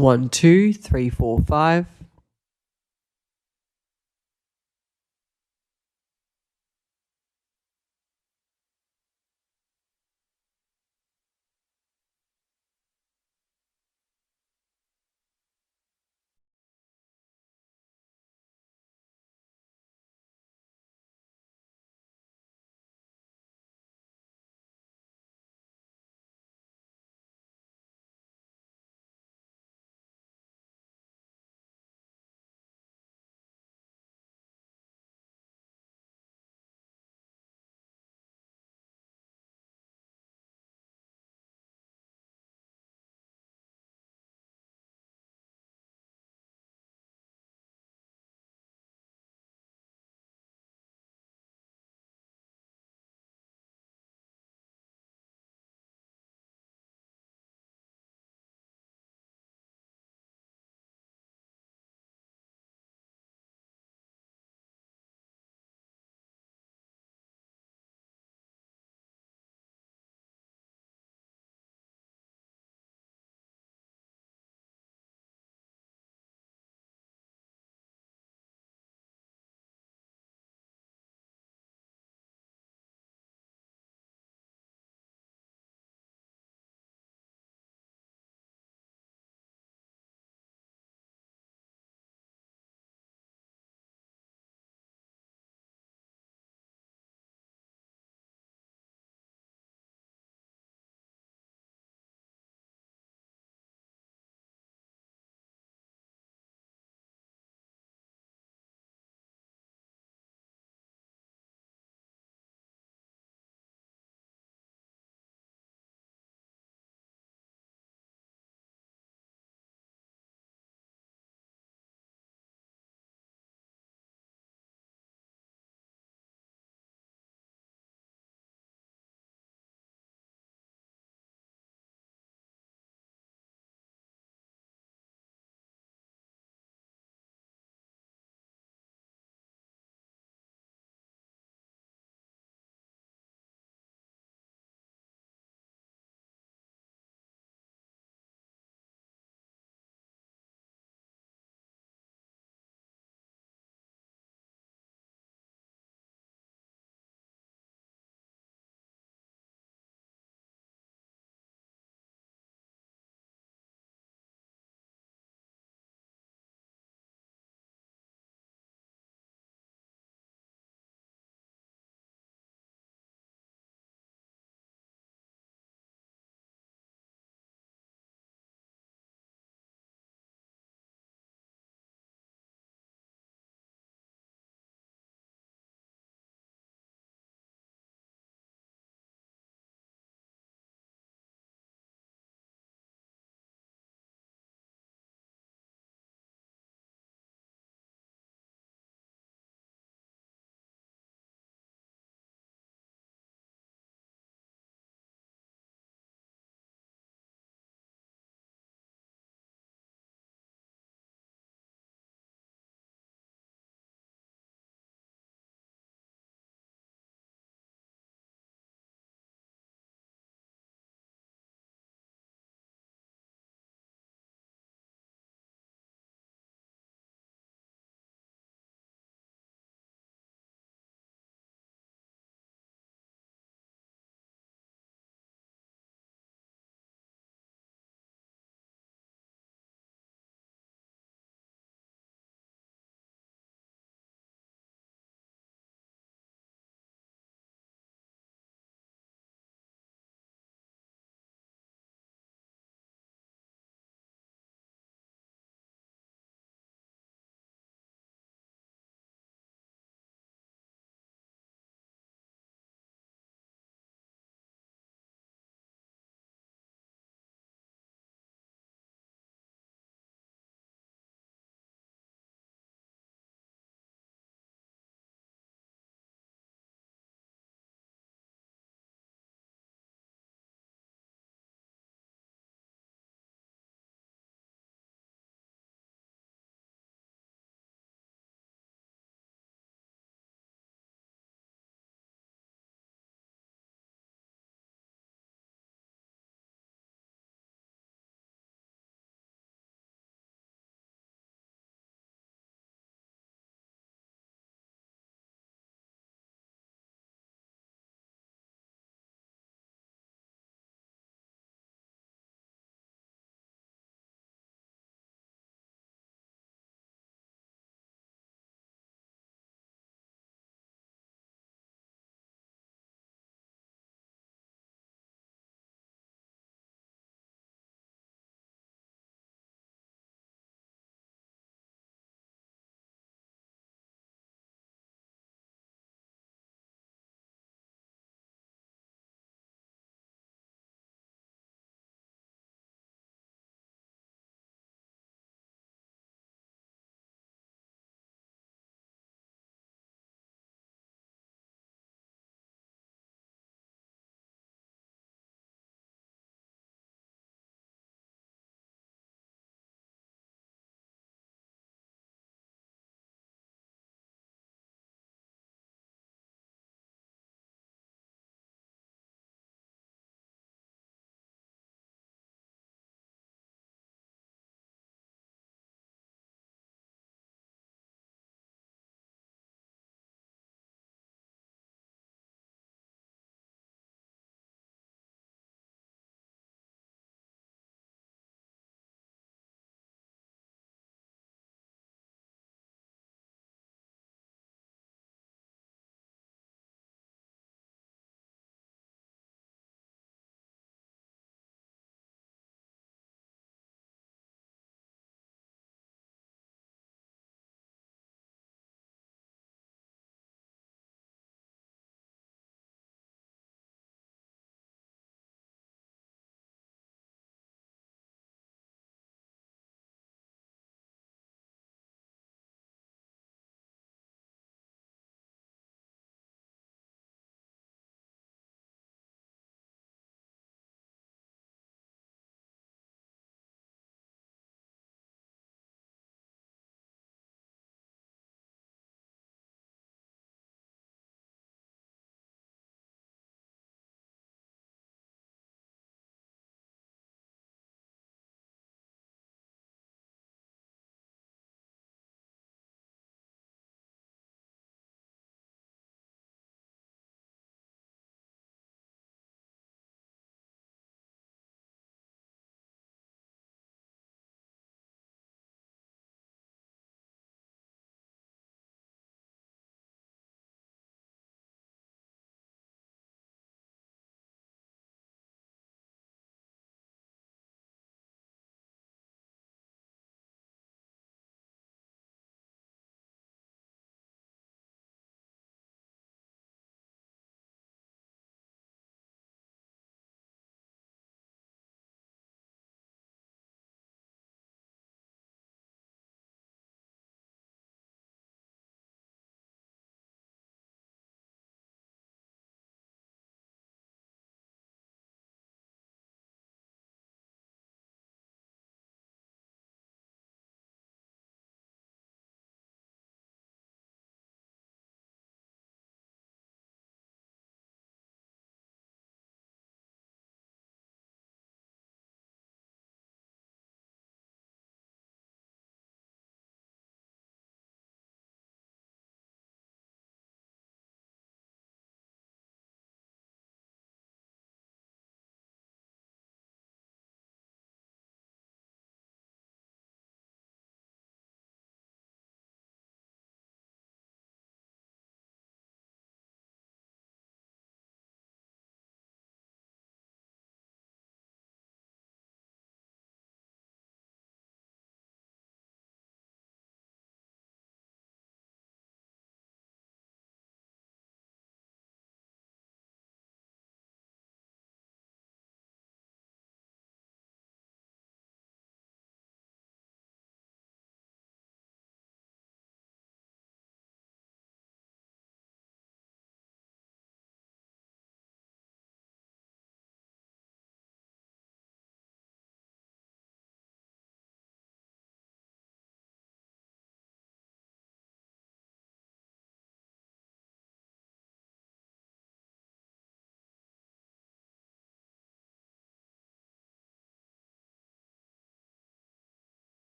1, 2, 3, 4, 5.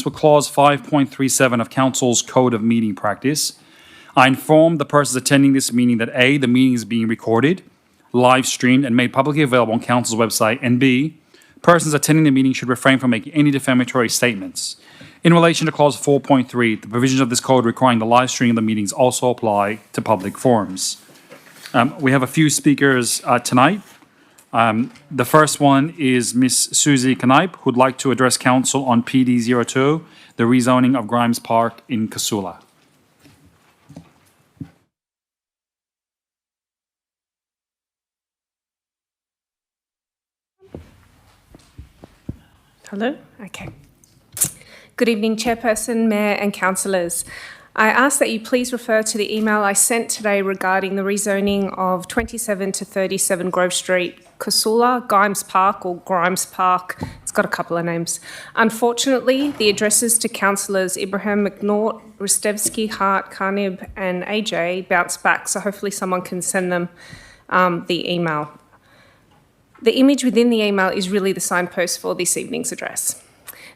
with clause 5.37 of Council's Code of Meeting Practice, I inform the persons attending this meeting that A, the meeting is being recorded, live streamed, and made publicly available on Council's website, and B, persons attending the meeting should refrain from making any defamatory statements. In relation to clause 4.3, the provisions of this code requiring the live streaming of the meetings also apply to public forums. We have a few speakers tonight. The first one is Ms. Susie Knipe, who'd like to address Council on PD02, the rezoning of Grimes Park in Casula. Hello? Okay. Good evening, Chairperson, Mayor and Councillors. I ask that you please refer to the email I sent today regarding the rezoning of 27 to 37 Grove Street, Casula, Grimes Park or Grimes Park. It's got a couple of names. Unfortunately, the addresses to Councillors Ibrahim McNaught, Ristevsky, Hart, Carnib and AJ bounced back, so hopefully someone can send them the email. The image within the email is really the signpost for this evening's address.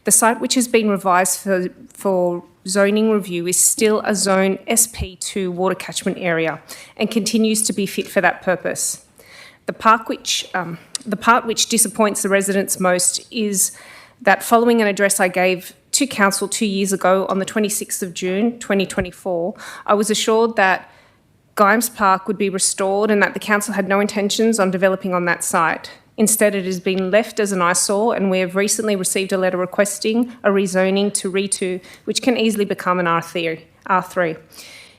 The site, which has been revised for zoning review, is still a Zone SP2 water catchment area and continues to be fit for that purpose. The part which disappoints the residents most is that following an address I gave to Council 2 years ago on the 26th of June 2024, I was assured that Grimes Park would be restored and that the Council had no intentions on developing on that site. Instead, it has been left as an eyesore, and we have recently received a letter requesting a rezoning to RE2, which can easily become an R3.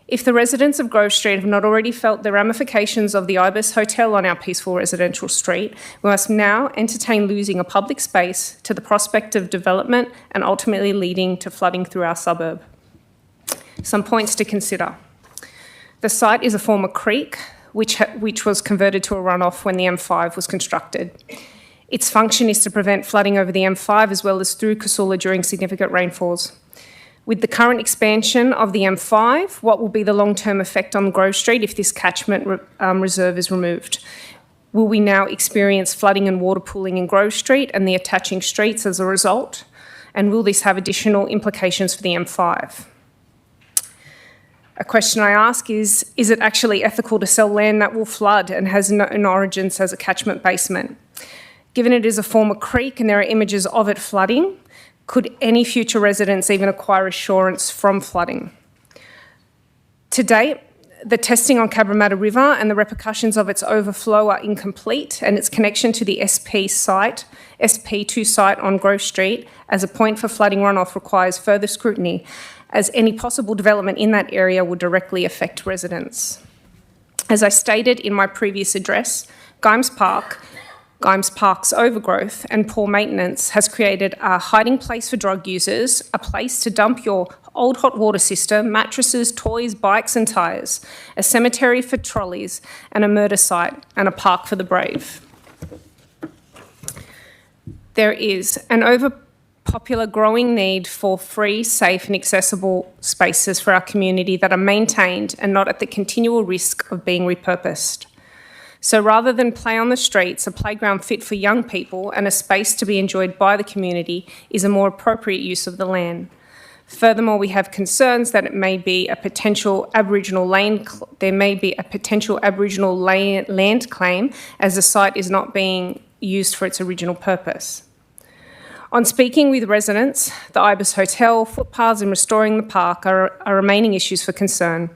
If the residents of Grove Street have not already felt the ramifications of the Ibis Hotel on our peaceful residential street, we must now entertain losing a public space to the prospect of development and ultimately leading to flooding through our suburb. Some points to consider. The site is a former creek, which was converted to a runoff when the M5 was constructed. Its function is to prevent flooding over the M5 as well as through Casula during significant rainfalls. With the current expansion of the M5, what will be the long-term effect on Grove Street if this catchment reserve is removed? Will we now experience flooding and water pooling in Grove Street and the attaching streets as a result? And will this have additional implications for the M5? A question I ask is it actually ethical to sell land that will flood and has no origins as a catchment basement? Given it is a former creek and there are images of it flooding, could any future residents even acquire assurance from flooding? To date, the testing on Cabramatta River and the repercussions of its overflow are incomplete, and its connection to the SP2 site on Grove Street as a point for flooding runoff requires further scrutiny, as any possible development in that area would directly affect residents. As I stated in my previous address, Grimes Park's overgrowth and poor maintenance has created a hiding place for drug users, a place to dump your old hot water system, mattresses, toys, bikes and tyres, a cemetery for trolleys and a murder site and a park for the brave. There is an overpopular growing need for free, safe and accessible spaces for our community that are maintained and not at the continual risk of being repurposed. So rather than play on the streets, a playground fit for young people and a space to be enjoyed by the community is a more appropriate use of the land. Furthermore, we have concerns that there may be a potential Aboriginal land claim as the site is not being used for its original purpose. On speaking with residents, the Ibis Hotel, footpaths and restoring the park are remaining issues for concern.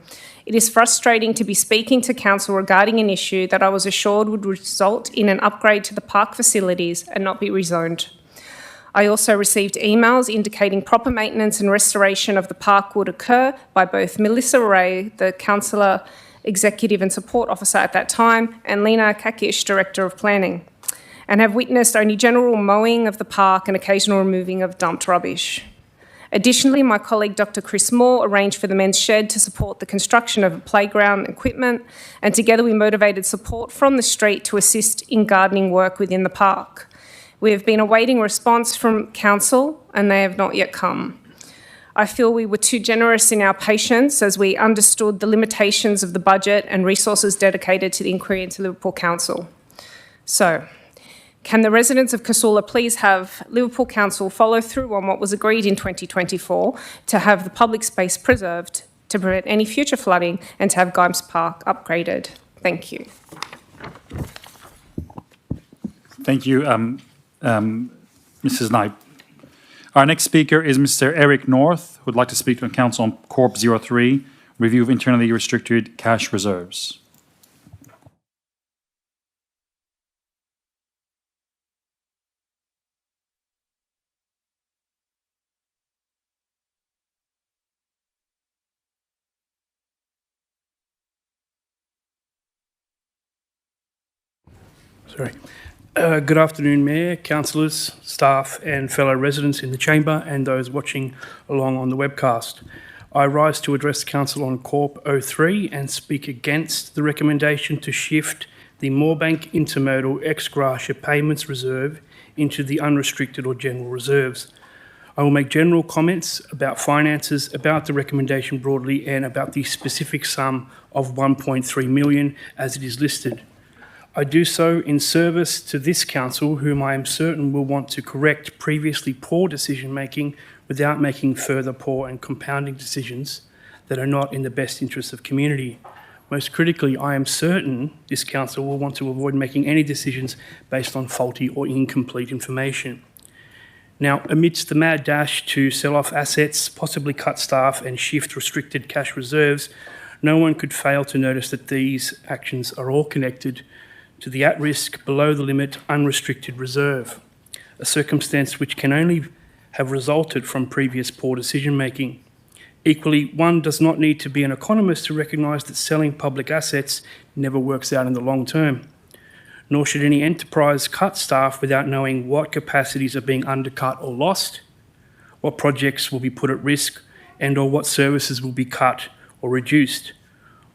It is frustrating to be speaking to Council regarding an issue that I was assured would result in an upgrade to the park facilities and not be rezoned. I also received emails indicating proper maintenance and restoration of the park would occur by both Melissa Ray, the Councillor Executive and Support Officer at that time, and Lena Kakish, Director of Planning, and have witnessed only general mowing of the park and occasional removing of dumped rubbish. Additionally, my colleague Dr. Chris Moore arranged for the men's shed to support the construction of a playground equipment, and together we motivated support from the street to assist in gardening work within the park. We have been awaiting a response from Council and they have not yet come. I feel we were too generous in our patience as we understood the limitations of the budget and resources dedicated to the inquiry into Liverpool Council. So, Can the residents of Casula please have Liverpool Council follow through on what was agreed in 2024 to have the public space preserved to prevent any future flooding and to have Gymes Park upgraded? Thank you. Thank you, Mrs. Knight. Our next speaker is Mr. Eric North, who would like to speak to the Council on Corp 03, Review of Internally Restricted Cash Reserves. Good afternoon, Mayor, councillors, staff and fellow residents in the chamber and those watching along on the webcast. I rise to address the Council on Corp 03 and speak against the recommendation to shift the Moorebank Intermodal ex gratia payments reserve into the unrestricted or general reserves. I will make general comments about finances, about the recommendation broadly and about the specific sum of 1.3 million as it is listed. I do so in service to this council, whom I am certain will want to correct previously poor decision-making without making further poor and compounding decisions that are not in the best interest of community. Most critically, I am certain this council will want to avoid making any decisions based on faulty or incomplete information. Now, amidst the mad dash to sell off assets, possibly cut staff and shift restricted cash reserves, no one could fail to notice that these actions are all connected to the at-risk, below-the-limit, unrestricted reserve, a circumstance which can only have resulted from previous poor decision-making. Equally, one does not need to be an economist to recognise that selling public assets never works out in the long term, nor should any enterprise cut staff without knowing what capacities are being undercut or lost, what projects will be put at risk, and or what services will be cut or reduced.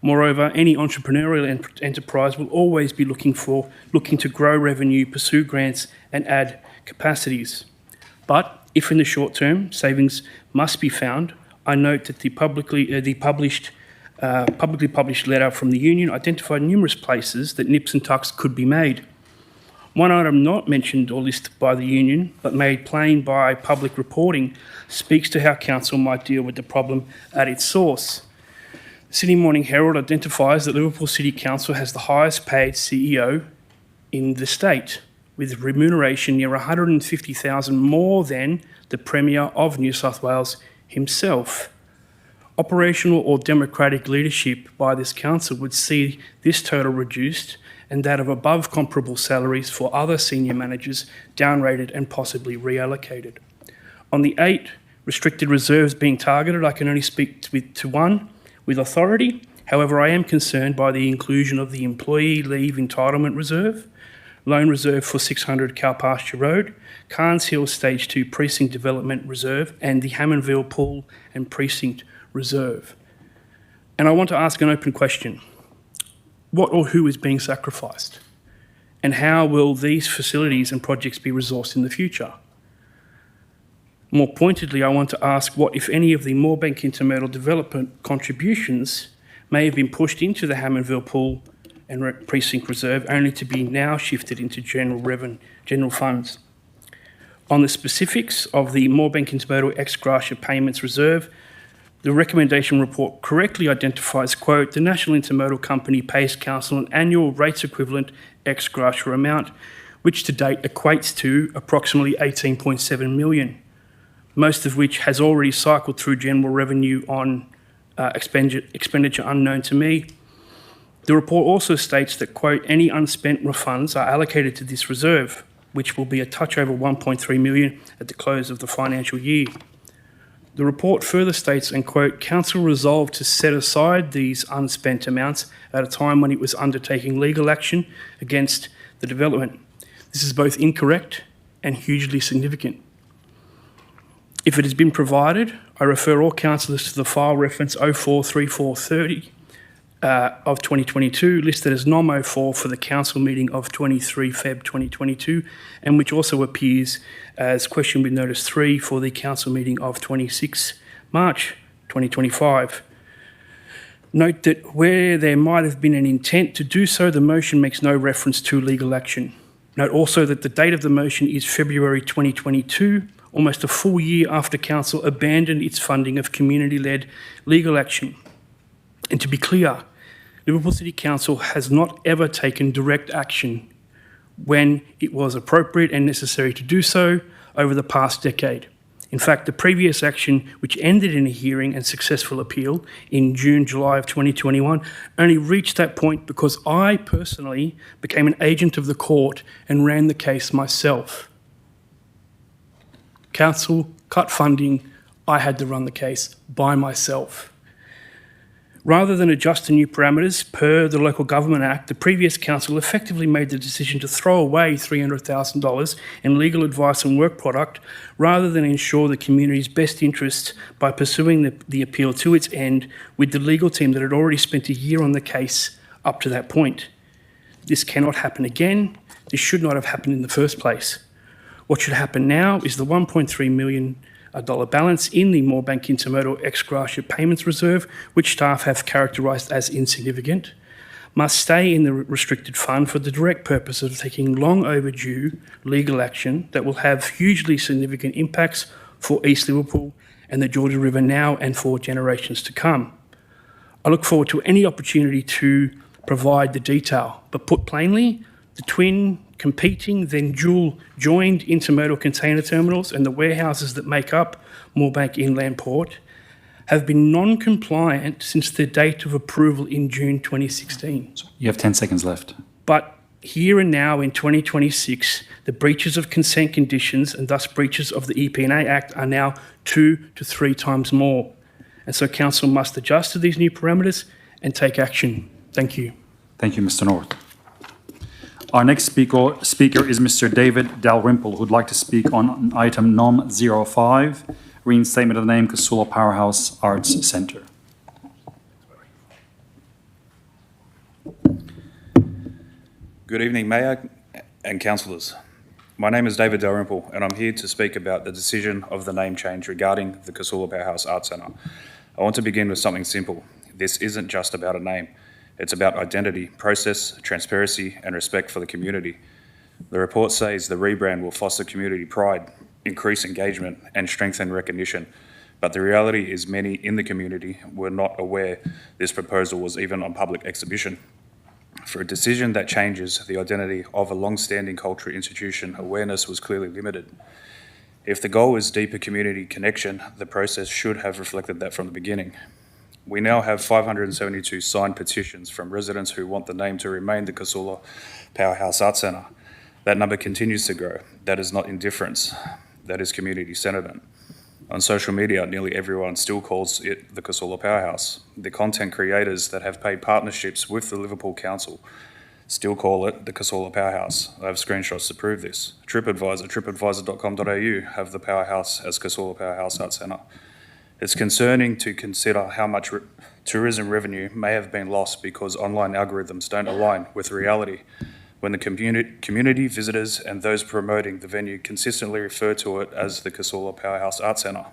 Moreover, any entrepreneurial enterprise will always be looking to grow revenue, pursue grants and add capacities. But if in the short term savings must be found, I note that the publicly published letter from the union identified numerous places that nips and tucks could be made. One item not mentioned or listed by the union, but made plain by public reporting, speaks to how council might deal with the problem at its source. The Sydney Morning Herald identifies that Liverpool City Council has the highest paid CEO in the state, with remuneration near $150,000 more than the Premier of New South Wales himself. Operational or democratic leadership by this council would see this total reduced and that of above comparable salaries for other senior managers downrated and possibly reallocated. On the 8 restricted reserves being targeted, I can only speak to one with authority. However, I am concerned by the inclusion of the Employee Leave Entitlement Reserve, Loan Reserve for 600 Cowpasture Road, Carnes Hill Stage 2 Precinct Development Reserve, and the Hammondville Pool and Precinct Reserve. And I want to ask an open question. What or who is being sacrificed? And how will these facilities and projects be resourced in the future? More pointedly, I want to ask what, if any, of the Moorebank Intermodal Development contributions may have been pushed into the Hammondville Pool and Precinct Reserve, only to be now shifted into general funds. On the specifics of the Moorebank Intermodal ex gratia payments reserve, the recommendation report correctly identifies, quote, the National Intermodal Company pays Council an annual rates equivalent ex gratia amount, which to date equates to approximately 18.7 million. Most of which has already cycled through general revenue on expenditure unknown to me. The report also states that, quote, any unspent refunds are allocated to this reserve, which will be a touch over 1.3 million at the close of the financial year. The report further states, and quote, Council resolved to set aside these unspent amounts at a time when it was undertaking legal action against the development. This is both incorrect and hugely significant. If it has been provided, I refer all councillors to the file reference 043430 of 2022, listed as NOM 04 for the council meeting of 23 Feb 2022, and which also appears as question with notice 3 for the council meeting of 26 March 2025. Note that where there might have been an intent to do so, the motion makes no reference to legal action. Note also that the date of the motion is February 2022, almost a full year after Council abandoned its funding of community-led legal action. And to be clear, Liverpool City Council has not ever taken direct action when it was appropriate and necessary to do so over the past decade. In fact, the previous action, which ended in a hearing and successful appeal in June, July of 2021, only reached that point because I personally became an agent of the court and ran the case myself. Council cut funding, I had to run the case by myself. Rather than adjust to new parameters per the Local Government Act, the previous council effectively made the decision to throw away $300,000 in legal advice and work product rather than ensure the community's best interests by pursuing the appeal to its end with the legal team that had already spent a year on the case up to that point. This cannot happen again. This should not have happened in the first place. What should happen now is the $1.3 million balance in the Moorebank Intermodal ex gratia payments reserve, which staff have characterised as insignificant, must stay in the restricted fund for the direct purpose of taking long overdue legal action that will have hugely significant impacts for East Liverpool and the Georgia River now and for generations to come. I look forward to any opportunity to provide the detail, but put plainly, the twin competing, then dual joined intermodal container terminals and the warehouses that make up Moorebank Inland Port have been non-compliant since the date of approval in June 2016. You have 10 seconds left. But here and now in 2026, the breaches of consent conditions and thus breaches of the EP&A Act are now 2 to 3 times more. And so Council must adjust to these new parameters and take action. Thank you. Thank you, Mr. North. Our next speaker is Mr. David Dalrymple, who'd like to speak on item NOM 05, reinstatement of the name Casula Powerhouse Arts Centre. Good evening, Mayor and councillors. My name is David Dalrymple, and I'm here to speak about the decision of the name change regarding the Casula Powerhouse Arts Centre. I want to begin with something simple. This isn't just about a name. It's about identity, process, transparency, and respect for the community. The report says the rebrand will foster community pride, increase engagement, and strengthen recognition. But the reality is many in the community were not aware this proposal was even on public exhibition. For a decision that changes the identity of a long-standing cultural institution, awareness was clearly limited. If the goal is deeper community connection, the process should have reflected that from the beginning. We now have 572 signed petitions from residents who want the name to remain the Casula Powerhouse Arts Centre. That number continues to grow. That is not indifference. That is community sentiment. On social media, nearly everyone still calls it the Casula Powerhouse. The content creators that have paid partnerships with the Liverpool Council still call it the Casula Powerhouse. I have screenshots to prove this. TripAdvisor.com.au have the Powerhouse as Casula Powerhouse Arts Centre. It's concerning to consider how much tourism revenue may have been lost because online algorithms don't align with reality when the community visitors and those promoting the venue consistently refer to it as the Casula Powerhouse Arts Centre.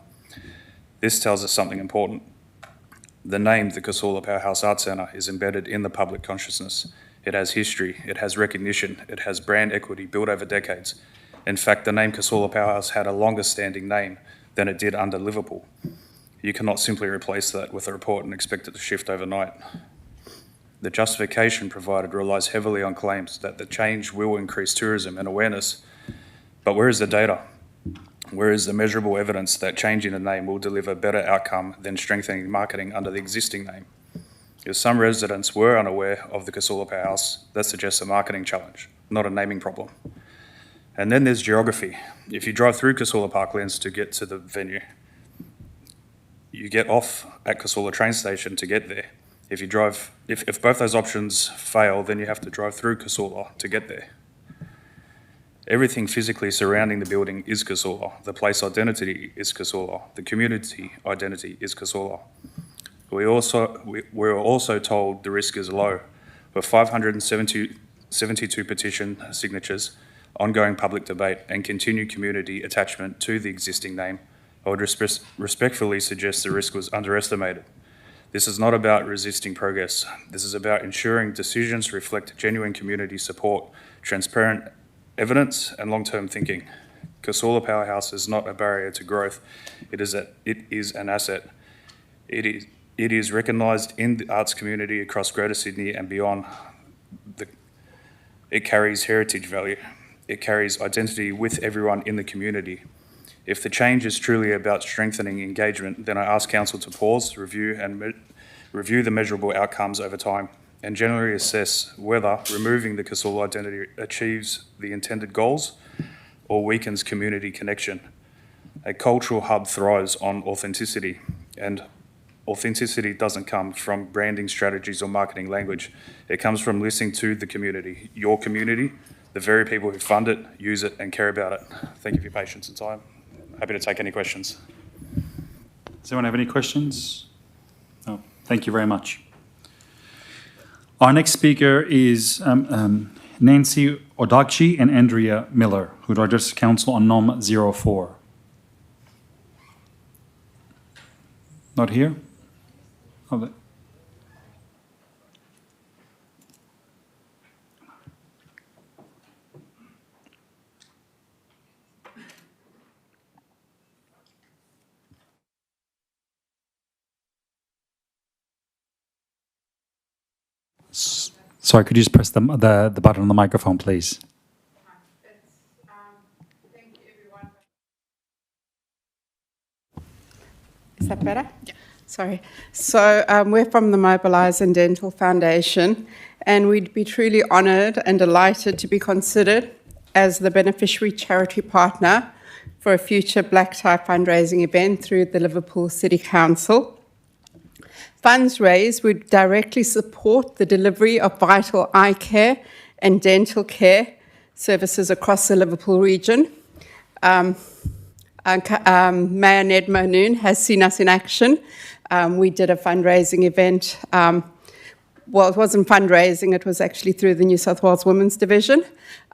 This tells us something important. The name, the Casula Powerhouse Arts Centre, is embedded in the public consciousness. It has history, it has recognition, it has brand equity built over decades. In fact, the name Casula Powerhouse had a longer standing name than it did under Liverpool. You cannot simply replace that with a report and expect it to shift overnight. The justification provided relies heavily on claims that the change will increase tourism and awareness. But where is the data? Where is the measurable evidence that changing the name will deliver better outcome than strengthening marketing under the existing name? If some residents were unaware of the Casula Powerhouse, that suggests a marketing challenge, not a naming problem. And then there's geography. If you drive through Casula Parklands to get to the venue, you get off at Casula train station to get there. If both those options fail, then you have to drive through Casula to get there. Everything physically surrounding the building is Casula. The place identity is Casula. The community identity is Casula. We're also told the risk is low. With 572 petition signatures, ongoing public debate, and continued community attachment to the existing name, I would respectfully suggest the risk was underestimated. This is not about resisting progress. This is about ensuring decisions reflect genuine community support, transparent evidence and long-term thinking. Casula Powerhouse is not a barrier to growth. It is an asset. It is recognised in the arts community across Greater Sydney and beyond. It carries heritage value. It carries identity with everyone in the community. If the change is truly about strengthening engagement, then I ask Council to pause, review the measurable outcomes over time, and generally assess whether removing the Casula identity achieves the intended goals or weakens community connection. A cultural hub thrives on authenticity, and authenticity doesn't come from branding strategies or marketing language. It comes from listening to the community, your community, the very people who fund it, use it, and care about it. Thank you for your patience and time. Happy to take any questions. Does anyone have any questions? No. Thank you very much. Our next speaker is Nancy Odakchi and Andrea Miller, who would address Council on NOM 04. Not here? Oh, sorry, could you just press the button on the microphone, please? Thank you, everyone. Is that better? Yeah. Sorry. So we're from the Mobilise and Dental Foundation, and we'd be truly honoured and delighted to be considered as the beneficiary charity partner for a future black tie fundraising event through the Liverpool City Council. Funds raised would directly support the delivery of vital eye care and dental care services across the Liverpool region. Mayor Ned Monoon has seen us in action. We did a fundraising event. Well, it wasn't fundraising, it was actually through the New South Wales Women's Division,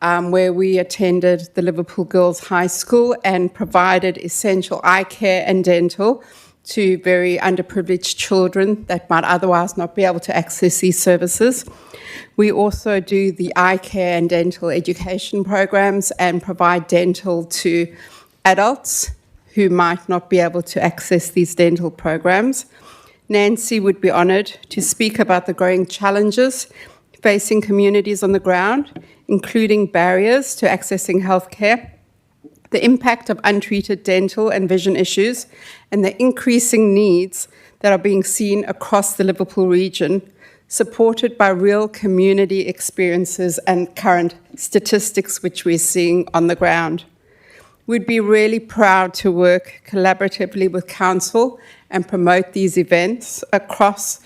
where we attended the Liverpool Girls High School and provided essential eye care and dental to very underprivileged children that might otherwise not be able to access these services. We also do the eye care and dental education programs and provide dental to adults who might not be able to access these dental programs. Nancy would be honoured to speak about the growing challenges facing communities on the ground, including barriers to accessing healthcare, the impact of untreated dental and vision issues, and the increasing needs that are being seen across the Liverpool region, supported by real community experiences and current statistics which we're seeing on the ground. We'd be really proud to work collaboratively with Council and promote these events across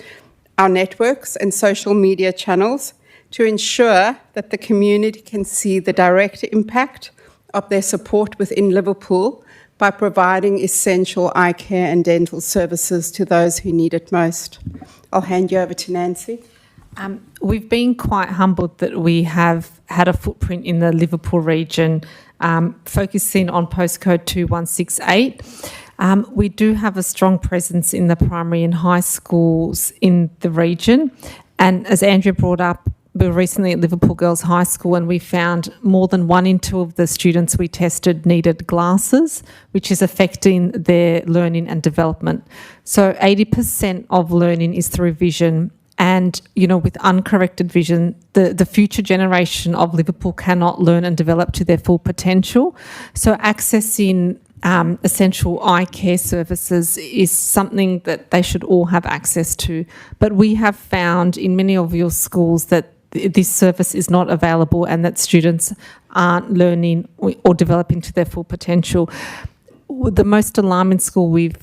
our networks and social media channels to ensure that the community can see the direct impact of their support within Liverpool by providing essential eye care and dental services to those who need it most. I'll hand you over to Nancy. We've been quite humbled that we have had a footprint in the Liverpool region, focusing on postcode 2168. We do have a strong presence in the primary and high schools in the region. And as Andrea brought up, we were recently at Liverpool Girls High School and we found more than 1 in 2 of the students we tested needed glasses, which is affecting their learning and development. So 80% of learning is through vision. And, you know, with uncorrected vision, the future generation of Liverpool cannot learn and develop to their full potential. So accessing essential eye care services is something that they should all have access to. But we have found in many of your schools that this service is not available and that students aren't learning or developing to their full potential. The most alarming school we've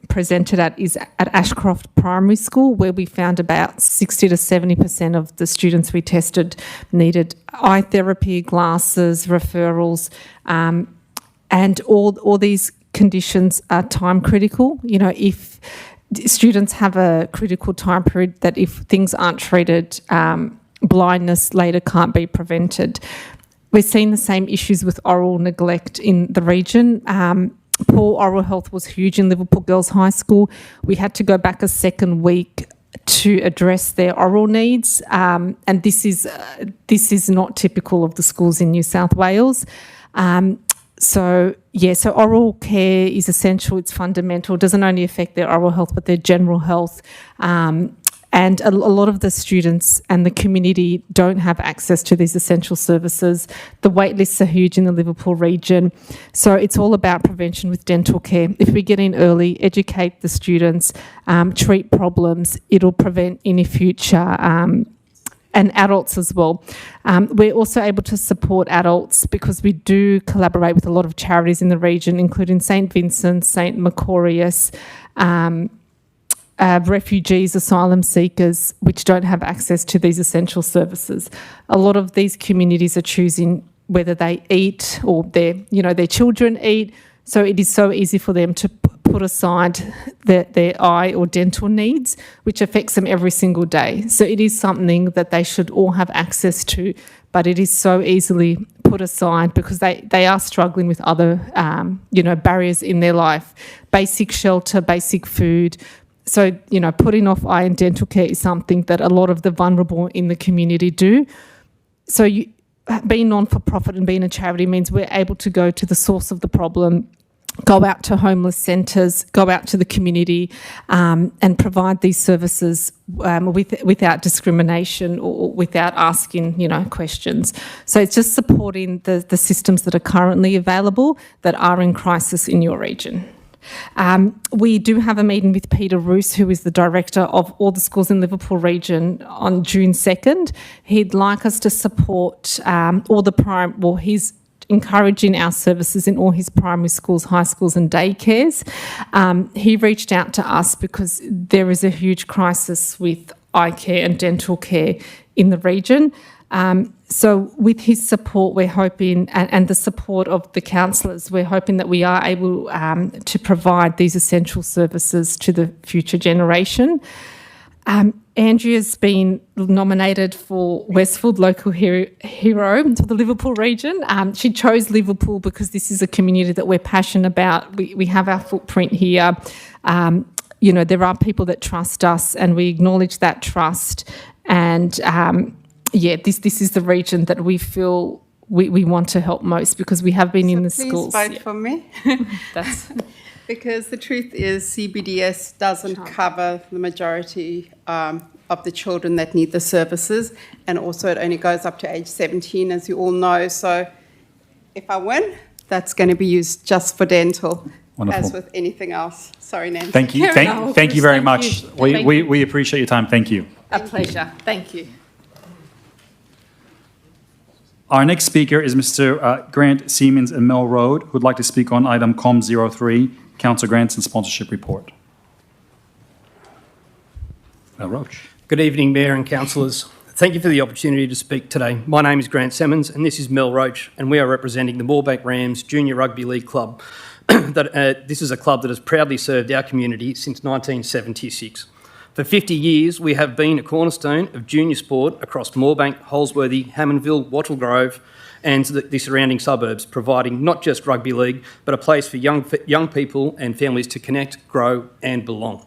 presented at is at Ashcroft Primary School, where we found about 60 to 70% of the students we tested needed eye therapy, glasses, referrals, and all these conditions are time critical. You know, if students have a critical time period that if things aren't treated, blindness later can't be prevented. We're seeing the same issues with oral neglect in the region. Poor oral health was huge in Liverpool Girls High School. We had to go back a second week to address their oral needs, and this is not typical of the schools in New South Wales. So oral care is essential, it's fundamental, it doesn't only affect their oral health but their general health. And a lot of the students and the community don't have access to these essential services. The wait lists are huge in the Liverpool region. So it's all about prevention with dental care. If we get in early, educate the students, treat problems, it'll prevent any future and adults as well. We're also able to support adults because we do collaborate with a lot of charities in the region, including St Vincent, St Macarius, refugees, asylum seekers, which don't have access to these essential services. A lot of these communities are choosing whether they eat or their children eat. So it is so easy for them to put aside their eye or dental needs, which affects them every single day. So it is something that they should all have access to, but it is so easily put aside because they are struggling with other, barriers in their life. Basic shelter, basic food. So, putting off eye and dental care is something that a lot of the vulnerable in the community do. So being non-for-profit and being a charity means we're able to go to the source of the problem, go out to homeless centres, go out to the community and provide these services without discrimination or without asking, questions. So it's just supporting the systems that are currently available that are in crisis in your region. We do have a meeting with Peter Roos, who is the director of all the schools in Liverpool region, on June 2nd. He'd like us to support he's encouraging our services in all his primary schools, high schools and daycares. He reached out to us because there is a huge crisis with eye care and dental care in the region. So with his support, we're hoping, and the support of the councillors, we're hoping that we are able to provide these essential services to the future generation. Andrea's been nominated for Westfield Local Hero to the Liverpool region. She chose Liverpool because this is a community that we're passionate about. We have our footprint here. There are people that trust us and we acknowledge that trust. And this is the region that we feel we want to help most because we have been in the schools. Please vote for me. That's because the truth is CBDS doesn't cover the majority of the children that need the services, and also it only goes up to age 17, as you all know. So if I win, that's going to be used just for dental. Wonderful. As with anything else. Sorry, Nancy. Thank you. Thank you very much. We appreciate your time. Thank you. a pleasure. Thank you. Our next speaker is Mr. Grant Siemens and Mel Road, who would like to speak on item COM 03, Council Grants and Sponsorship Report. Mel Roach. Good evening, Mayor and councillors. Thank you for the opportunity to speak today. My name is Grant Siemens and this is Mel Roach, and we are representing the Moorebank Rams Junior Rugby League Club. This is a club that has proudly served our community since 1976. For 50 years, we have been a cornerstone of junior sport across Moorebank, Holsworthy, Hammondville, Wattle Grove and the surrounding suburbs, providing not just rugby league, but a place for young people and families to connect, grow and belong.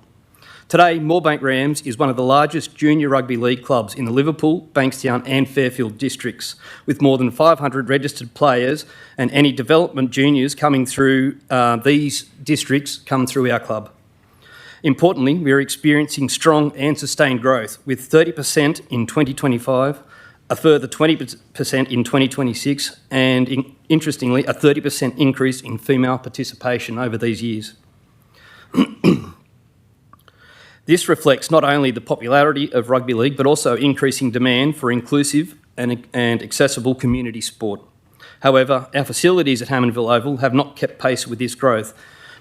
Today, Moorebank Rams is one of the largest junior rugby league clubs in the Liverpool, Bankstown and Fairfield districts, with more than 500 registered players, and any development juniors coming through these districts come through our club. Importantly, we are experiencing strong and sustained growth, with 30% in 2025, a further 20% in 2026, and interestingly, a 30% increase in female participation over these years. This reflects not only the popularity of rugby league, but also increasing demand for inclusive and accessible community sport. However, our facilities at Hammondville Oval have not kept pace with this growth,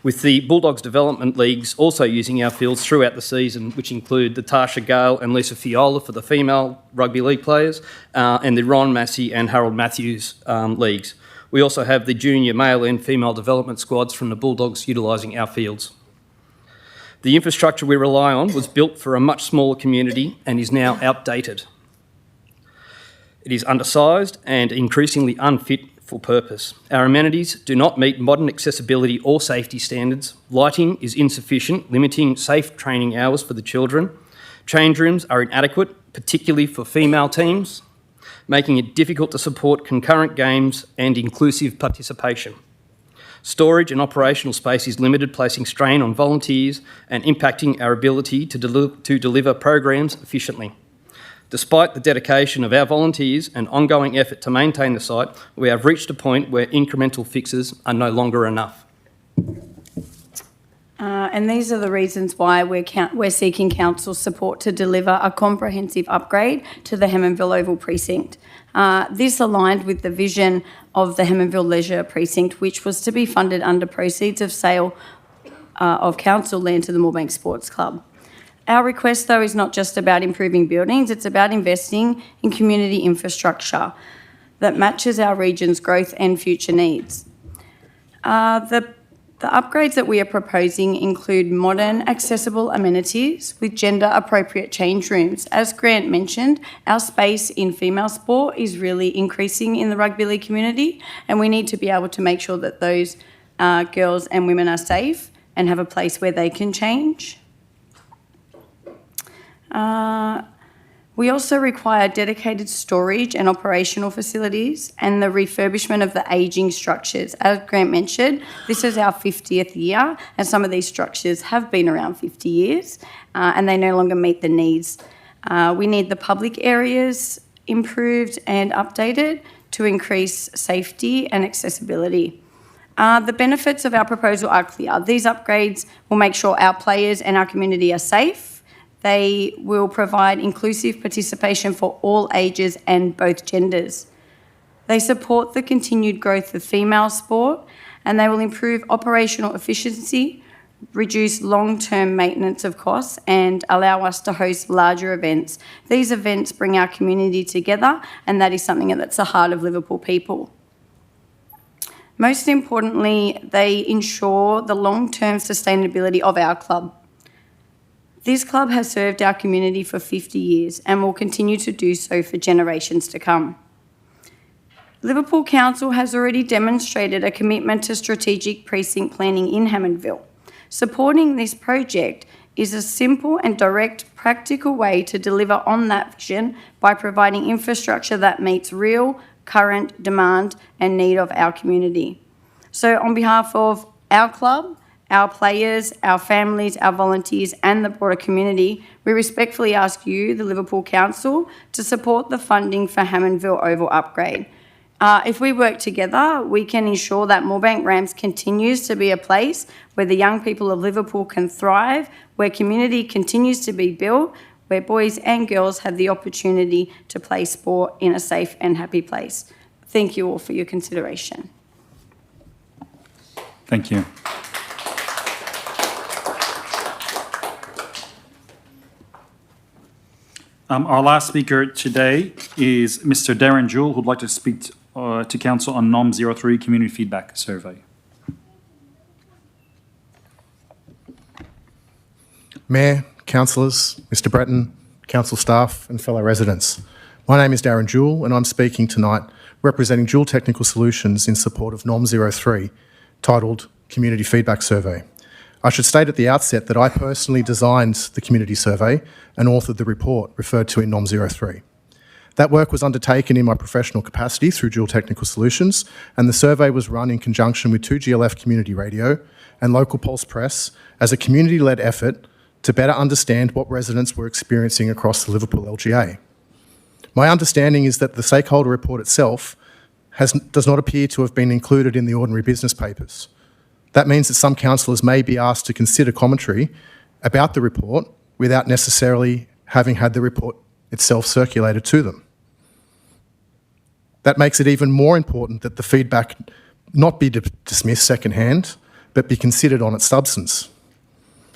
with the Bulldogs Development Leagues also using our fields throughout the season, which include the Tarsha Gale and Lisa Fiola for the female rugby league players, and the Ron Massey and Harold Matthews leagues. We also have the junior male and female development squads from the Bulldogs utilising our fields. The infrastructure we rely on was built for a much smaller community and is now outdated. It is undersized and increasingly unfit for purpose. Our amenities do not meet modern accessibility or safety standards. Lighting is insufficient, limiting safe training hours for the children. Change rooms are inadequate, particularly for female teams, making it difficult to support concurrent games and inclusive participation. Storage and operational space is limited, placing strain on volunteers and impacting our ability to deliver programs efficiently. Despite the dedication of our volunteers and ongoing effort to maintain the site, we have reached a point where incremental fixes are no longer enough. And these are the reasons why we're seeking council support to deliver a comprehensive upgrade to the Hammondville Oval Precinct. This aligned with the vision of the Hammondville Leisure Precinct, which was to be funded under proceeds of sale of council land to the Moorebank Sports Club. Our request, though, is not just about improving buildings, it's about investing in community infrastructure that matches our region's growth and future needs. The upgrades that we are proposing include modern, accessible amenities with gender-appropriate change rooms. As Grant mentioned, our space in female sport is really increasing in the rugby league community, and we need to be able to make sure that those girls and women are safe and have a place where they can change. We also require dedicated storage and operational facilities and the refurbishment of the ageing structures. As Grant mentioned, this is our 50th year, and some of these structures have been around 50 years and they no longer meet the needs. We need the public areas improved and updated to increase safety and accessibility. The benefits of our proposal are clear. These upgrades will make sure our players and our community are safe. They will provide inclusive participation for all ages and both genders. They support the continued growth of female sport, and they will improve operational efficiency, reduce long-term maintenance of costs, and allow us to host larger events. These events bring our community together, and that is something that's the heart of Liverpool people. Most importantly, they ensure the long-term sustainability of our club. This club has served our community for 50 years and will continue to do so for generations to come. Liverpool Council has already demonstrated a commitment to strategic precinct planning in Hammondville. Supporting this project is a simple and direct practical way to deliver on that vision by providing infrastructure that meets real, current demand and need of our community. So on behalf of our club, our players, our families, our volunteers and the broader community, we respectfully ask you, the Liverpool Council, to support the funding for Hammondville Oval upgrade. If we work together, we can ensure that Moorebank Rams continues to be a place where the young people of Liverpool can thrive, where community continues to be built, where boys and girls have the opportunity to play sport in a safe and happy place. Thank you all for your consideration. Thank you. Our last speaker today is Mr. Darren Jewell, who'd like to speak to Council on NOM 03 Community Feedback Survey. Mayor, councillors, Mr. Breton, council staff and fellow residents. My name is Darren Jewell and I'm speaking tonight representing Jewell Technical Solutions in support of NOM 03, titled Community Feedback Survey. I should state at the outset that I personally designed the community survey and authored the report referred to in NOM 03. That work was undertaken in my professional capacity through Jewell Technical Solutions, and the survey was run in conjunction with 2GLF Community Radio and Local Pulse Press as a community-led effort to better understand what residents were experiencing across the Liverpool LGA. My understanding is that the stakeholder report itself does not appear to have been included in the ordinary business papers. That means that some councillors may be asked to consider commentary about the report without necessarily having had the report itself circulated to them. That makes it even more important that the feedback not be dismissed secondhand, but be considered on its substance.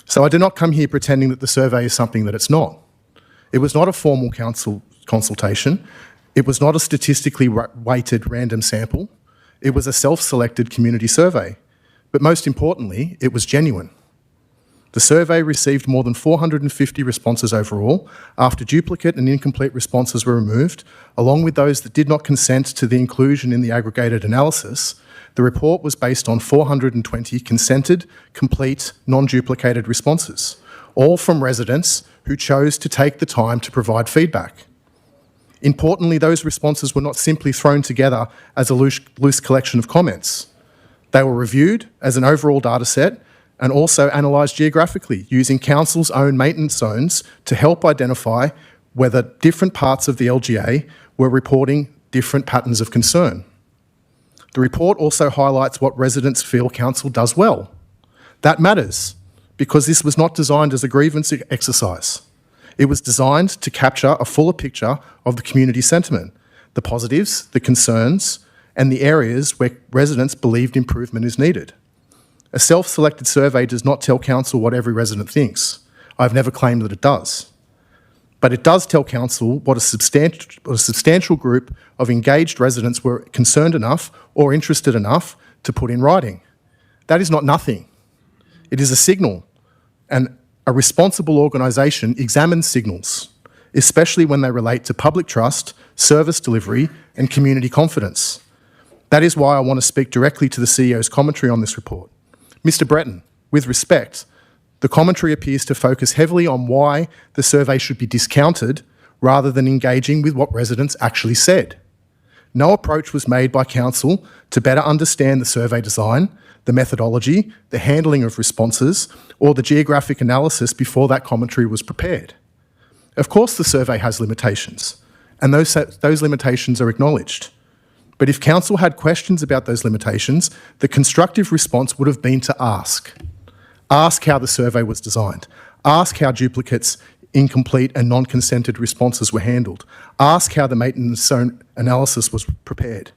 So I do not come here pretending that the survey is something that it's not. It was not a formal council consultation. It was not a statistically weighted random sample. It was a self-selected community survey. But most importantly, it was genuine. The survey received more than 450 responses overall after duplicate and incomplete responses were removed, along with those that did not consent to the inclusion in the aggregated analysis. The report was based on 420 consented, complete, non-duplicated responses. all from residents who chose to take the time to provide feedback. Importantly, those responses were not simply thrown together as a loose collection of comments. They were reviewed as an overall data set and also analysed geographically using Council's own maintenance zones to help identify whether different parts of the LGA were reporting different patterns of concern. The report also highlights what residents feel Council does well. That matters because this was not designed as a grievance exercise. It was designed to capture a fuller picture of the community sentiment, the positives, the concerns, and the areas where residents believed improvement is needed. A self-selected survey does not tell Council what every resident thinks. I've never claimed that it does. But it does tell Council what a substantial group of engaged residents were concerned enough or interested enough to put in writing. That is not nothing. It is a signal, and a responsible organisation examines signals, especially when they relate to public trust, service delivery, and community confidence. That is why I want to speak directly to the CEO's commentary on this report. Mr. Breton, with respect, the commentary appears to focus heavily on why the survey should be discounted rather than engaging with what residents actually said. No approach was made by Council to better understand the survey design, the methodology, the handling of responses, or the geographic analysis before that commentary was prepared. Of course the survey has limitations, and those limitations are acknowledged. But if Council had questions about those limitations, the constructive response would have been to ask. Ask how the survey was designed. Ask how duplicates, incomplete and non-consented responses were handled. Ask how the maintenance zone analysis was prepared.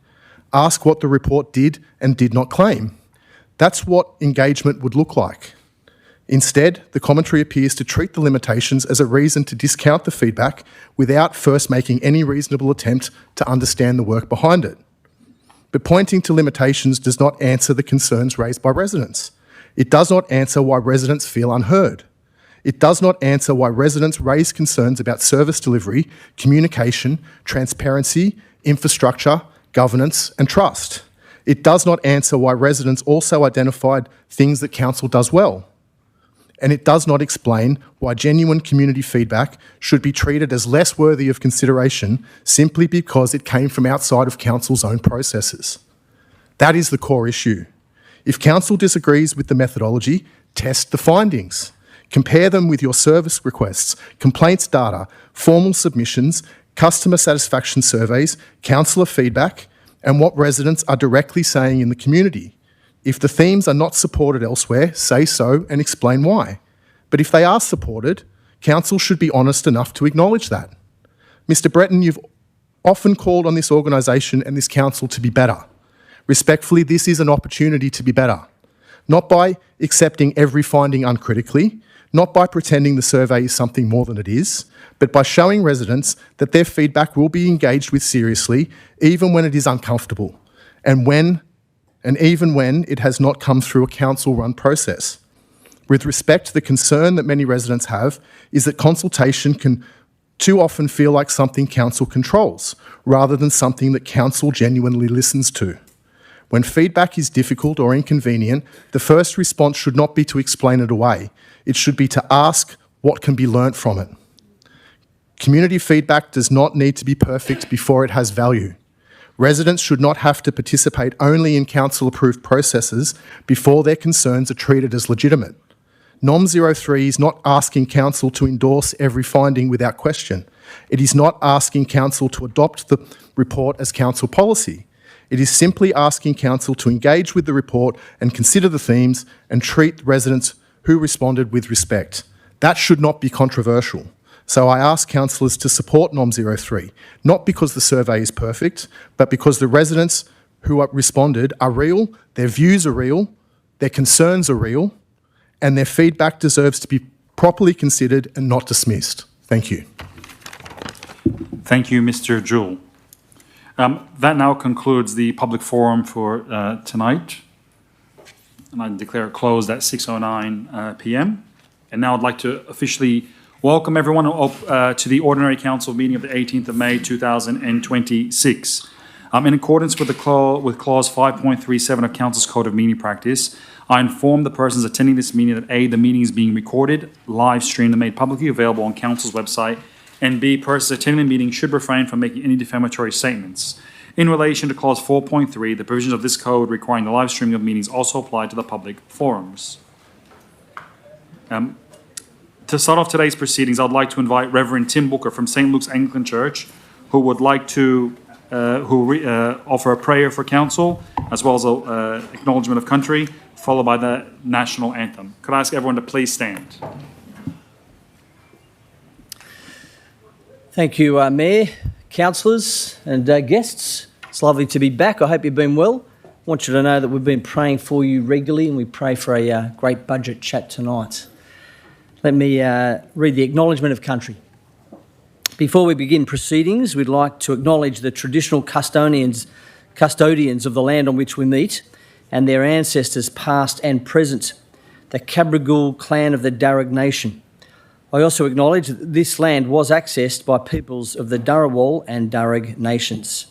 Ask what the report did and did not claim. That's what engagement would look like. Instead, the commentary appears to treat the limitations as a reason to discount the feedback without first making any reasonable attempt to understand the work behind it. But pointing to limitations does not answer the concerns raised by residents. It does not answer why residents feel unheard. It does not answer why residents raise concerns about service delivery, communication, transparency, infrastructure, governance and trust. It does not answer why residents also identified things that Council does well. And it does not explain why genuine community feedback should be treated as less worthy of consideration simply because it came from outside of Council's own processes. That is the core issue. If Council disagrees with the methodology, test the findings. Compare them with your service requests, complaints data, formal submissions, customer satisfaction surveys, councillor feedback, and what residents are directly saying in the community. If the themes are not supported elsewhere, say so and explain why. But if they are supported, Council should be honest enough to acknowledge that. Mr. Breton, you've often called on this organisation and this Council to be better. Respectfully, this is an opportunity to be better. Not by accepting every finding uncritically, not by pretending the survey is something more than it is, but by showing residents that their feedback will be engaged with seriously, even when it is uncomfortable, and even when it has not come through a Council-run process. With respect, the concern that many residents have is that consultation can too often feel like something Council controls, rather than something that Council genuinely listens to. When feedback is difficult or inconvenient, the first response should not be to explain it away. It should be to ask what can be learnt from it. Community feedback does not need to be perfect before it has value. Residents should not have to participate only in Council-approved processes before their concerns are treated as legitimate. NOM 03 is not asking Council to endorse every finding without question. It is not asking Council to adopt the report as Council policy. It is simply asking Council to engage with the report and consider the themes and treat residents who responded with respect. That should not be controversial. So I ask councillors to support NOM 03, not because the survey is perfect, but because the residents who responded are real, their views are real, their concerns are real, and their feedback deserves to be properly considered and not dismissed. Thank you. Thank you, Mr. Jewell. That now concludes the public forum for tonight. And I declare it closed at 6:09 p.m. And now I'd like to officially welcome everyone to the Ordinary Council meeting of the 18th of May 2026. In accordance with clause 5.37 of Council's Code of Meeting Practice, I inform the persons attending this meeting that A, the meeting is being recorded, live streamed, and made publicly available on Council's website, and B, persons attending the meeting should refrain from making any defamatory statements. In relation to clause 4.3, the provisions of this code requiring the live streaming of meetings also apply to the public forums. To start off today's proceedings, I'd like to invite Reverend Tim Booker from St. Luke's Anglican Church, who would like to offer a prayer for council, as well as an acknowledgement of country, followed by the national anthem. Could I ask everyone to please stand? Thank you, Mayor, councillors and guests. It's lovely to be back. I hope you've been well. I want you to know that we've been praying for you regularly, and we pray for a great budget chat tonight. Let me read the acknowledgement of country. Before we begin proceedings, we'd like to acknowledge the traditional custodians of the land on which we meet and their ancestors past and present, the Cabrogal clan of the Darug Nation. I also acknowledge that this land was accessed by peoples of the Dharawal and Darug nations.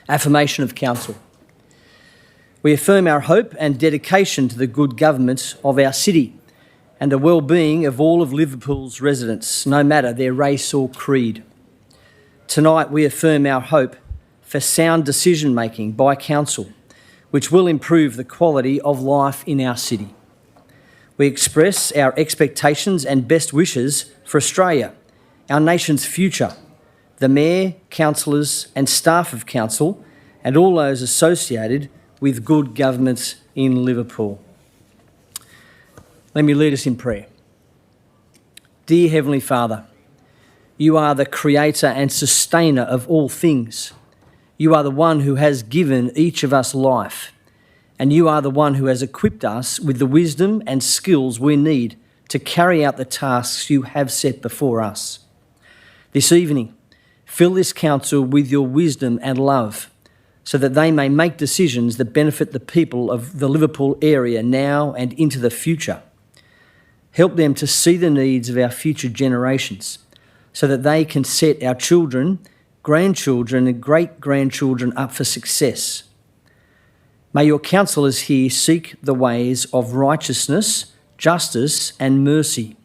Affirmation of Council. We affirm our hope and dedication to the good government of our city and the well-being of all of Liverpool's residents, no matter their race or creed. Tonight we affirm our hope for sound decision-making by Council, which will improve the quality of life in our city. We express our expectations and best wishes for Australia, our nation's future, the Mayor, councillors and staff of Council, and all those associated with good government in Liverpool. Let me lead us in prayer. Dear Heavenly Father, you are the creator and sustainer of all things. You are the one who has given each of us life, and you are the one who has equipped us with the wisdom and skills we need to carry out the tasks you have set before us. This evening, fill this council with your wisdom and love, so that they may make decisions that benefit the people of the Liverpool area now and into the future. Help them to see the needs of our future generations so that they can set our children, grandchildren and great-grandchildren up for success. May your councillors here seek the ways of righteousness, justice and mercy.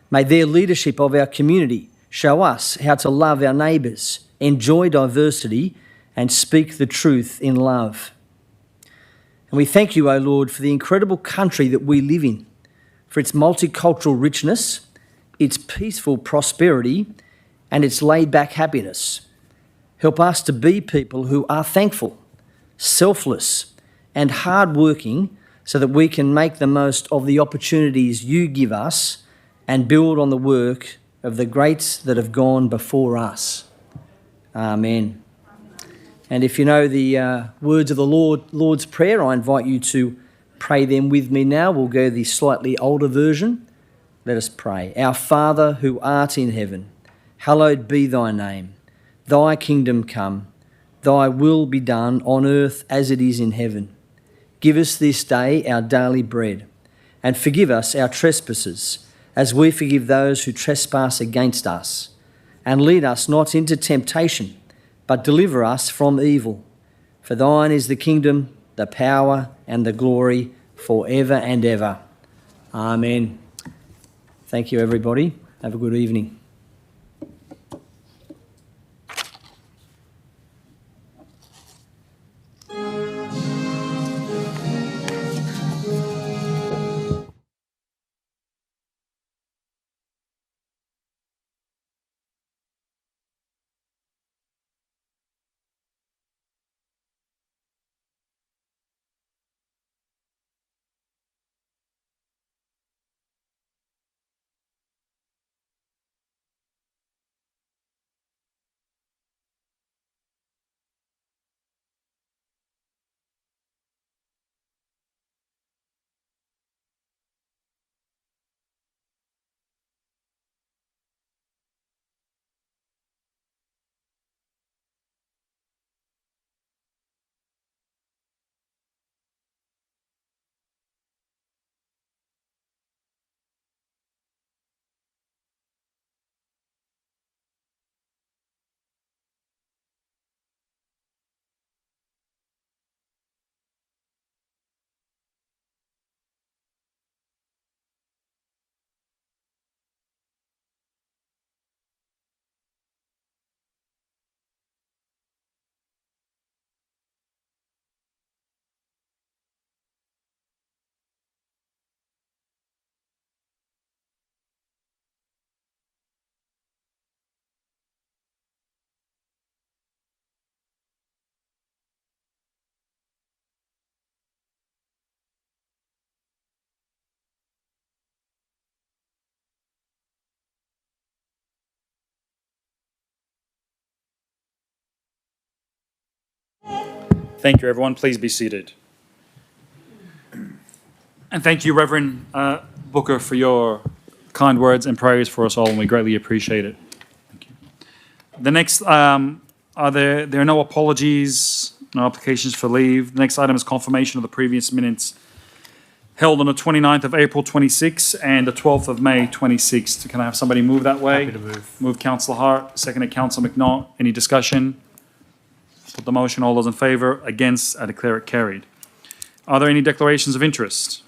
May their leadership of our community show us how to love our neighbours, enjoy diversity and speak the truth in love. And we thank you, O Lord, for the incredible country that we live in, for its multicultural richness, its peaceful prosperity, and its laid-back happiness. Help us to be people who are thankful, selfless, and hard-working so that we can make the most of the opportunities you give us and build on the work of the greats that have gone before us. Amen. And if you know the words of the Lord's Prayer, I invite you to pray them with me now. We'll go the slightly older version. Let us pray. Our Father who art in heaven, hallowed be thy name. Thy kingdom come, thy will be done on earth as it is in heaven. Give us this day our daily bread, and forgive us our trespasses, as we forgive those who trespass against us. And lead us not into temptation, but deliver us from evil. For thine is the kingdom, the power and the glory forever and ever. Amen. Thank you, everybody. Have a good evening. Thank you, everyone. Please be seated. And thank you, Reverend Booker, for your kind words and prayers for us all, and we greatly appreciate it. Thank you. The next, there are no apologies, no applications for leave. The next item is confirmation of the previous minutes held on the 29th of April 26 and the 12th of May 26. Can I have somebody move that way? Happy to move. Move Councillor Hart, seconded Councillor McNaught. Any discussion? Put the motion. All those in favour? Against? I declare it carried. Are there any declarations of interest?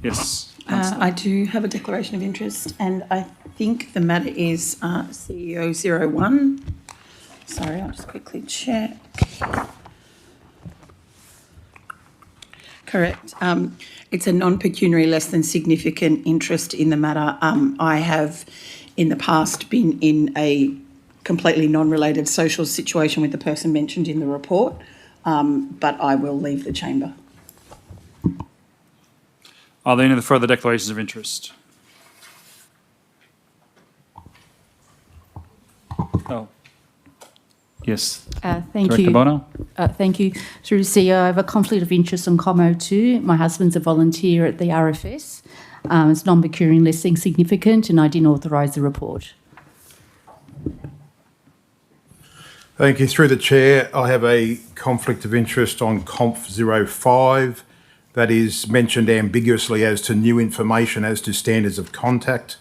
Yes. I do have a declaration of interest, and I think the matter is CEO 01. Sorry, I'll just quickly check. Correct. It's a non-pecuniary, less than significant interest in the matter. I have, in the past, been in a completely non-related social situation with the person mentioned in the report, but I will leave the chamber. Are there any further declarations of interest? Oh. Yes. Thank Director you. Bono? Thank you. Through CEO, I have a conflict of interest on COMO 2. My husband's a volunteer at the RFS. It's non-pecuniary, less than significant, and I didn't authorise the report. Thank you. Through the chair, I have a conflict of interest on Conf 05. That is mentioned ambiguously as to new information as to standards of contact.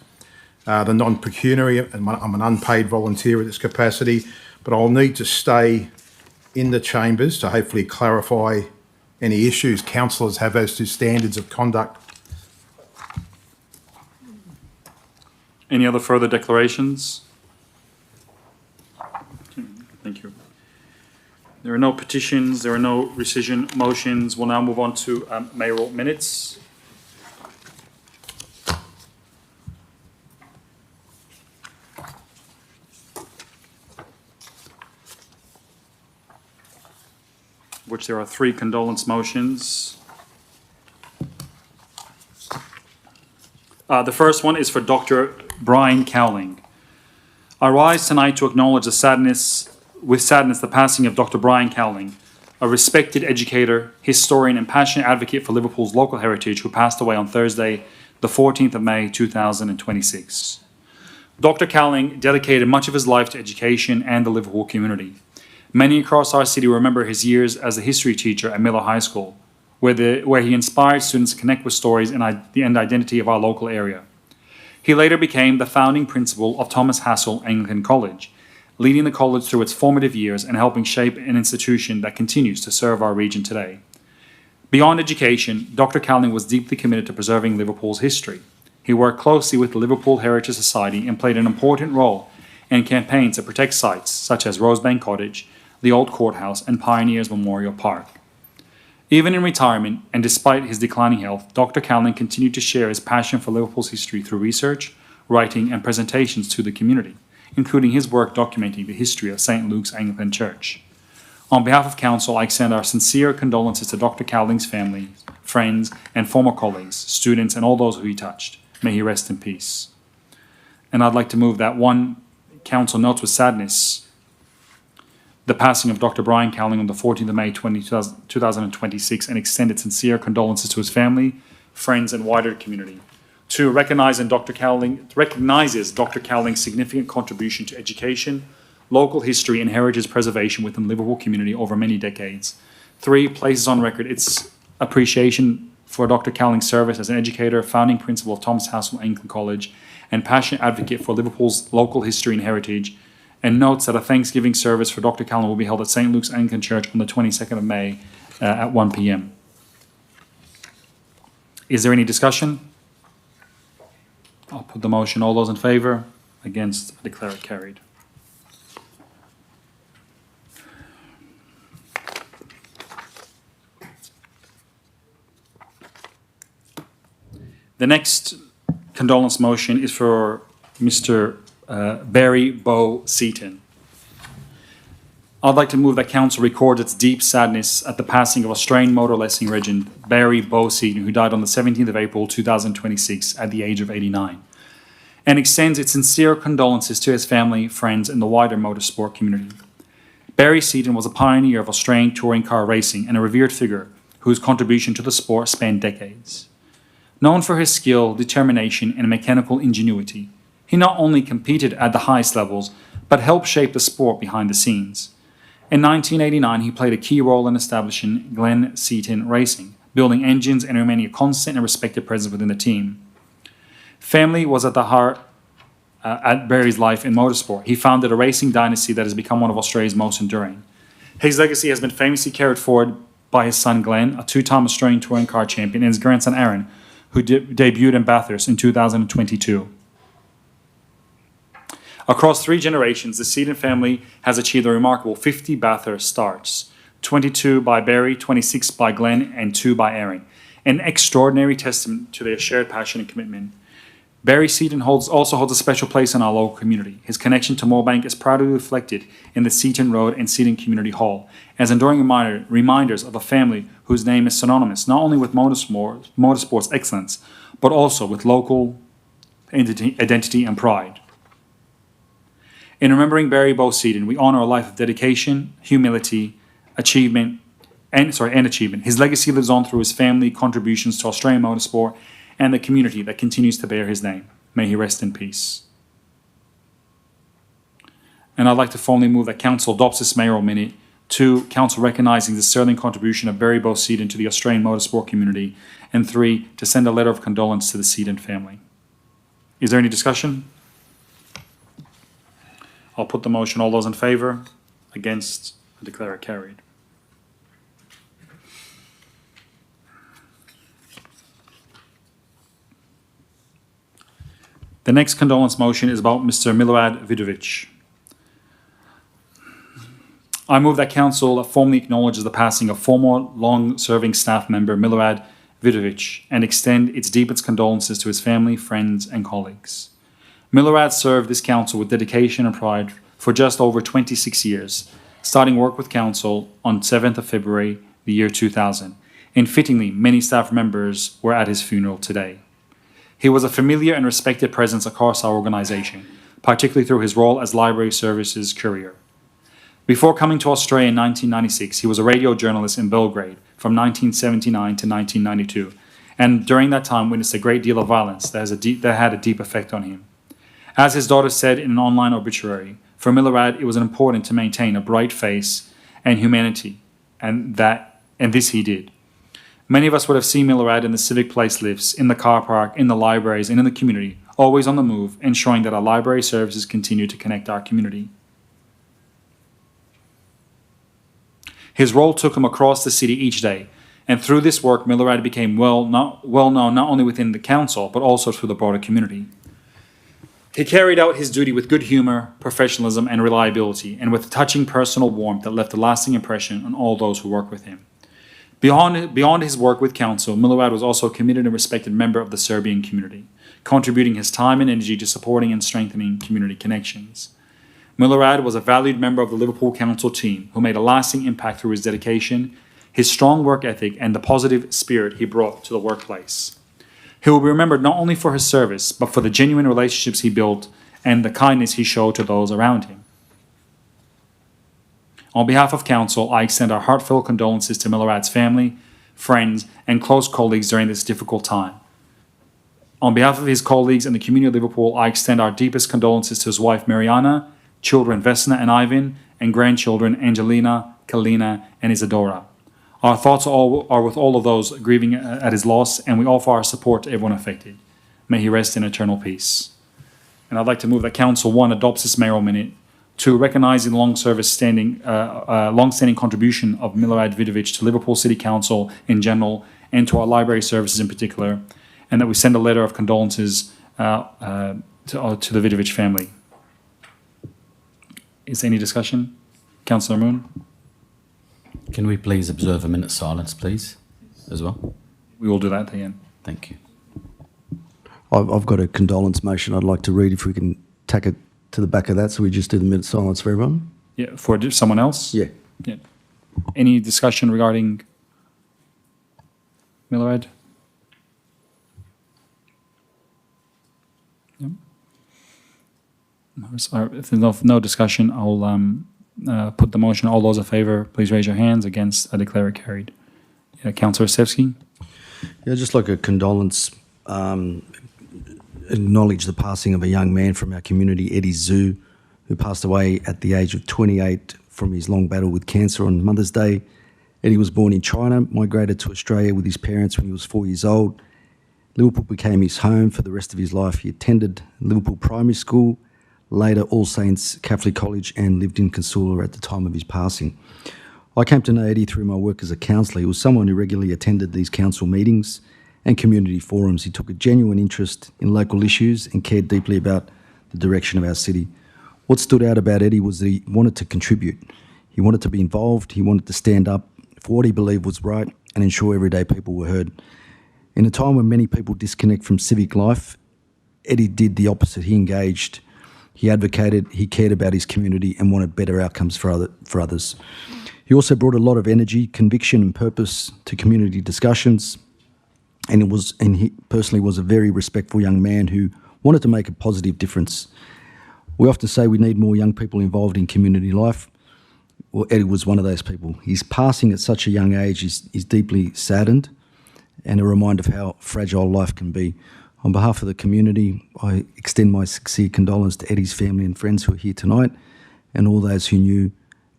The non-pecuniary, and I'm an unpaid volunteer at this capacity, but I'll need to stay in the chambers to hopefully clarify any issues councillors have as to standards of conduct. Any other further declarations? Thank you. There are no petitions, there are no rescission motions. We'll now move on to mayoral minutes. Which there are 3 condolence motions. The first one is for Dr. Brian Cowling. I rise tonight to acknowledge with sadness the passing of Dr. Brian Cowling, a respected educator, historian and passionate advocate for Liverpool's local heritage, who passed away on Thursday, the 14th of May 2026. Dr. Cowling dedicated much of his life to education and the Liverpool community. Many across our city remember his years as a history teacher at Miller High School, where he inspired students to connect with stories and identity of our local area. He later became the founding principal of Thomas Hassell Anglican College, leading the college through its formative years and helping shape an institution that continues to serve our region today. Beyond education, Dr. Cowling was deeply committed to preserving Liverpool's history. He worked closely with the Liverpool Heritage Society and played an important role in campaigns to protect sites such as Rosebank Cottage, the Old Courthouse, and Pioneers Memorial Park. Even in retirement, and despite his declining health, Dr. Cowling continued to share his passion for Liverpool's history through research, writing, and presentations to the community, including his work documenting the history of St. Luke's Anglican Church. On behalf of Council, I extend our sincere condolences to Dr. Cowling's family, friends, and former colleagues, students, and all those who he touched. May he rest in peace. And I'd like to move that one, Council notes with sadness the passing of Dr. Brian Cowling on the 14th of May 2026 and extended sincere condolences to his family, friends, and wider community. 2, recognizes Dr. Cowling's significant contribution to education, local history, and heritage preservation within the Liverpool community over many decades. 3, places on record its appreciation for Dr. Cowling's service as an educator, founding principal of Thomas Hassell Anglican College, and passionate advocate for Liverpool's local history and heritage, and notes that a Thanksgiving service for Dr. Cowling will be held at St. Luke's Anglican Church on the 22nd of May at 1 p.m. Is there any discussion? I'll put the motion. All those in favour? Against? I declare it carried. The next condolence motion is for Mr. Barry Bow Seaton. I'd like to move that Council records its deep sadness at the passing of Australian motor racing legend Barry Bow Seaton, who died on the 17th of April 2026 at the age of 89, and extends its sincere condolences to his family, friends, and the wider motorsport community. Barry Seaton was a pioneer of Australian touring car racing and a revered figure whose contribution to the sport spanned decades. Known for his skill, determination, and mechanical ingenuity, he not only competed at the highest levels, but helped shape the sport behind the scenes. In 1989, he played a key role in establishing Glen Seaton Racing, building engines and remaining a constant and respected presence within the team. Family was at the heart at Barry's life in motorsport. He founded a racing dynasty that has become one of Australia's most enduring. His legacy has been famously carried forward by his son Glenn, a two-time Australian touring car champion, and his grandson Aaron, who debuted in Bathurst in 2022. Across 3 generations, the Seaton family has achieved a remarkable 50 Bathurst starts, 22 by Barry, 26 by Glenn, and 2 by Aaron, an extraordinary testament to their shared passion and commitment. Barry Seaton also holds a special place in our local community. His connection to Moorebank is proudly reflected in the Seaton Road and Seaton Community Hall, as enduring reminders of a family whose name is synonymous not only with motorsport's excellence, but also with local identity and pride. In remembering Barry Bo Seaton, we honor a life of dedication, humility, achievement. His legacy lives on through his family contributions to Australian motorsport and the community that continues to bear his name. May he rest in peace. And I'd like to formally move that Council adopts this mayoral minute. 2, Council recognising the sterling contribution of Barry Bo Seaton to the Australian motorsport community. And 3, to send a letter of condolence to the Seaton family. Is there any discussion? I'll put the motion. All those in favour? Against? I declare it carried. The next condolence motion is about Mr. Milorad Vidovic. I move that Council formally acknowledges the passing of former long-serving staff member Milorad Vidovic and extend its deepest condolences to his family, friends, and colleagues. Milorad served this Council with dedication and pride for just over 26 years, starting work with Council on 7th of February, the year 2000. And fittingly, many staff members were at his funeral today. He was a familiar and respected presence across our organisation, particularly through his role as Library Services Courier. Before coming to Australia in 1996, he was a radio journalist in Belgrade from 1979 to 1992, and during that time witnessed a great deal of violence that had a deep effect on him. As his daughter said in an online obituary, for Milorad it was important to maintain a bright face and humanity, and this he did. Many of us would have seen Milorad in the civic place lifts, in the car park, in the libraries, and in the community, always on the move, ensuring that our library services continue to connect our community. His role took him across the city each day, and through this work, Milorad became well known not only within the council, but also through the broader community. He carried out his duty with good humour, professionalism, and reliability, and with touching personal warmth that left a lasting impression on all those who worked with him. Beyond his work with Council, Milorad was also a committed and respected member of the Serbian community, contributing his time and energy to supporting and strengthening community connections. Milorad was a valued member of the Liverpool Council team who made a lasting impact through his dedication, his strong work ethic, and the positive spirit he brought to the workplace. He will be remembered not only for his service, but for the genuine relationships he built and the kindness he showed to those around him. On behalf of Council, I extend our heartfelt condolences to Milorad's family, friends, and close colleagues during this difficult time. On behalf of his colleagues and the community of Liverpool, I extend our deepest condolences to his wife Mariana, children Vesna and Ivan, and grandchildren Angelina, Kalina, and Isadora. Our thoughts are with all of those grieving at his loss, and we offer our support to everyone affected. May he rest in eternal peace. And I'd like to move that Council 1 adopts this mayoral minute to recognise the long-standing contribution of Milorad Vidovic to Liverpool City Council in general and to our library services in particular, and that we send a letter of condolences to the Vidovic family. Is there any discussion? Councillor Moon? Can we please observe a minute's silence, please, as well? We will do that at the end. Thank you. I've got a condolence motion I'd like to read, if we can tack it to the back of that, so we just do the minute's silence for everyone. Yeah, for someone else? Yeah. Yeah. Any discussion regarding Milorad? Yep. If there's no discussion, I'll put the motion. All those in favour, please raise your hands. Against, I declare it carried. Councillor Sefsky. Yeah, just like a condolence, acknowledge the passing of a young man from our community, Eddie Zhu, who passed away at the age of 28 from his long battle with cancer on Mother's Day. Eddie was born in China, migrated to Australia with his parents when he was 4 years old. Liverpool became his home for the rest of his life. He attended Liverpool Primary School, later All Saints Catholic College, and lived in Casula at the time of his passing. I came to know Eddie through my work as a councillor. He was someone who regularly attended these council meetings and community forums. He took a genuine interest in local issues and cared deeply about the direction of our city. What stood out about Eddie was that he wanted to contribute. He wanted to be involved. He wanted to stand up for what he believed was right and ensure everyday people were heard. In a time when many people disconnect from civic life, Eddie did the opposite. He engaged, he advocated, he cared about his community and wanted better outcomes for others. He also brought a lot of energy, conviction and purpose to community discussions, and he personally was a very respectful young man who wanted to make a positive difference. We often say we need more young people involved in community life. Well, Eddie was one of those people. His passing at such a young age is deeply saddened and a reminder of how fragile life can be. On behalf of the community, I extend my sincere condolence to Eddie's family and friends who are here tonight and all those who knew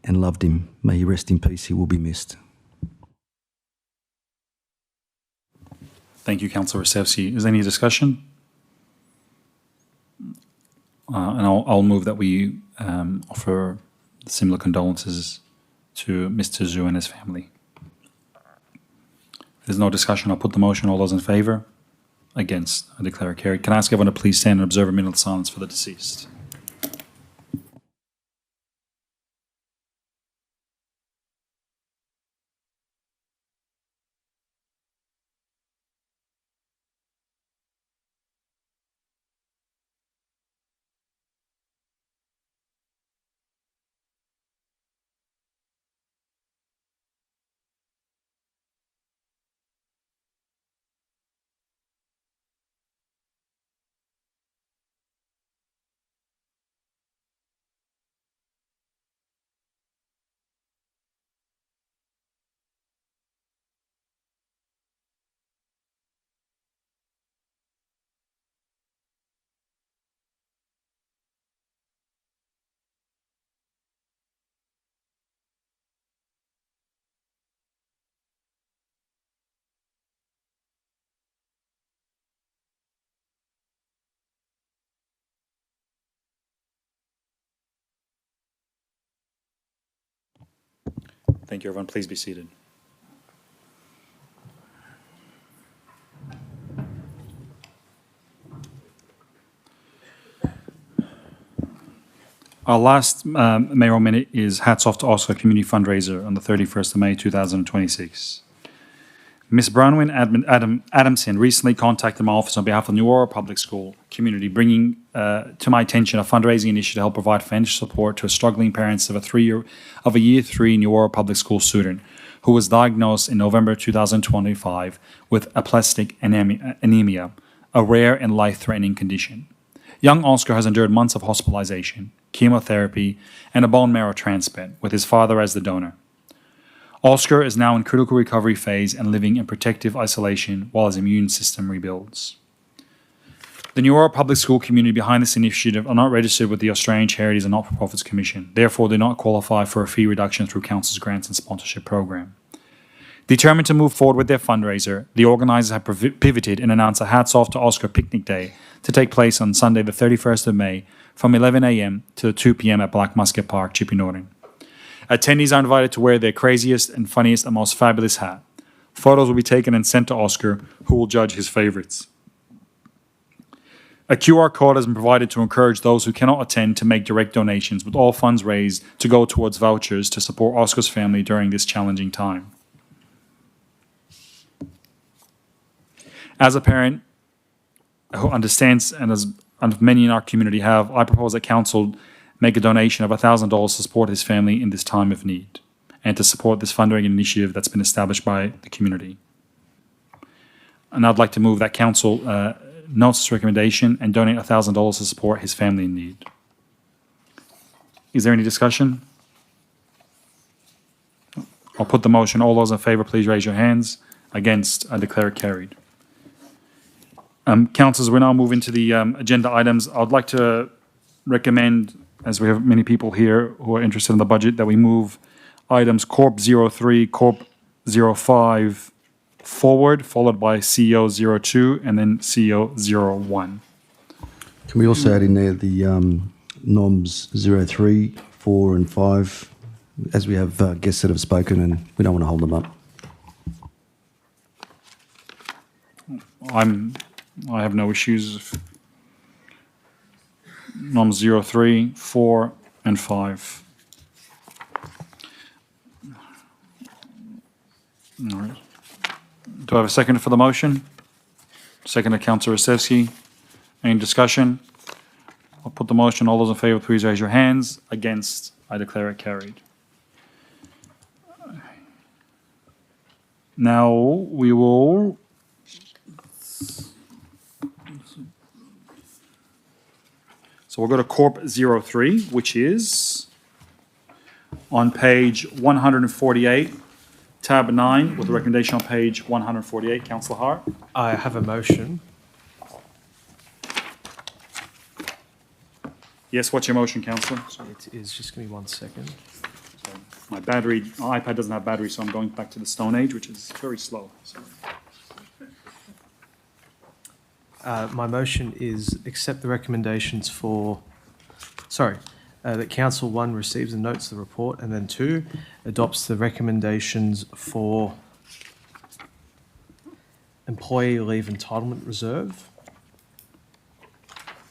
and loved him. May he rest in peace. He will be missed. Thank you, Councillor Sefsky. Is there any discussion? And I'll move that we offer similar condolences to Mr. Zhu and his family. If there's no discussion, I'll put the motion. All those in favour? Against, I declare it carried. Can I ask everyone to please stand and observe a minute of silence for the deceased? Thank you, everyone. Please be seated. Our last mayoral minute is hats off to Oscar Community Fundraiser on the 31st of May 2026. Ms. Bronwyn Adamson recently contacted my office on behalf of the New Aurora Public School community, bringing to my attention a fundraising initiative to help provide financial support to struggling parents of a Year 3 New Aurora Public School student who was diagnosed in November 2025 with aplastic anemia, a rare and life-threatening condition. Young Oscar has endured months of hospitalization, chemotherapy, and a bone marrow transplant, with his father as the donor. Oscar is now in critical recovery phase and living in protective isolation while his immune system rebuilds. The New Aurora Public School community behind this initiative are not registered with the Australian Charities and Not-for-Profits Commission, therefore do not qualify for a fee reduction through Council's grants and sponsorship program. Determined to move forward with their fundraiser, the organisers have pivoted and announced a Hats Off to Oscar Picnic Day to take place on Sunday the 31st of May from 11 a.m. to 2 p.m. at Black Musket Park, Chippy Norton. Attendees are invited to wear their craziest and funniest and most fabulous hat. Photos will be taken and sent to Oscar, who will judge his favourites. A QR code has been provided to encourage those who cannot attend to make direct donations, with all funds raised to go towards vouchers to support Oscar's family during this challenging time. As a parent who understands, and as many in our community have, I propose that Council make a donation of $1,000 to support his family in this time of need and to support this fundraising initiative that's been established by the community. And I'd like to move that Council notes this recommendation and donate $1,000 to support his family in need. Is there any discussion? I'll put the motion. All those in favour, please raise your hands. Against, I declare it carried. Councillors, we're now moving to the agenda items. I'd like to recommend, as we have many people here who are interested in the budget, that we move items Corp 03, Corp 05 forward, followed by CO 02, and then CO 01. Can we also add in there the NOMs 03, 4 and 5, as we have guests that have spoken and we don't want to hold them up? I have no issues if NOMs 03, 4 and 5. All right. Do I have a second for the motion? Second to Councillor Rosevsky. Any discussion? I'll put the motion. All those in favour, please raise your hands. Against, I declare it carried. Now we will we'll go to Corp 03, which is on page 148, tab 9, with a recommendation on page 148. Councillor Hart. I have a motion. Yes, what's your motion, Councillor? It is, just give me 1 second. My iPad doesn't have battery, so I'm going back to the Stone Age, which is very slow. My motion is accept the recommendations for, that Council 1 receives and notes the report, and then 2, adopts the recommendations for Employee Leave Entitlement Reserve,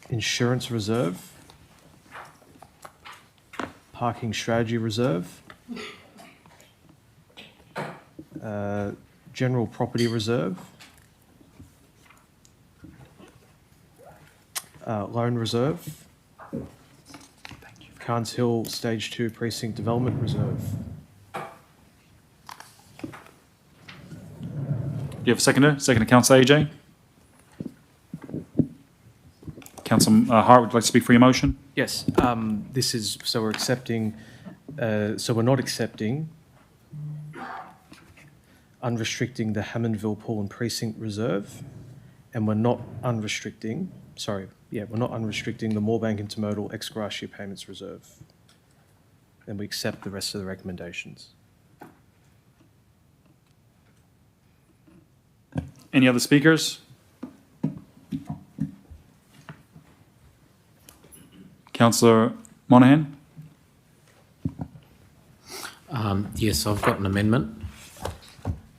Insurance Reserve, Parking Strategy Reserve, General Property Reserve, Loan Reserve, Carnes Hill Stage 2 Precinct Development Reserve. Do you have a seconder? Seconder, Councillor AJ. Councillor Hart, would you like to speak for your motion? Yes, this is, so we're accepting, so we're not accepting unrestricting the Hammondville Pool and Precinct Reserve, and we're not unrestricting, we're not unrestricting the Moorebank Intermodal ex gratia payments reserve. And we accept the rest of the recommendations. Any other speakers? Councillor Monahan? Yes, I've got an amendment.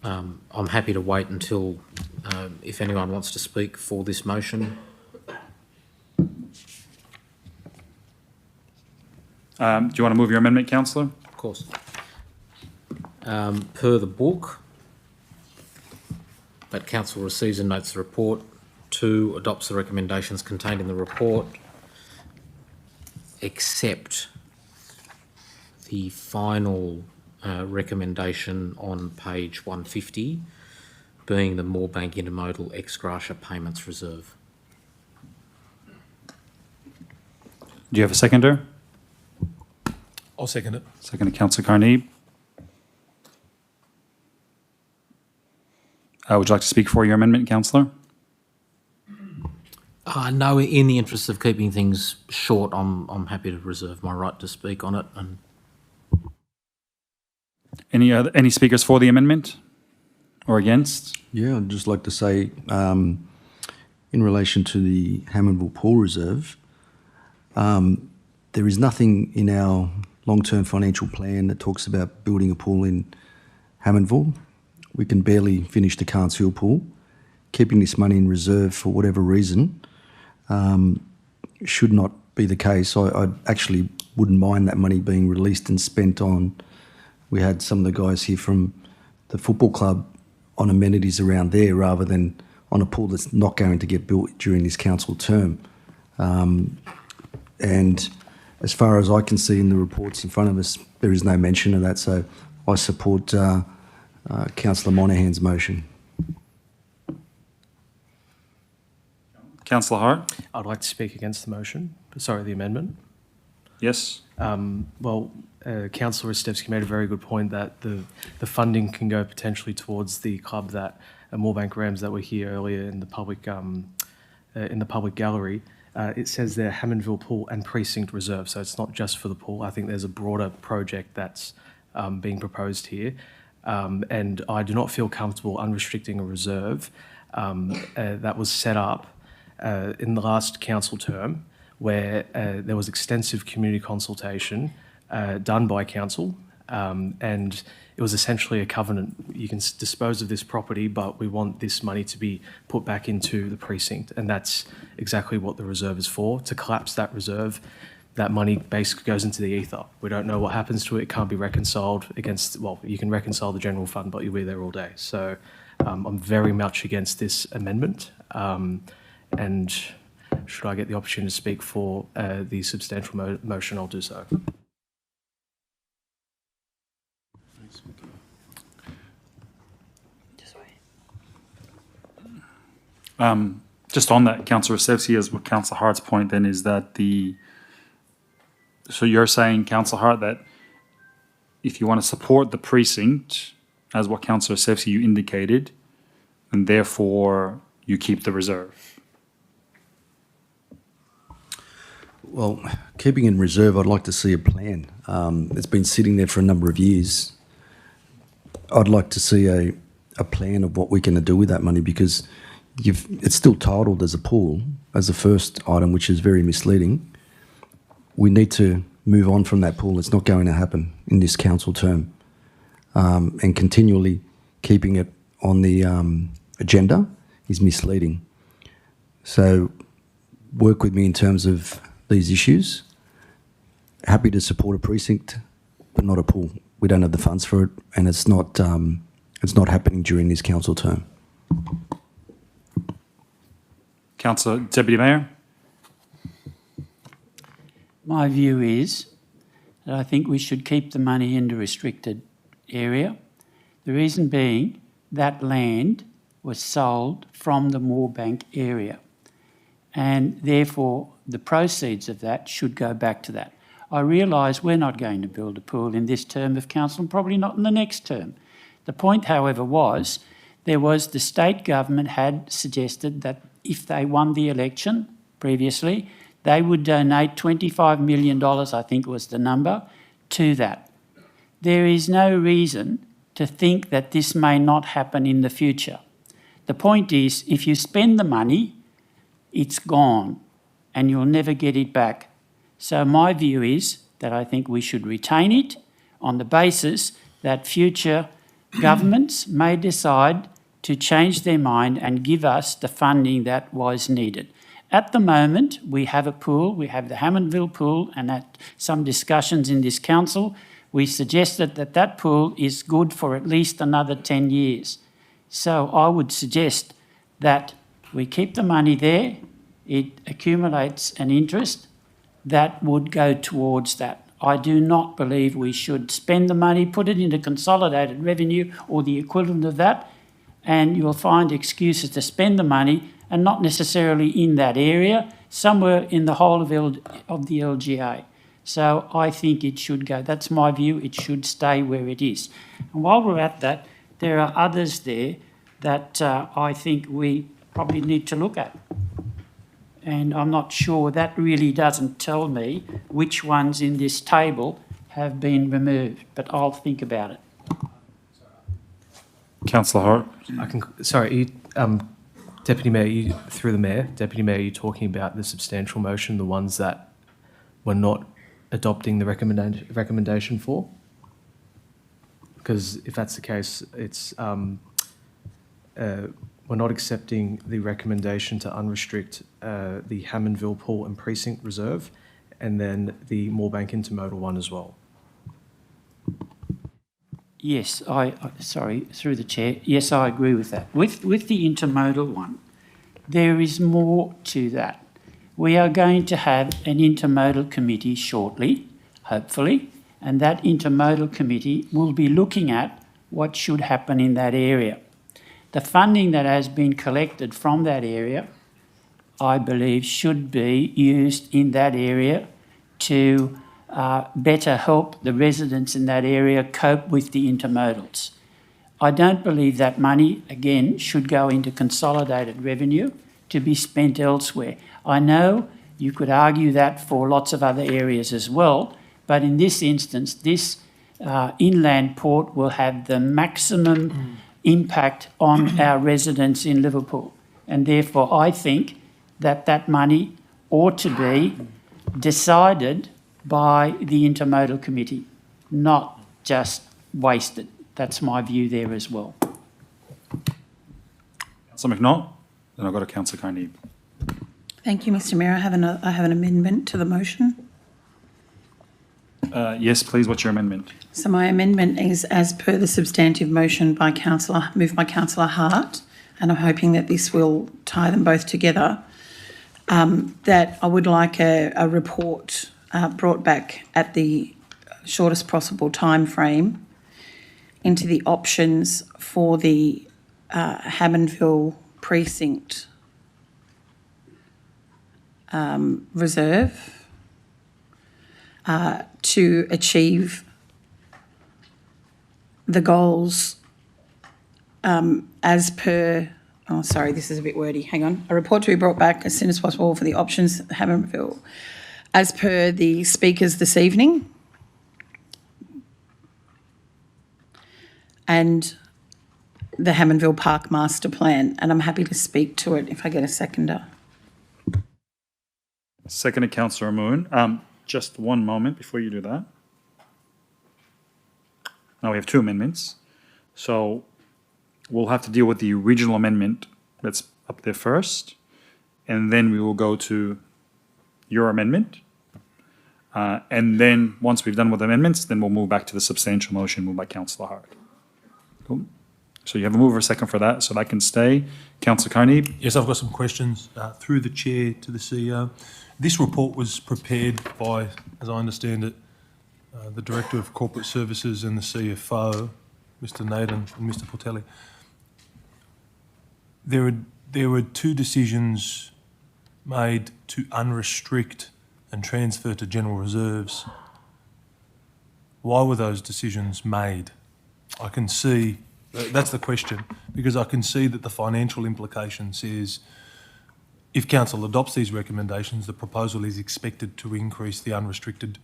I'm happy to wait until, if anyone wants to speak for this motion. Do you want to move your amendment, Councillor? Of course. Per the book, that Council receives and notes the report. 2, adopts the recommendations contained in the report, except the final recommendation on page 150, being the Moorebank Intermodal ex gratia payments reserve. Do you have a seconder? I'll second it. Second to Councillor Carneeb. Would you like to speak for your amendment, Councillor? No, in the interest of keeping things short, I'm happy to reserve my right to speak on it. And any speakers for the amendment or against? Yeah, I'd just like to say, in relation to the Hammondville Pool Reserve, there is nothing in our long-term financial plan that talks about building a pool in Hammondville. We can barely finish the Carnes Hill pool. Keeping this money in reserve for whatever reason should not be the case. I actually wouldn't mind that money being released and spent on, we had some of the guys here from the football club on amenities around there rather than on a pool that's not going to get built during this council term. And as far as I can see in the reports in front of us, there is no mention of that. So I support Councillor Monahan's motion. Councillor Hart? I'd like to speak against the motion, the amendment. Yes. Well, Councillor Rostevsky made a very good point that the funding can go potentially towards the club that Moorebank Rams that were here earlier in the public gallery. It says there Hammondville Pool and Precinct Reserve, so it's not just for the pool. I think there's a broader project that's being proposed here, and I do not feel comfortable unrestricting a reserve that was set up in the last council term, where there was extensive community consultation done by council, and it was essentially a covenant. You can dispose of this property, but we want this money to be put back into the precinct, and that's exactly what the reserve is for. To collapse that reserve, that money basically goes into the ether. We don't know what happens to it. It can't be reconciled against, well, you can reconcile the general fund, but you'll be there all day. So I'm very much against this amendment, and should I get the opportunity to speak for the substantial motion, I'll do so. Just on that, Councillor Rostevsky, as what Councillor Hart's point then is that so you're saying, Councillor Hart, that if you want to support the precinct, as what Councillor Rostevsky you indicated, and therefore you keep the reserve. Well, keeping in reserve, I'd like to see a plan. It's been sitting there for a number of years. I'd like to see a plan of what we're going to do with that money, because it's still titled as a pool, as the first item, which is very misleading. We need to move on from that pool. It's not going to happen in this council term. And continually keeping it on the agenda is misleading. So work with me in terms of these issues. Happy to support a precinct, but not a pool. We don't have the funds for it, and it's not happening during this council term. Councillor Deputy Mayor. My view is that I think we should keep the money in the restricted area. The reason being that land was sold from the Moorebank area, and therefore the proceeds of that should go back to that. I realise we're not going to build a pool in this term of council, and probably not in the next term. The point, however, was the state government had suggested that if they won the election previously, they would donate $25 million, I think was the number, to that. There is no reason to think that this may not happen in the future. The point is, if you spend the money, it's gone and you'll never get it back. So my view is that I think we should retain it on the basis that future governments may decide to change their mind and give us the funding that was needed. At the moment, we have a pool, we have the Hammondville pool, and at some discussions in this council, we suggested that that pool is good for at least another 10 years. So I would suggest that we keep the money there, it accumulates an interest that would go towards that. I do not believe we should spend the money, put it into consolidated revenue or the equivalent of that, and you'll find excuses to spend the money and not necessarily in that area, somewhere in the whole of the LGA. So I think it should go. That's my view. It should stay where it is. And while we're at that, there are others there that I think we probably need to look at. And I'm not sure, that really doesn't tell me which ones in this table have been removed, but I'll think about it. Councillor Hart. Deputy Mayor, through the Mayor, Deputy Mayor, you're talking about the substantial motion, the ones that we're not adopting the recommendation for? Because if that's the case, it's we're not accepting the recommendation to unrestrict the Hammondville Pool and Precinct Reserve, and then the Moorebank Intermodal one as well. Yes, sorry, through the chair. Yes, I agree with that. With the intermodal one, there is more to that. We are going to have an intermodal committee shortly, hopefully, and that intermodal committee will be looking at what should happen in that area. The funding that has been collected from that area, I believe, should be used in that area to better help the residents in that area cope with the intermodals. I don't believe that money, again, should go into consolidated revenue to be spent elsewhere. I know you could argue that for lots of other areas as well, but in this instance, this inland port will have the maximum impact on our residents in Liverpool. And therefore, I think that that money ought to be decided by the Intermodal Committee, not just wasted. That's my view there as well. Councillor McNaught, then I've got a Councillor Carnegie. Thank you, Mr Mayor. I have an amendment to the motion. Yes, please. What's your amendment? So my amendment is as per the substantive motion moved by Councillor Hart, and I'm hoping that this will tie them both together, that I would like a report brought back at the shortest possible time frame into the options for the Hammondville precinct reserve to achieve the goals as per, oh, sorry, this is a bit wordy, hang on. A report to be brought back as soon as possible for the options Hammondville as per the speakers this evening. And the Hammondville Park Master Plan, and I'm happy to speak to it if I get a seconder. Seconded, Councillor Moon. Just one moment before you do that. Now we have two amendments. So we'll have to deal with the original amendment that's up there first, and then we will go to your amendment. And then once we've done with amendments, then we'll move back to the substantial motion moved by Councillor Hart. Cool. So you have a mover, a second for that, so that can stay. Councillor Carney. Yes, I've got some questions through the chair to the CEO. This report was prepared by, as I understand it, the Director of Corporate Services and the CFO, Mr. Naden and Mr. Portelli. There were two decisions made to unrestrict and transfer to general reserves. Why were those decisions made? I can see, that's the question, because I can see that the financial implication says if Council adopts these recommendations, the proposal is expected to increase the unrestricted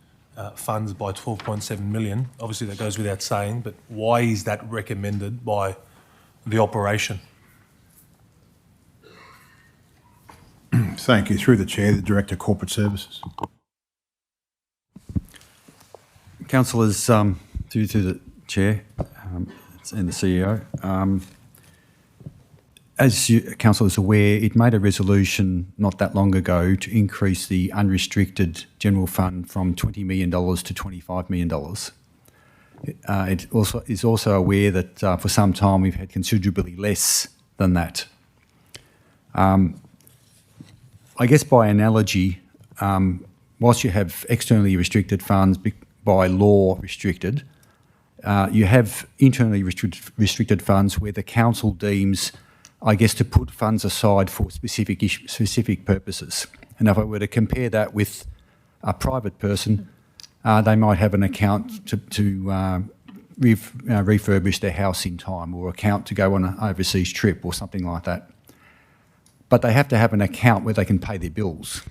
funds by 12.7 million. Obviously that goes without saying, but why is that recommended by the operation? Thank you. Through the Chair, the Director of Corporate Services. Councillors, through to the Chair and the CEO. As Council is aware, it made a resolution not that long ago to increase the unrestricted general fund from $20 million to $25 million. It is also aware that for some time we've had considerably less than that. I guess by analogy, whilst you have externally restricted funds by law restricted, you have internally restricted funds where the council deems, I guess, to put funds aside for specific purposes. And if I were to compare that with a private person, they might have an account to refurbish their house in time, or account to go on an overseas trip or something like that. But they have to have an account where they can pay their bills.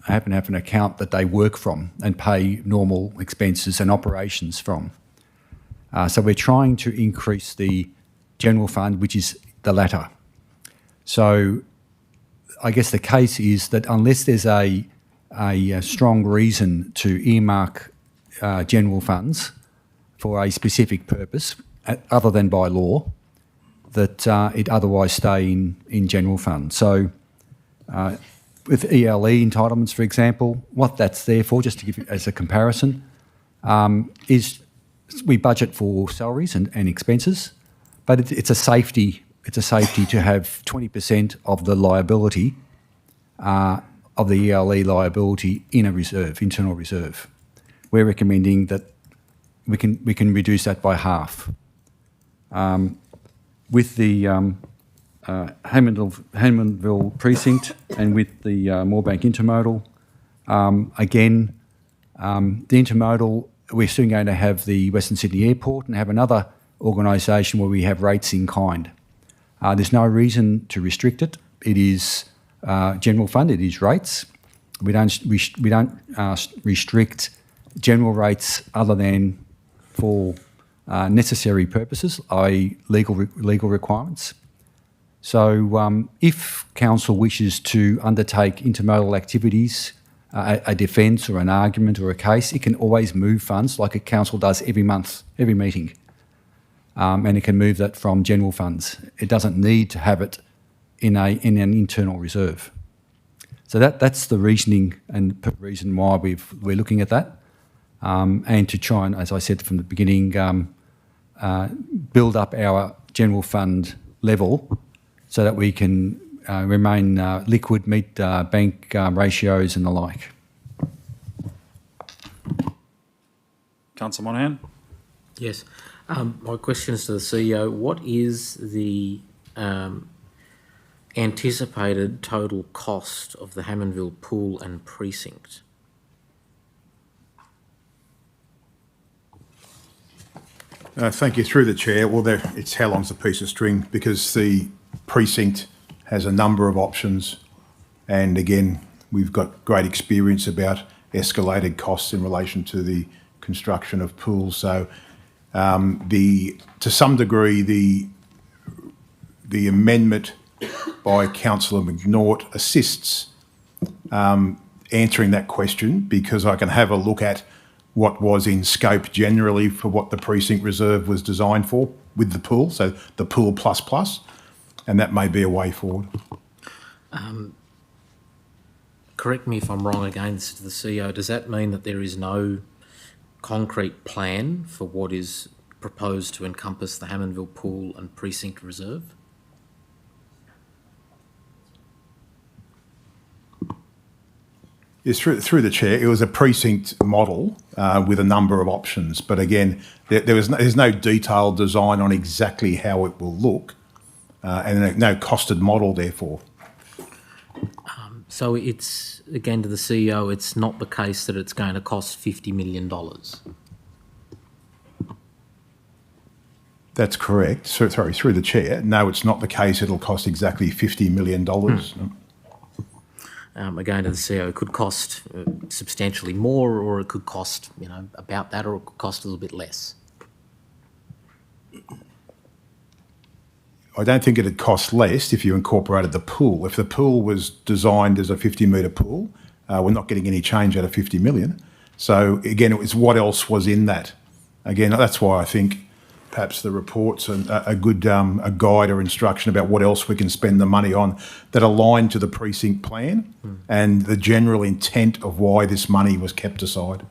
They have to have an account that they work from and pay normal expenses and operations from. So we're trying to increase the general fund, which is the latter. So I guess the case is that unless there's a strong reason to earmark general funds for a specific purpose, other than by law, that it otherwise stay in general fund. So with ELE entitlements, for example, what that's there for, just to give you as a comparison, is we budget for salaries and expenses, but it's a safety. It's a safety to have 20% of the liability of the ELE liability in a reserve, internal reserve. We're recommending that we can reduce that by half. With the Hammondville precinct and with the Moorebank intermodal, again, The intermodal, we're soon going to have the Western Sydney Airport and have another organisation where we have rates in kind. There's no reason to restrict it. It is general fund, it is rates. We don't restrict general rates other than for necessary purposes, i.e. legal requirements. So if council wishes to undertake intermodal activities, a defence or an argument or a case, it can always move funds like a council does every month, every meeting. And it can move that from general funds. It doesn't need to have it in an internal reserve. So that's the reasoning and reason why we're looking at that, and to try and, as I said from the beginning, build up our general fund level so that we can remain liquid, meet bank ratios and the like. Councillor Monahan? Yes. My question is to the CEO. What is the anticipated total cost of the Hammondville pool and precinct? Thank you. Through the chair. Well, it's how long's a piece of string, because the precinct has a number of options, and again, we've got great experience about escalated costs in relation to the construction of pools. So, to some degree, the amendment by Councillor McNaught assists answering that question, because I can have a look at what was in scope generally for what the precinct reserve was designed for with the pool, so the pool plus, and that may be a way forward. Correct me if I'm wrong again, this is to the CEO. Does that mean that there is no concrete plan for what is proposed to encompass the Hammondville pool and precinct reserve? Yes, through the chair, it was a precinct model with a number of options, but again, there's no detailed design on exactly how it will look, and no costed model, therefore. So it's, again to the CEO, it's not the case that it's going to cost $50 million? That's correct. So, sorry, through the chair. No, it's not the case it'll cost exactly $50 million. Again to the CEO, it could cost substantially more, or it could cost, about that, or it could cost a little bit less. I don't think it'd cost less if you incorporated the pool. If the pool was designed as a 50-metre pool, we're not getting any change out of 50 million. So again, it was what else was in that. Again, that's why I think perhaps the report's a good a guide or instruction about what else we can spend the money on that align to the precinct plan and the general intent of why this money was kept aside.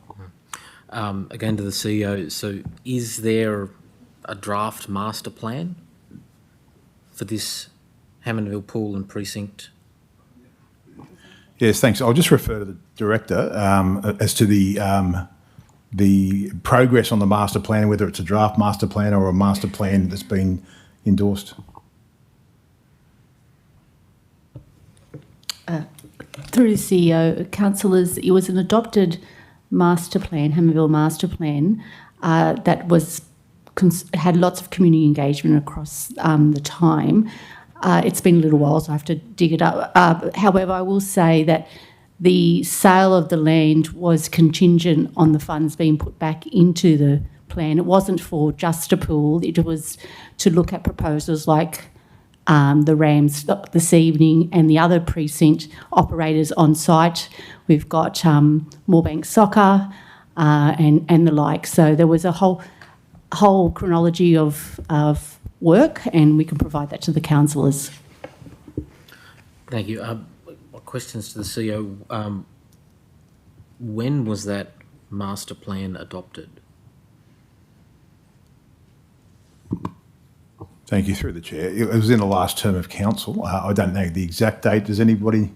Again to the CEO, so is there a draft master plan for this Hammondville pool and precinct? Yes, thanks. I'll just refer to the director as to the progress on the master plan, whether it's a draft master plan or a master plan that's been endorsed. Through the CEO, councillors, it was an adopted master plan, Hammondville master plan, that was had lots of community engagement across the time. It's been a little while, so I have to dig it up. However, I will say that the sale of the land was contingent on the funds being put back into the plan. It wasn't for just a pool. It was to look at proposals like the Rams this evening and the other precinct operators on site. We've got Moorebank Soccer and the like. So there was a whole chronology of work, and we can provide that to the councillors. Thank you. My questions to the CEO. When was that master plan adopted? Thank you. Through the chair. It was in the last term of council. I don't know the exact date. Does anybody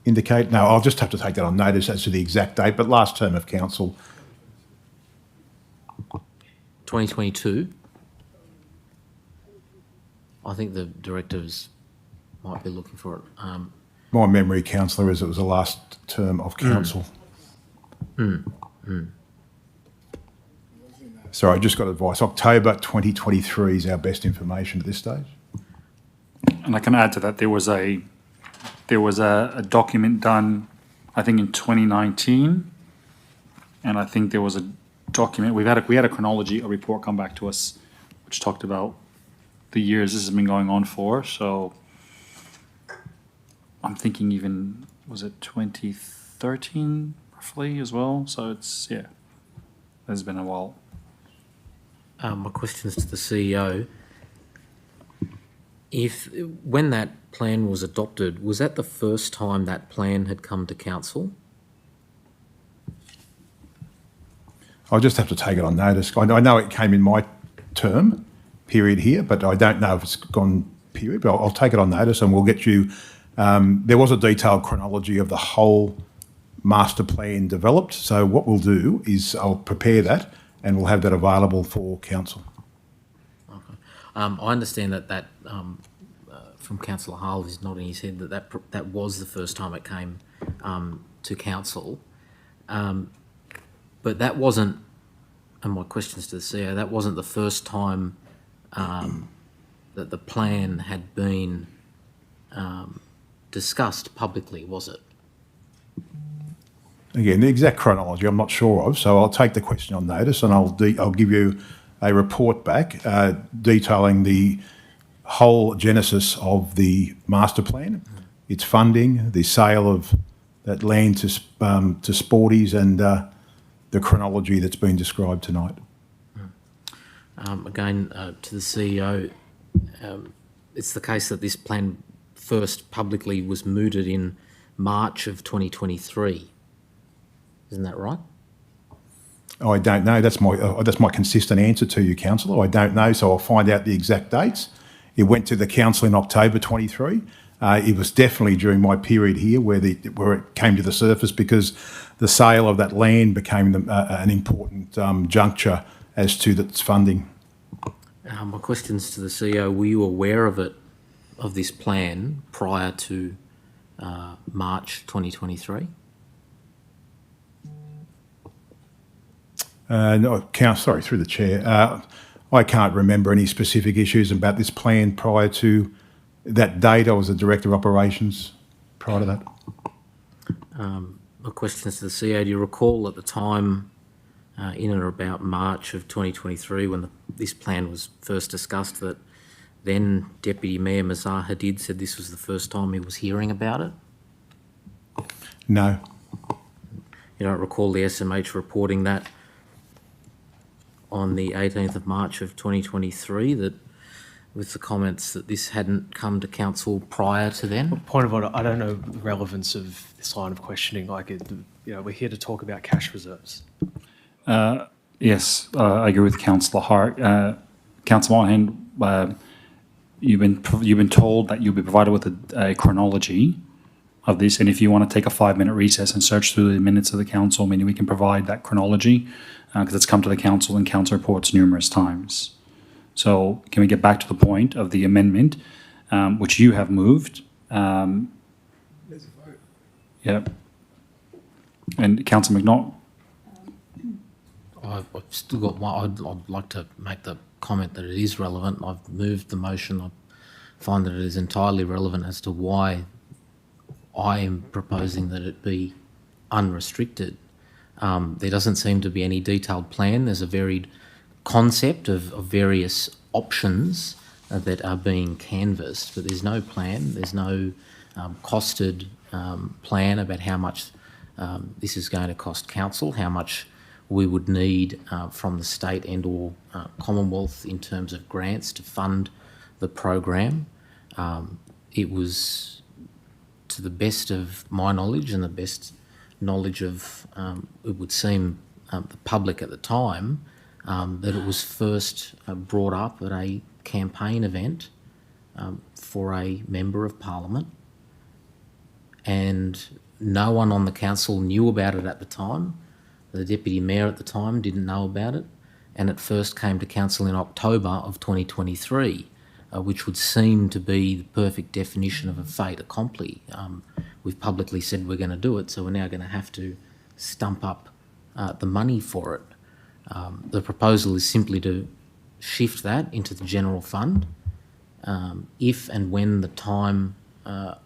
indicate? No, I'll just have to take that on notice as to the exact date, but last term of council. 2022? I think the directors might be looking for it. My memory, councillor, is it was the last term of council. Sorry, I just got advice. October 2023 is our best information at this stage. And I can add to that, there was a document done, I think in 2019, and I think there was a document, we had a chronology, a report come back to us, which talked about the years this has been going on for, so I'm thinking even, was it 2013 roughly as well? So it's, yeah, it's been a while. My question is to the CEO. When that plan was adopted, was that the first time that plan had come to council? I'll just have to take it on notice. I know it came in my term period here, but I don't know if it's gone period, but I'll take it on notice and we'll get you. There was a detailed chronology of the whole master plan developed. So what we'll do is I'll prepare that and we'll have that available for council. Okay. I understand that from Councillor Harle, he's nodding his head, that was the first time it came to council. But that wasn't, and my questions to the CEO, that wasn't the first time that the plan had been discussed publicly, was it? Again, the exact chronology I'm not sure of, so I'll take the question on notice and I'll give you a report back detailing the whole genesis of the master plan, its funding, the sale of that land to Sporties, and the chronology that's been described tonight. Again, to the CEO, it's the case that this plan first publicly was mooted in March of 2023. Isn't that right? I don't know. That's my consistent answer to you, councillor. I don't know, so I'll find out the exact dates. It went to the council in October 23. It was definitely during my period here where it came to the surface because the sale of that land became an important juncture as to its funding. My questions to the CEO, were you aware of this plan prior to March 2023? No, sorry, through the chair. I can't remember any specific issues about this plan prior to that date. I was the Director of Operations prior to that. My questions to the CEO, do you recall at the time, in and about March of 2023, when this plan was first discussed, that then Deputy Mayor Mazhar Hadid said this was the first time he was hearing about it? No. You don't recall the SMH reporting that on the 18th of March of 2023, that with the comments that this hadn't come to council prior to then? Point of order, I don't know the relevance of this line of questioning. We're here to talk about cash reserves. Yes, I agree with Councillor Hart. Councillor Monahan, you've been told that you'll be provided with a chronology of this, and if you want to take a 5-minute recess and search through the minutes of the council meeting, we can provide that chronology because it's come to the council in council reports numerous times. So can we get back to the point of the amendment, which you have moved? There's a vote. Yeah. And Councillor McNaught? I've still got one. I'd like to make the comment that it is relevant. I've moved the motion. I find that it is entirely relevant as to why I am proposing that it be unrestricted. There doesn't seem to be any detailed plan. There's a varied concept of various options that are being canvassed, but there's no plan. There's no costed plan about how much this is going to cost council, how much we would need from the state and or Commonwealth in terms of grants to fund the program. It was, to the best of my knowledge and the best knowledge of, it would seem, the public at the time, that it was first brought up at a campaign event for a Member of Parliament, and no one on the council knew about it at the time. The Deputy Mayor at the time didn't know about it, and it first came to council in October of 2023, which would seem to be the perfect definition of a fait accompli. We've publicly said we're going to do it, so we're now going to have to stump up the money for it. The proposal is simply to shift that into the general fund if and when the time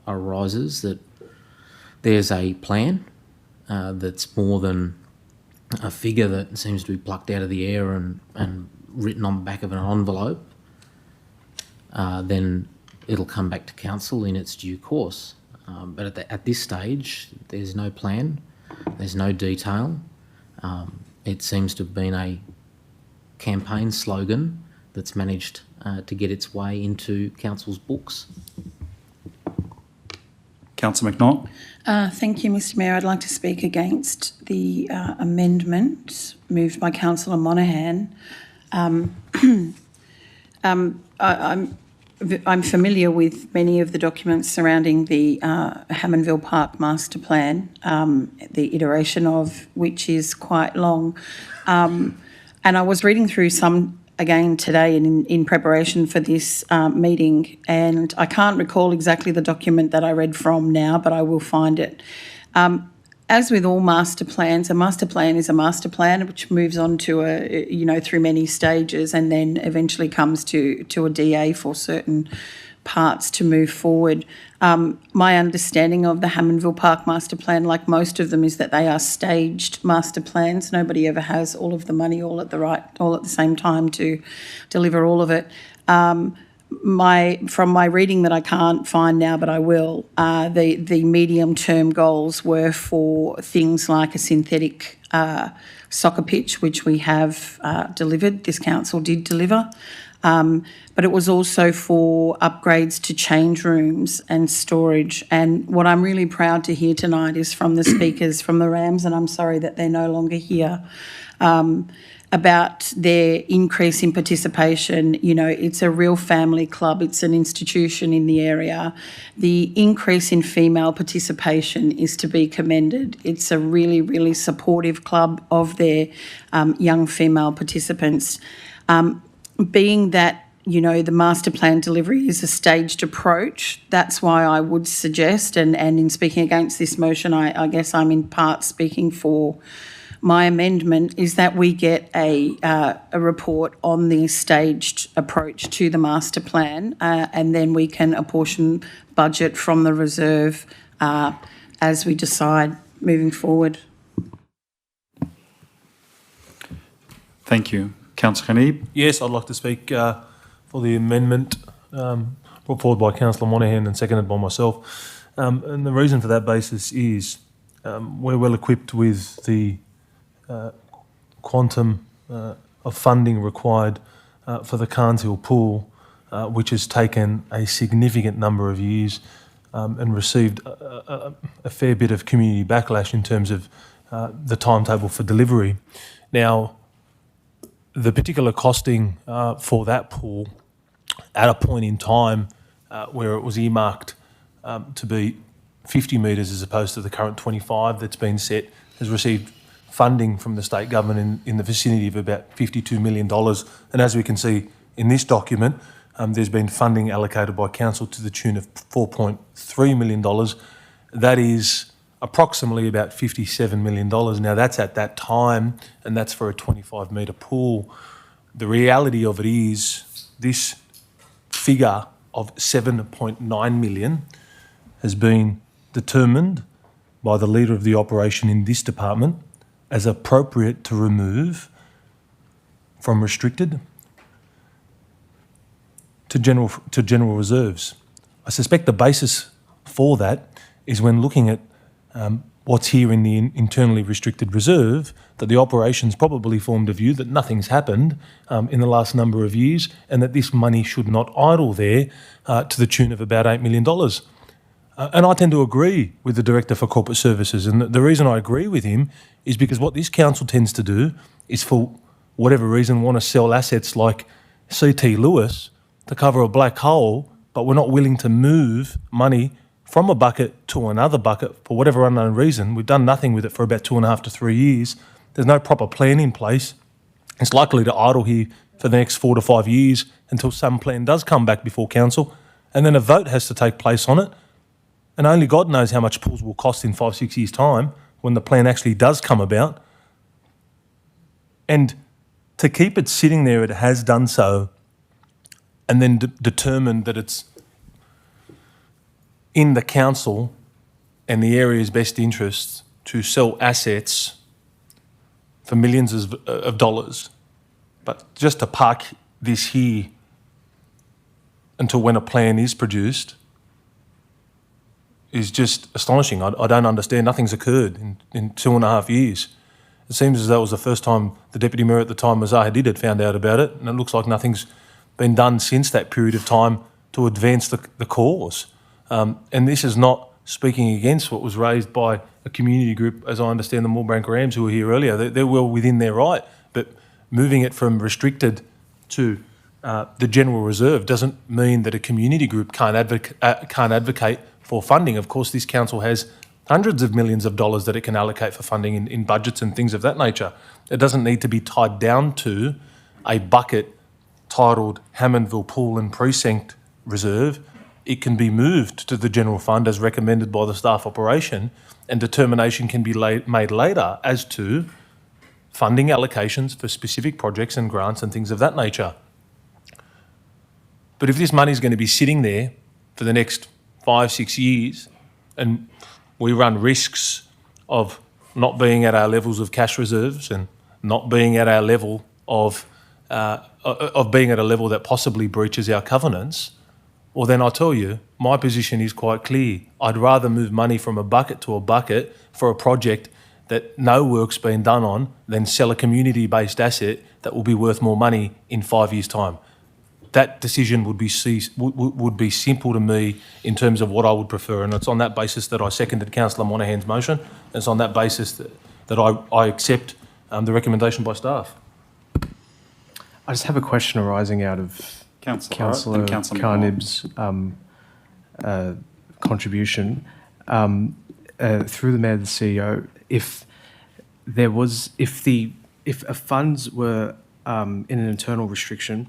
arises that there's a plan that's more than a figure that seems to be plucked out of the air and written on the back of an envelope, then it'll come back to council in its due course. But at this stage, there's no plan, there's no detail. It seems to have been a campaign slogan that's managed to get its way into council's books. Councillor McNaught. Thank you, Mr Mayor. I'd like to speak against the amendment moved by Councillor Monaghan. I'm familiar with many of the documents surrounding the Hammondville Park Master Plan, the iteration of which is quite long. And I was reading through some again today in preparation for this meeting, and I can't recall exactly the document that I read from now, but I will find it. As with all master plans, a master plan is a master plan which moves on to through many stages and then eventually comes to a DA for certain parts to move forward. My understanding of the Hammondville Park Master Plan, like most of them, is that they are staged master plans. Nobody ever has all of the money all at the same time to deliver all of it. From my reading that I can't find now, but I will, the medium-term goals were for things like a synthetic soccer pitch, which we have delivered. This council did deliver. But it was also for upgrades to change rooms and storage. And what I'm really proud to hear tonight is from the speakers from the Rams, and I'm sorry that they're no longer here, about their increase in participation. You know, it's a real family club. It's an institution in the area. The increase in female participation is to be commended. It's a really, really supportive club of their young female participants. Being that, you know, the master plan delivery is a staged approach, that's why I would suggest, and in speaking against this motion, I guess I'm in part speaking for my amendment, is that we get a report on the staged approach to the master plan, and then we can apportion budget from the reserve as we decide moving forward. Thank you. Councillor Khanib. Yes, I'd like to speak for the amendment brought forward by Councillor Monaghan and seconded by myself. And the reason for that basis is we're well equipped with the quantum of funding required for the Carnes Hill pool, which has taken a significant number of years and received a fair bit of community backlash in terms of the timetable for delivery. Now, the particular costing for that pool at a point in time where it was earmarked to be 50 metres as opposed to the current 25 that's been set, has received funding from the state government in the vicinity of about $52 million. And as we can see in this document, there's been funding allocated by council to the tune of $4.3 million. That is approximately about $57 million. Now that's at that time, and that's for a 25 metre pool. The reality of it is this figure of 7.9 million has been determined by the leader of the operation in this department as appropriate to remove from restricted to general reserves. I suspect the basis for that is when looking at what's here in the internally restricted reserve, that the operations probably formed a view that nothing's happened in the last number of years and that this money should not idle there to the tune of about $8 million. And I tend to agree with the Director for Corporate Services, and the reason I agree with him is because what this council tends to do is, for whatever reason, want to sell assets like CT Lewis to cover a black hole, but we're not willing to move money from a bucket to another bucket for whatever unknown reason. We've done nothing with it for about 2.5 to 3 years. There's no proper plan in place. It's likely to idle here for the next 4 to 5 years until some plan does come back before council, and then a vote has to take place on it. And only God knows how much pools will cost in 5, 6 years' time when the plan actually does come about. And to keep it sitting there, it has done so, and then determined that it's in the council and the area's best interests to sell assets for millions of dollars. But just to park this here until when a plan is produced is just astonishing. I don't understand. Nothing's occurred in 2.5 years. It seems as though it was the first time the Deputy Mayor at the time, Mazar Hadid, had found out about it, and it looks like nothing's been done since that period of time to advance the cause. And this is not speaking against what was raised by a community group, as I understand the Moorebank Rams who were here earlier. They're well within their right, but moving it from restricted to the general reserve doesn't mean that a community group can't advocate for funding. Of course, this council has hundreds of millions of dollars that it can allocate for funding in budgets and things of that nature. It doesn't need to be tied down to a bucket titled Hammondville Pool and Precinct Reserve. It can be moved to the general fund as recommended by the staff operation, and determination can be made later as to funding allocations for specific projects and grants and things of that nature. But if this money is going to be sitting there for the next 5-6 years, and we run risks of not being at our levels of cash reserves and not being at our level of being at a level that possibly breaches our covenants, well, then I tell you, my position is quite clear. I'd rather move money from a bucket to a bucket for a project that no work's been done on than sell a community-based asset that will be worth more money in 5 years' time. That decision would be simple to me in terms of what I would prefer, and it's on that basis that I seconded Councillor Monaghan's motion. It's on that basis that I accept the recommendation by staff. I just have a question arising out of Councillor Carnib's contribution. Through the Mayor, the CEO, if funds were in an internal restriction,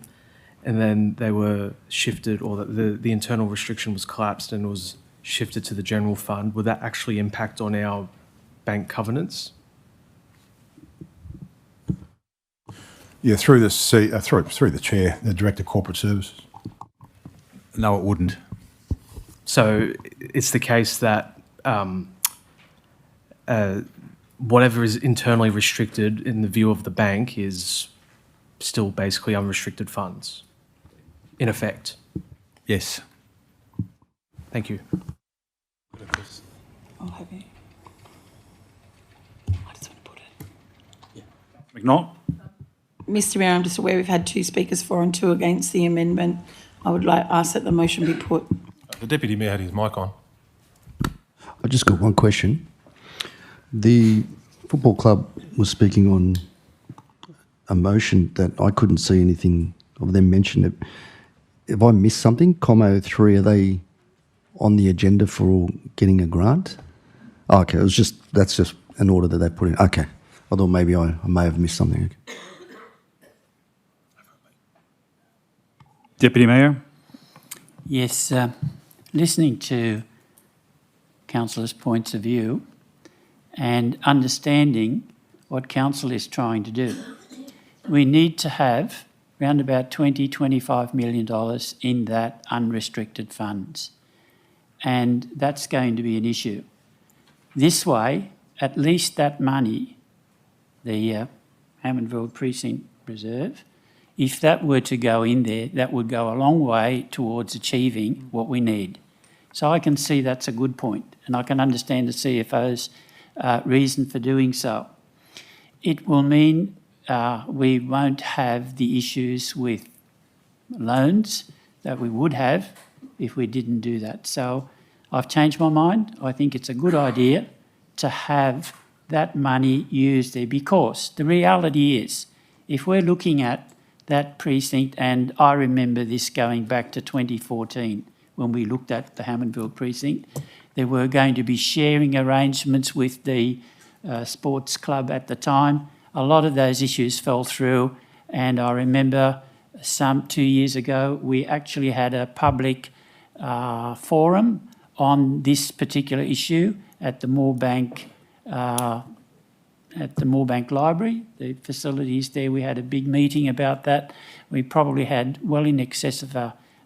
and then they were shifted, or the internal restriction was collapsed and was shifted to the general fund, would that actually impact on our bank covenants? Yeah, through the chair, the Director of Corporate Services. No, it wouldn't. So it's the case that whatever is internally restricted in the view of the bank is still basically unrestricted funds, in effect. Yes. Thank you. I'll have you. McNaught? Mr Mayor, I'm just aware we've had 2 speakers for and 2 against the amendment. I would ask that the motion be put. The Deputy Mayor had his mic on. I've just got one question. The football club was speaking on a motion that I couldn't see anything of them mention it. Have I missed something? Commo 3, are they on the agenda for getting a grant? Oh, okay, that's just an order that they put in. Okay, I thought maybe I may have missed something. Okay. Deputy Mayor? Yes, listening to councillors' points of view and understanding what council is trying to do, we need to have around about $25 million in that unrestricted funds, and that's going to be an issue. This way, at least that money, the Hammondville Precinct Reserve, if that were to go in there, that would go a long way towards achieving what we need. So I can see that's a good point, and I can understand the CFO's reason for doing so. It will mean we won't have the issues with loans that we would have if we didn't do that. So I've changed my mind. I think it's a good idea to have that money used there, because the reality is, if we're looking at that precinct, and I remember this going back to 2014 when we looked at the Hammondville precinct, there were going to be sharing arrangements with the sports club at the time. A lot of those issues fell through, and I remember 2 years ago we actually had a public forum on this particular issue at the Moorebank at the Moorebank Library, the facilities there. We had a big meeting about that. We probably had well in excess of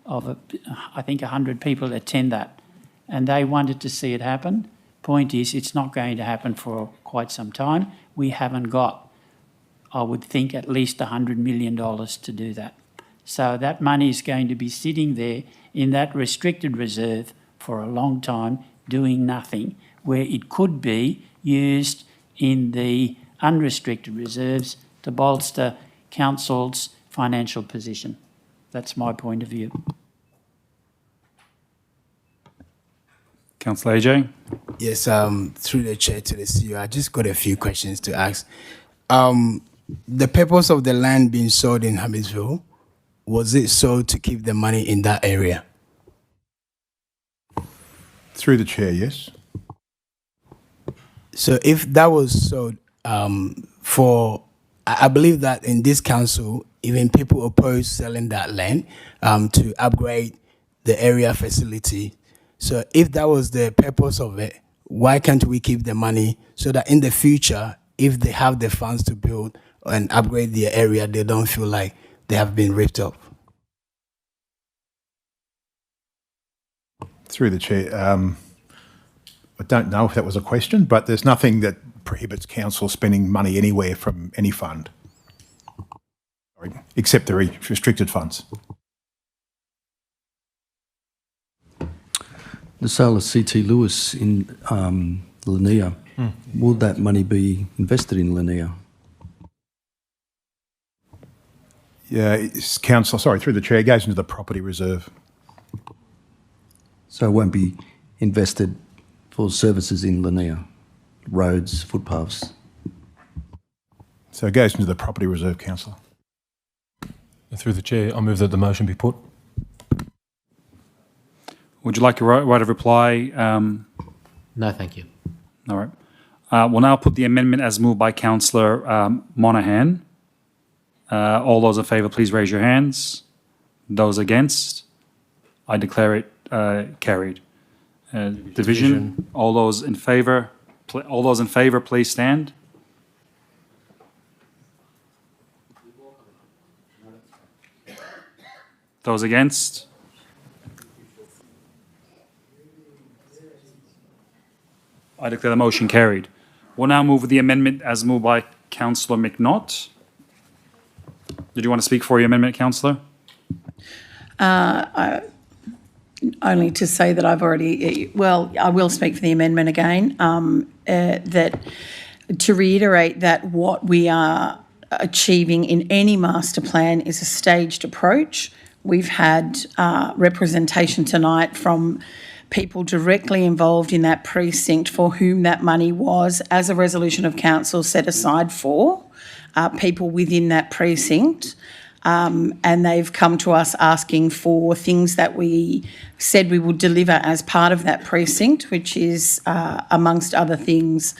I think 100 people attend that, and they wanted to see it happen. Point is, it's not going to happen for quite some time. We haven't got, I would think, at least $100 million to do that. So that money is going to be sitting there in that restricted reserve for a long time, doing nothing, where it could be used in the unrestricted reserves to bolster council's financial position. That's my point of view. Councillor AJ? Yes, through the chair to the CEO, I just got a few questions to ask. The purpose of the land being sold in Hammondville, was it sold to keep the money in that area? Through the chair, yes. So if that was sold I believe that in this council, even people oppose selling that land to upgrade the area facility. So if that was the purpose of it, why can't we keep the money so that in the future, if they have the funds to build and upgrade the area, they don't feel like they have been ripped off? Through the chair, I don't know if that was a question, but there's nothing that prohibits council spending money anywhere from any fund, except the restricted funds. The sale of CT Lewis in Lanier, will that money be invested in Lanier? Yeah, it's council, sorry, through the chair, it goes into the property reserve. So it won't be invested for services in Lanier, roads, footpaths? So it goes into the property reserve, councillor. Through the chair, I move that the motion be put. Would you like a right of reply? No, thank you. All right. We'll now put the amendment as moved by Councillor Monahan. All those in favour, please raise your hands. Those against? I declare it carried. Division. All those in favour, please stand. Those against? I declare the motion carried. We'll now move with the amendment as moved by Councillor McNaught. Did you want to speak for your amendment, Councillor? Only to say that I've already, I will speak for the amendment again, that to reiterate that what we are achieving in any master plan is a staged approach. We've had representation tonight from people directly involved in that precinct for whom that money was, as a resolution of council, set aside for people within that precinct. And they've come to us asking for things that we said we would deliver as part of that precinct, which is, amongst other things,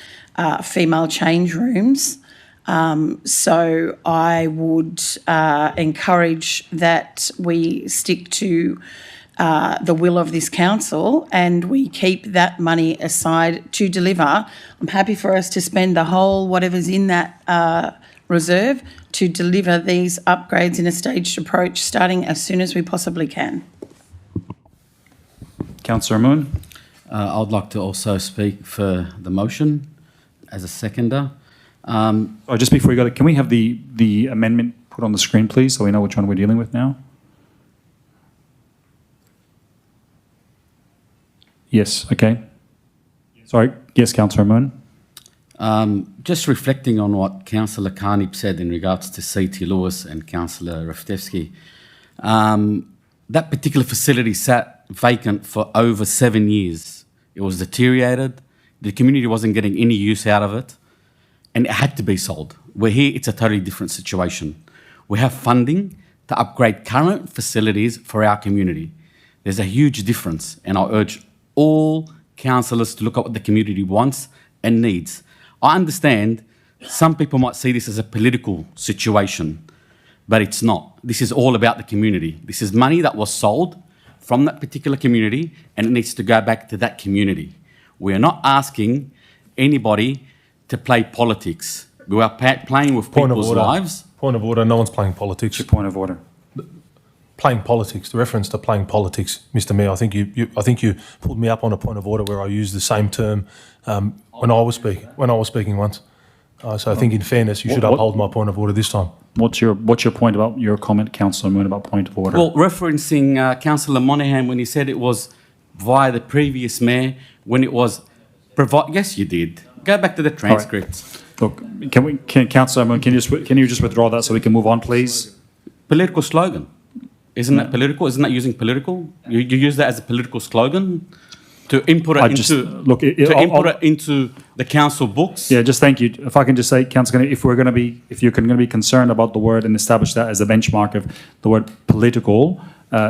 female change rooms. So I would encourage that we stick to the will of this council and we keep that money aside to deliver. I'm happy for us to spend the whole whatever's in that reserve to deliver these upgrades in a staged approach, starting as soon as we possibly can. Councillor Moon. I'd like to also speak for the motion as a seconder. Just before you go, can we have the amendment put on the screen, please, so we know which one we're dealing with now? Yes, okay. Sorry, yes, Councillor Moon. Just reflecting on what Councillor Carney said in regards to CT Lewis and Councillor Raftevsky, that particular facility sat vacant for over 7 years. It was deteriorated. The community wasn't getting any use out of it, and it had to be sold. We're here, it's a totally different situation. We have funding to upgrade current facilities for our community. There's a huge difference, and I urge all councillors to look at what the community wants and needs. I understand some people might see this as a political situation, but it's not. This is all about the community. This is money that was sold from that particular community, and it needs to go back to that community. We are not asking anybody to play politics. We are playing with Point of people's order. lives. Point of order. No one's playing politics. Your point of order. Playing politics. The reference to playing politics, Mr. Mayor. I think you pulled me up on a point of order where I used the same term when I was speaking once. So I think, in fairness, you should uphold my point of order this time. What's your point about your comment, Councillor Moon, about point of order? Well, referencing Councillor Monaghan when he said it was via the previous mayor, when it was yes, you did. Go back to the transcripts. Look, Councillor Moon, can you just withdraw that so we can move on, please? Political slogan. Isn't that political? Isn't that using political? You use that as a political slogan to input it into the council books. Yeah, just thank you. If I can just say, Councillor, if you're going to be concerned about the word and establish that as a benchmark of the word political,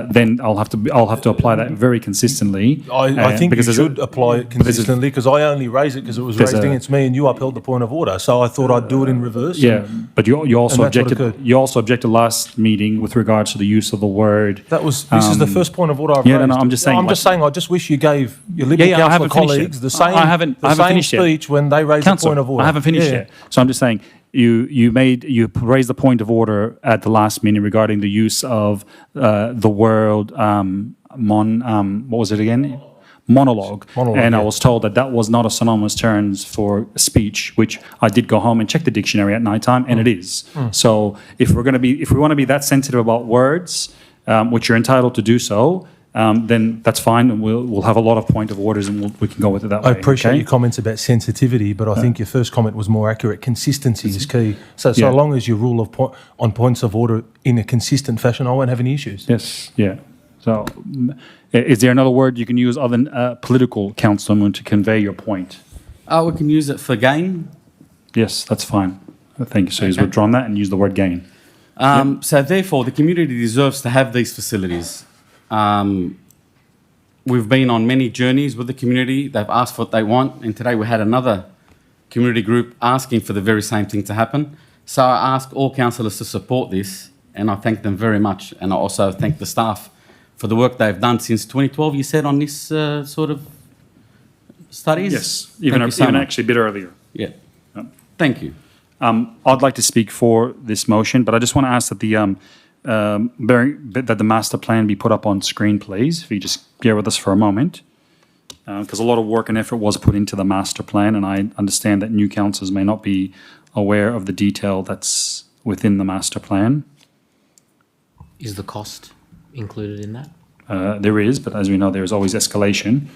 then I'll have to apply that very consistently. I think you should apply it consistently, because I only raised it because it was raised against me and you upheld the point of order. So I thought I'd do it in reverse. Yeah, but you also objected last meeting with regards to the use of the word. This is the first point of order I've raised. No, I'm just saying. I just wish you gave your Liberal Council colleagues the same speech when they raised the point of order. I haven't finished yet. So I'm just saying. You raised the point of order at the last meeting regarding the use of the word what was it again? Monologue. And I was told that was not a synonymous term for speech, which I did go home and check the dictionary at night time, and it is. So if we want to be that sensitive about words, which you're entitled to do so, then that's fine, and we'll have a lot of point of orders, and we can go with it that way. I appreciate your comments about sensitivity, but I think your first comment was more accurate. Consistency is key. So long as you rule on points of order in a consistent fashion, I won't have any issues. Yes, yeah. So is there another word you can use other than political, Councillor, to convey your point? We can use it for gain. Yes, that's fine. Thank you. So he's withdrawn that and used the word gain. So therefore, the community deserves to have these facilities. We've been on many journeys with the community. They've asked for what they want, and today we had another community group asking for the very same thing to happen. So I ask all councillors to support this, and I thank them very much. And I also thank the staff for the work they've done since 2012, you said, on this sort of studies? Yes, even actually a bit earlier. Yeah. Thank you. I'd like to speak for this motion, but I just want to ask that that the master plan be put up on screen, please, if you just bear with us for a moment, because a lot of work and effort was put into the master plan, and I understand that new councillors may not be aware of the detail that's within the master plan. Is the cost included in that? There is, but as we know, there is always escalation.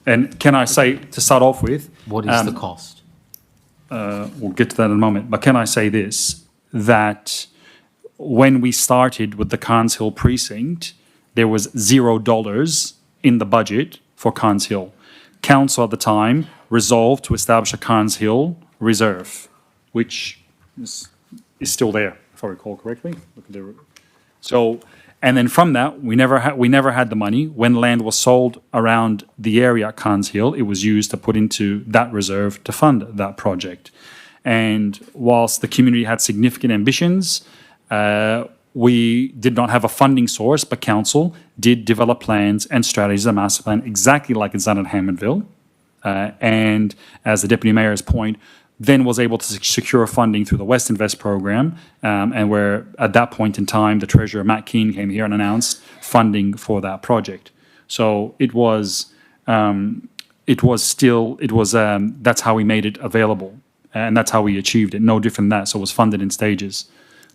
And can I say, to start off with... What is the cost? We'll get to that in a moment, but can I say this, that when we started with the Carnes Hill precinct, there was $0 in the budget for Carnes Hill. Council at the time resolved to establish a Carnes Hill reserve, which is still there, if I recall correctly. So, and then from that, we never had the money. When land was sold around the area at Carnes Hill, it was used to put into that reserve to fund that project. And whilst the community had significant ambitions, we did not have a funding source, but council did develop plans and strategies, a master plan, exactly like it's done at Hammondville. And as the Deputy Mayor's point, then was able to secure funding through the West Invest program, and where at that point in time, the Treasurer, Matt Keane, came here and announced funding for that project. So that's how we made it available, and that's how we achieved it. No different than that. So it was funded in stages.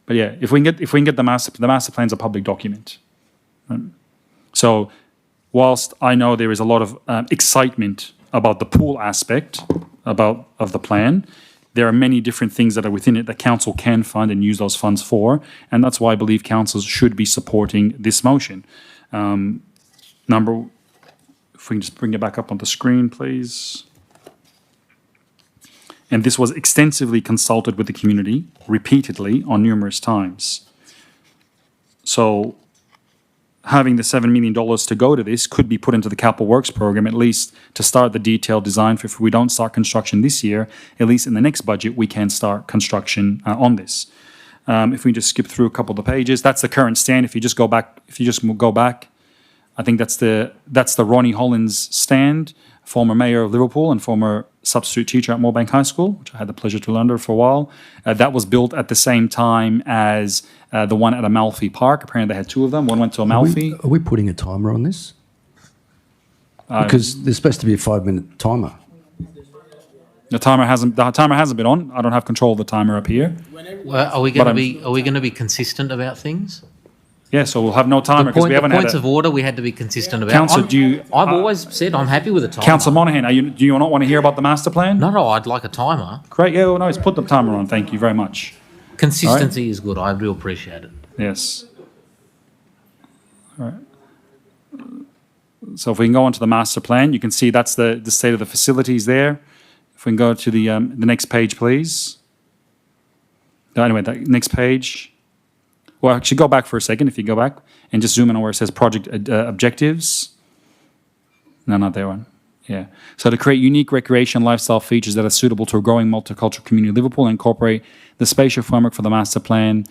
But yeah, if we can get the master plan's a public document. So whilst I know there is a lot of excitement about the pool aspect of the plan, there are many different things that are within it that council can fund and use those funds for, and that's why I believe councils should be supporting this motion. If we can just bring it back up on the screen, please. And this was extensively consulted with the community repeatedly on numerous times. So having the $7 million to go to this could be put into the capital works program, at least to start the detailed design. If we don't start construction this year, at least in the next budget, we can start construction on this. If we just skip through a couple of the pages, that's the current stand. If you just go back, I think that's the Ronnie Hollins stand, former mayor of Liverpool and former substitute teacher at Moorebank High School, which I had the pleasure to learn under for a while. That was built at the same time as the one at Amalfi Park. Apparently they had two of them. One went to Amalfi. Are we putting a timer on this? Because there's supposed to be a 5-minute timer. The timer hasn't been on. I don't have control of the timer up here. Well, are we going to be consistent about things? Yeah, so we'll have no timer because we haven't the had points of order we had to be consistent about. Councillor, I've always said I'm happy with a timer. Councillor Monahan, do you not want to hear about the master plan? No, I'd like a timer. Great, yeah, well, no, just put the timer on. Thank you very much. Consistency is good. I do appreciate it. Yes. All right. So if we can go on to the master plan, you can see that's the state of the facilities there. If we can go to the next page, please. Anyway, the next page. Well, actually, go back for a second, if you go back, and just zoom in on where it says project objectives. No, not that one. Yeah. So to create unique recreation lifestyle features that are suitable to a growing multicultural community of Liverpool and incorporate the spatial framework for the master plan,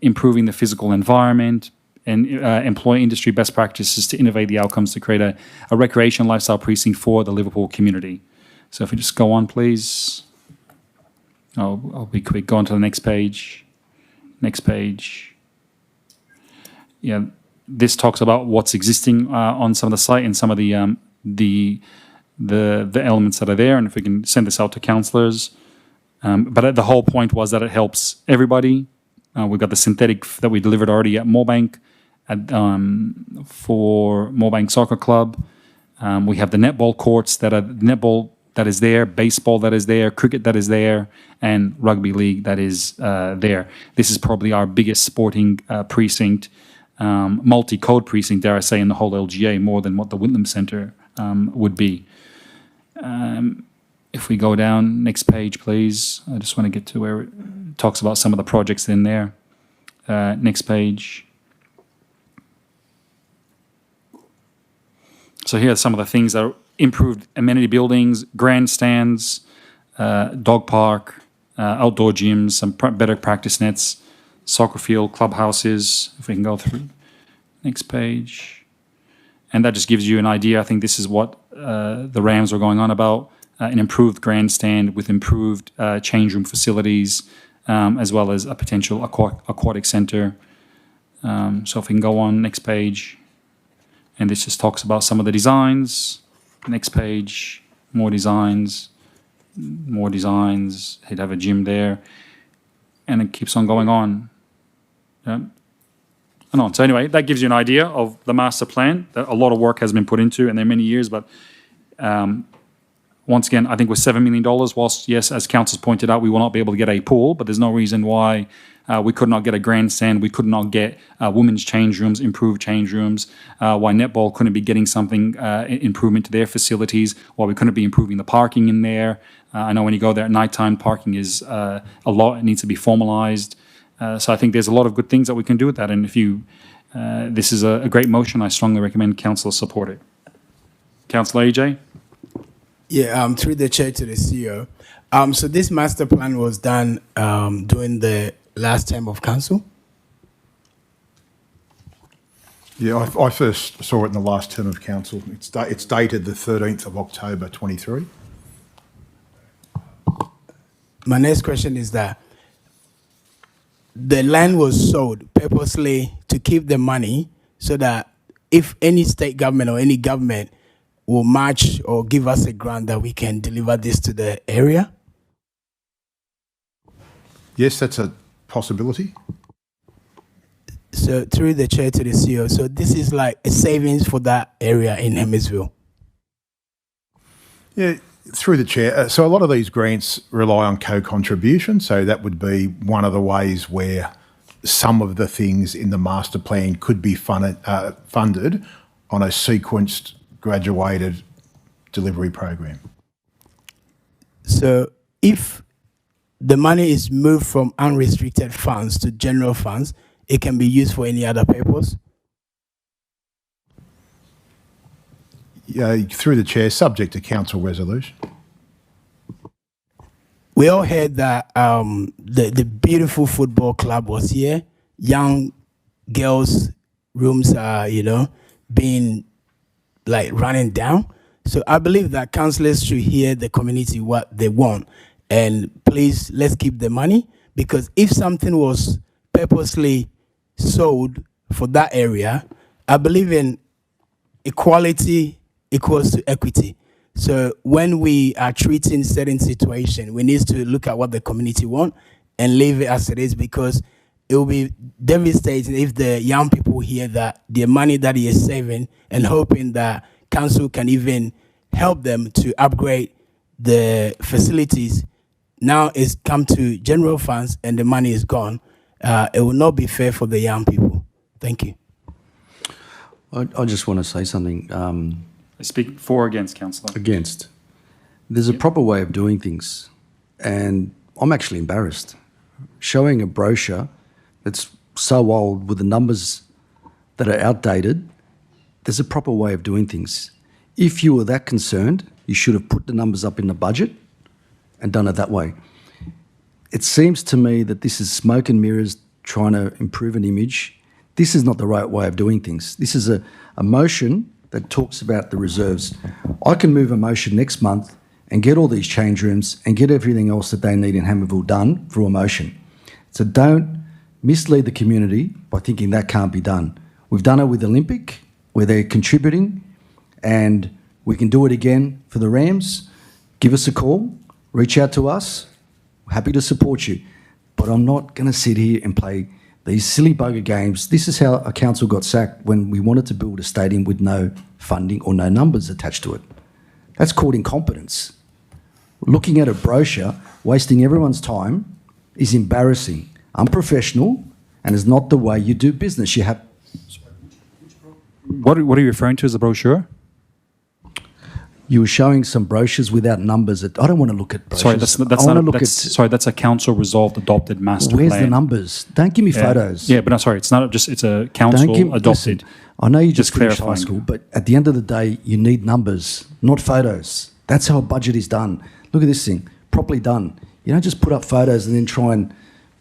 improving the physical environment, and employ industry best practices to innovate the outcomes to create a recreation lifestyle precinct for the Liverpool community. So if we just go on, please. I'll be quick. Go on to the next page. Next page. Yeah, this talks about what's existing on some of the site and some of the elements that are there. And if we can send this out to councillors. But the whole point was that it helps everybody. We've got the synthetic that we delivered already at Moorebank for Moorebank Soccer Club. We have the netball courts that are netball that is there, baseball that is there, cricket that is there, and rugby league that is there. This is probably our biggest sporting precinct, multi-code precinct, dare I say, in the whole LGA, more than what the Whitlam Centre would be. If we go down, next page, please. I just want to get to where it talks about some of the projects in there. Next page. So here are some of the things that are improved amenity buildings, grandstands, dog park, outdoor gyms, some better practice nets, soccer field, clubhouses. If we can go through. Next page. And that just gives you an idea. I think this is what the Rams were going on about. An improved grandstand with improved change room facilities, as well as a potential aquatic centre. So if we can go on, next page. And this just talks about some of the designs. Next page, more designs. He'd have a gym there. And it keeps on going on. Yeah. And on. So anyway, that gives you an idea of the master plan that a lot of work has been put into, and there are many years, but once again, I think with $7 million, whilst, yes, as council's pointed out, we will not be able to get a pool, but there's no reason why we could not get a grandstand, we could not get women's change rooms, improved change rooms, why netball couldn't be getting something, improvement to their facilities, why we couldn't be improving the parking in there. I know when you go there at nighttime, parking is a lot, it needs to be formalised. So I think there's a lot of good things that we can do with that, and if you, this is a great motion, I strongly recommend council support it. Councillor AJ? Yeah, through the chair to the CEO. So this master plan was done during the last term of council? Yeah, I first saw it in the last term of council. It's dated the 13th of October 23. My next question is that the land was sold purposely to keep the money so that if any state government or any government will match or give us a grant that we can deliver this to the area? Yes, that's a possibility. So through the chair to the CEO, so this is like a savings for that area in Hammondville? Yeah, through the chair. So a lot of these grants rely on co-contribution, so that would be one of the ways where some of the things in the master plan could be funded on a sequenced, graduated delivery program. So if the money is moved from unrestricted funds to general funds, it can be used for any other purpose? Yeah, through the chair, subject to council resolution. We all heard that the beautiful football club was here. Young girls' rooms are, being like running down. So I believe that councillors should hear the community what they want, and please let's keep the money, because if something was purposely sold for that area, I believe in equality equals to equity. So when we are treating certain situation, we need to look at what the community want and leave it as it is, because it will be devastating if the young people hear that the money that he is saving and hoping that council can even help them to upgrade the facilities now is come to general funds and the money is gone. It will not be fair for the young people. Thank you. I just want to say something. I speak for or against, councillor? Against. There's a proper way of doing things, and I'm actually embarrassed. Showing a brochure that's so old with the numbers that are outdated, there's a proper way of doing things. If you were that concerned, you should have put the numbers up in the budget and done it that way. It seems to me that this is smoke and mirrors trying to improve an image. This is not the right way of doing things. This is a motion that talks about the reserves. I can move a motion next month and get all these change rooms and get everything else that they need in Hammondville done through a motion. So don't mislead the community by thinking that can't be done. We've done it with Olympic, where they're contributing, and we can do it again for the Rams. Give us a call, reach out to us. We're happy to support you. But I'm not going to sit here and play these silly bugger games. This is how a council got sacked when we wanted to build a stadium with no funding or no numbers attached to it. That's called incompetence. Looking at a brochure, wasting everyone's time, is embarrassing, unprofessional, and is not the way you do business. You have... What are you referring to as a brochure? You were showing some brochures without numbers. I don't want to look at brochures. Sorry, that's a council resolved adopted master Where's plan. the numbers? Don't give me photos. Yeah, but no, sorry, it's not just, it's a council adopted. Listen, I know you just finished high clarifying. school, but at the end of the day, you need numbers, not photos. That's how a budget is done. Look at this thing, properly done. You don't just put up photos and then try and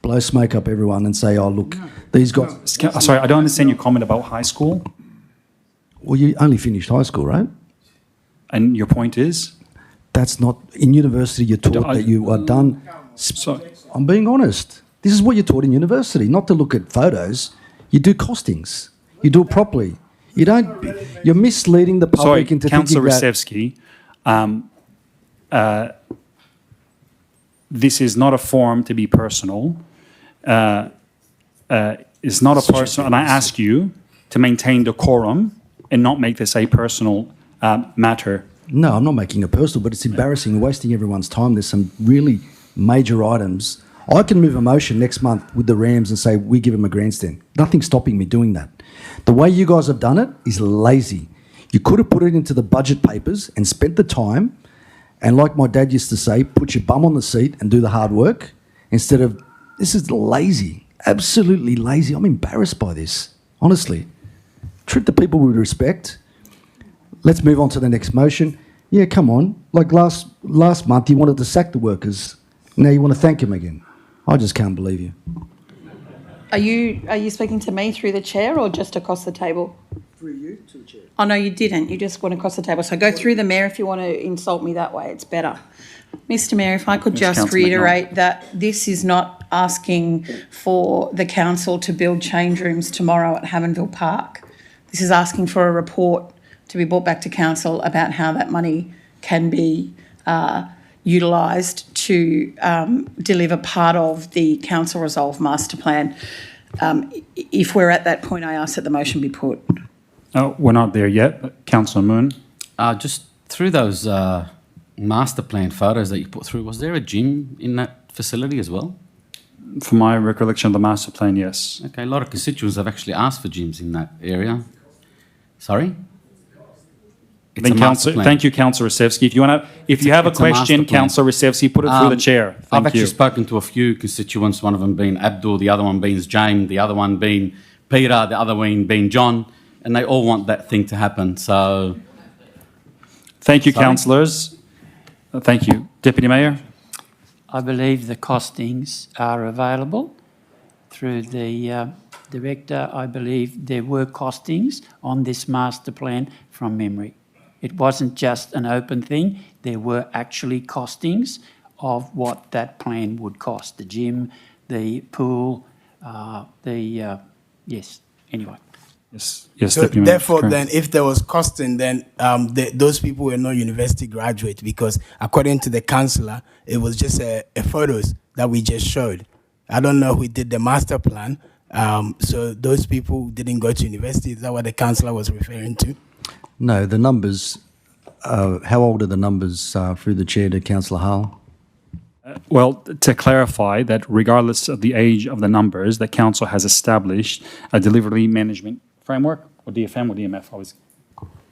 blow smoke up everyone and say, oh, look, these guys... Sorry, I don't understand your comment about high school. Well, you only finished high school, right? And your point is? That's not... In university, you're taught that you are done... I'm being honest. This is what you're taught in university, not to look at photos. You do costings. You do it properly. You don't... You're misleading the public into Councillor thinking that... Racevsky, this is not a forum to be personal. It's not a personal... And I ask you to maintain decorum and not make this a personal matter. No, I'm not making it personal, but it's embarrassing. We're wasting everyone's time. There's some really major items. I can move a motion next month with the Rams and say, we give them a grandstand. Nothing's stopping me doing that. The way you guys have done it is lazy. You could have put it into the budget papers and spent the time, and like my dad used to say, put your bum on the seat and do the hard work, instead of, this is lazy, absolutely lazy. I'm embarrassed by this, honestly. Treat the people with respect. Let's move on to the next motion. Yeah, come on. Like last month, you wanted to sack the workers. Now you want to thank them again. I just can't believe you. Are you speaking to me through the chair or just across the table? Through you to the chair. Oh, no, you didn't. You just went across the table. So go through the mayor if you want to insult me that way. It's better. Mr Mayor, if I could just reiterate that this is not asking for the council to build change rooms tomorrow at Hammondville Park. This is asking for a report to be brought back to council about how that money can be utilised to deliver part of the council resolve master plan. If we're at that point, I ask that the motion be put. We're not there yet. Councillor Moon. Just through those master plan photos that you put through, was there a gym in that facility as well? From my recollection of the master plan, yes. Okay, a lot of constituents have actually asked for gyms in that area. Sorry? Thank you, Councillor Racevsky. If you have a question, Councillor Racevsky, put it through the chair. I've actually spoken to a few constituents, one of them being Abdul, the other one being James, the other one being Peter, the other one being John, and they all want that thing to happen, so... Thank you, councillors. Thank you. Deputy Mayor? I believe the costings are available through the Director. I believe there were costings on this master plan from memory. It wasn't just an open thing. There were actually costings of what that plan would cost. The gym, the pool, yes, anyway. Yes, yes. So Deputy Mayor, therefore, correct. then, if there was costing, then those people were not university graduates because, according to the councillor, it was just a photos that we just showed. I don't know who did the master plan. So those people didn't go to university. Is that what the councillor was referring to? No, the numbers, how old are the numbers through the chair to Councillor Hall? Well, to clarify that regardless of the age of the numbers, the council has established a delivery management framework, or DFM or DMF, always.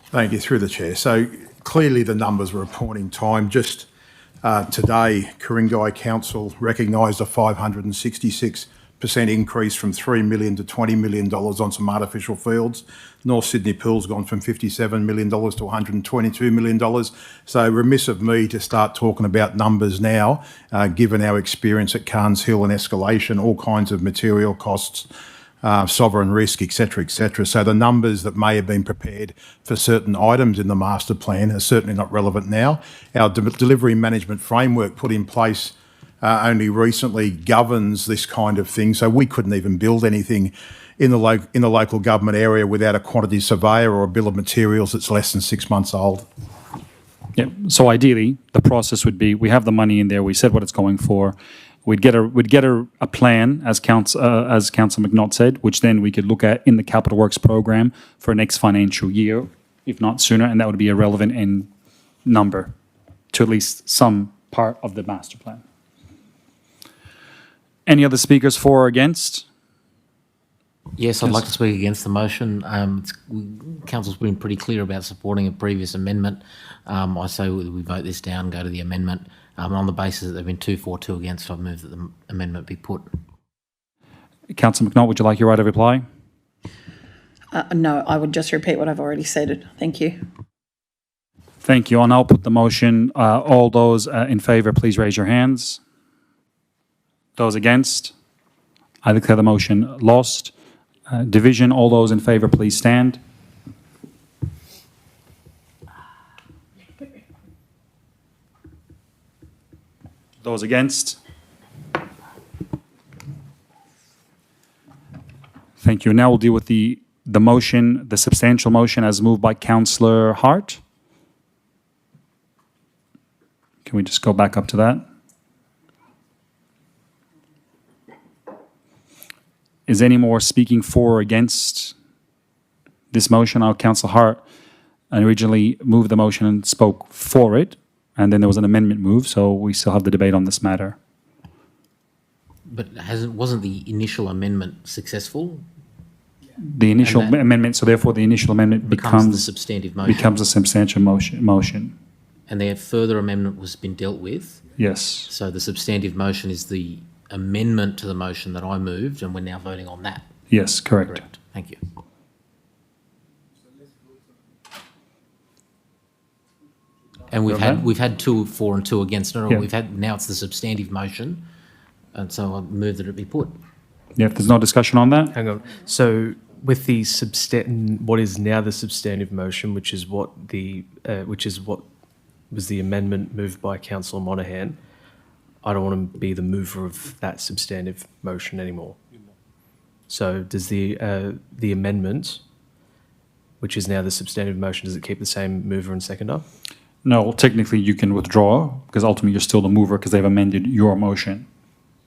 Thank you, through the chair. So clearly the numbers were a point in time. Just today, Ku-ring-gai Council recognised a 566% increase from $3 million to $20 million on some artificial fields. North Sydney Pool's gone from $57 million to $122 million. So remiss of me to start talking about numbers now, given our experience at Carnes Hill and escalation, all kinds of material costs, sovereign risk, etc., etc. So the numbers that may have been prepared for certain items in the master plan are certainly not relevant now. Our delivery management framework put in place only recently governs this kind of thing, so we couldn't even build anything in the local government area without a quantity surveyor or a bill of materials that's less than 6 months old. Yeah. So ideally, the process would be: we have the money in there. We said what it's going for. We'd get a plan, as Councillor McNaught said, which then we could look at in the capital works program for next financial year, if not sooner, and that would be a relevant in number to at least some part of the master plan. Any other speakers for or against? Yes, I'd like to speak against the motion. Council's been pretty clear about supporting a previous amendment. I say we vote this down, go to the amendment. On the basis that there have been 2 for, 2 against, I've moved that the amendment be put. Councillor McNaught, would you like your right of reply? No, I would just repeat what I've already said. Thank you. Thank you. I'll now put the motion. All those in favour, please raise your hands. Those against? I declare the motion lost. Division, all those in favour, please stand. Those against? Thank you. Now we'll deal with the motion, the substantial motion as moved by Councillor Hart. Can we just go back up to that? Is any more speaking for or against this motion? Our Councillor Hart originally moved the motion and spoke for it, and then there was an amendment move, so we still have the debate on this matter. But wasn't the initial amendment successful? The initial amendment, so therefore the initial amendment becomes the substantive motion. Becomes a substantial motion. And the further amendment was been dealt with? Yes. So the substantive motion is the amendment to the motion that I moved, and we're now voting on that? Yes, correct. Correct. Thank you. And we've had 2 for and 2 against. No, Yeah. we've had, now it's the substantive motion, and so I move that it be put. Yeah, if there's no discussion on that. Hang on. So with the what is now the substantive motion, which is what was the amendment moved by Councillor Monaghan, I don't want to be the mover of that substantive motion anymore. So does the amendment, which is now the substantive motion, does it keep the same mover and seconder? No, technically you can withdraw because ultimately you're still the mover because they've amended your motion.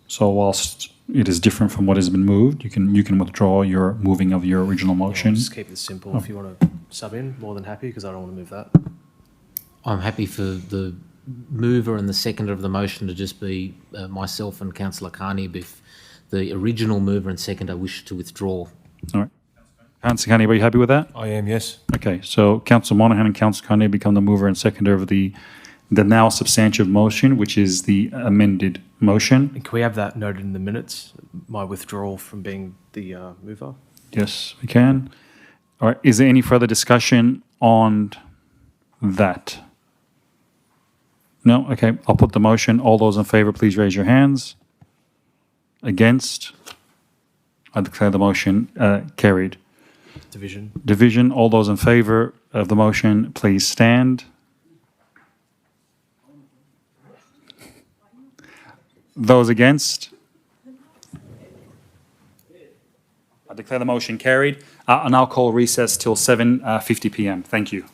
So whilst it is different from what has been moved, you can withdraw your moving of your original motion. Just keep this simple. If you want to sub in, more than happy, because I don't want to move that. I'm happy for the mover and the seconder of the motion to just be myself and Councillor Carney if the original mover and seconder wish to withdraw. All right. Councillor Carney, are you happy with that? I am, yes. Okay, so Councillor Monaghan and Councillor Carney become the mover and seconder of the now substantive motion, which is the amended motion. And can we have that noted in the minutes, my withdrawal from being the mover? Yes, we can. All right, is there any further discussion on that? No? Okay, I'll put the motion. All those in favour, please raise your hands. Against? I declare the motion carried. Division. Division. All those in favour of the motion, please stand. Those against? I declare the motion carried. And I'll call recess till 7:50 p.m. Thank you.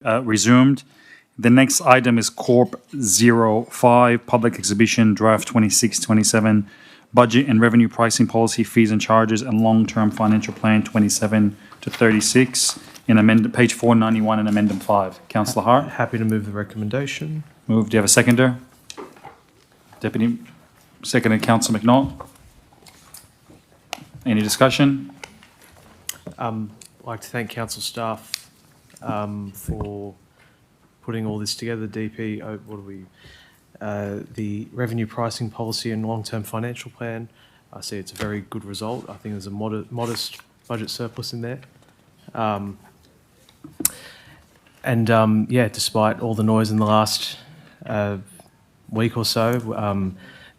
resumed. The next item is Corp 05, Public Exhibition Draft 26-27, Budget and Revenue Pricing Policy, Fees and Charges, and Long-Term Financial Plan 27 to 36 in page 491 in Amendment 5. Councillor Hart? Happy to move the recommendation. Move. Do you have a seconder? Deputy Seconder, Councillor McNaught. Any discussion? I'd like to thank council staff for putting all this together. DP, the revenue pricing policy and long-term financial plan. I see it's a very good result. I think there's a modest budget surplus in there. Despite all the noise in the last week or so,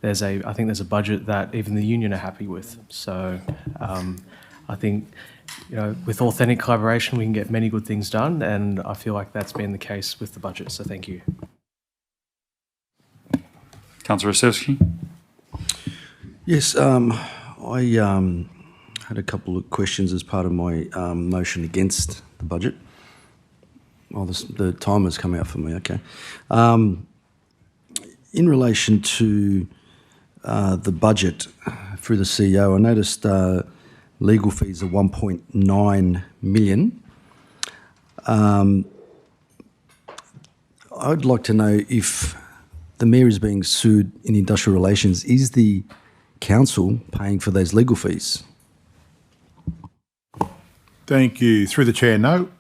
I think there's a budget that even the union are happy with. So I think, with authentic collaboration, we can get many good things done, and I feel like that's been the case with the budget. So thank you. Councillor Rostevsky? Yes, I had a couple of questions as part of my motion against the budget. Oh, the timer's come out for me, okay. In relation to the budget through the CEO, I noticed legal fees are 1.9 million. I'd like to know if the mayor is being sued in industrial relations, is the council paying for those legal fees? Thank you. Through the chair, no.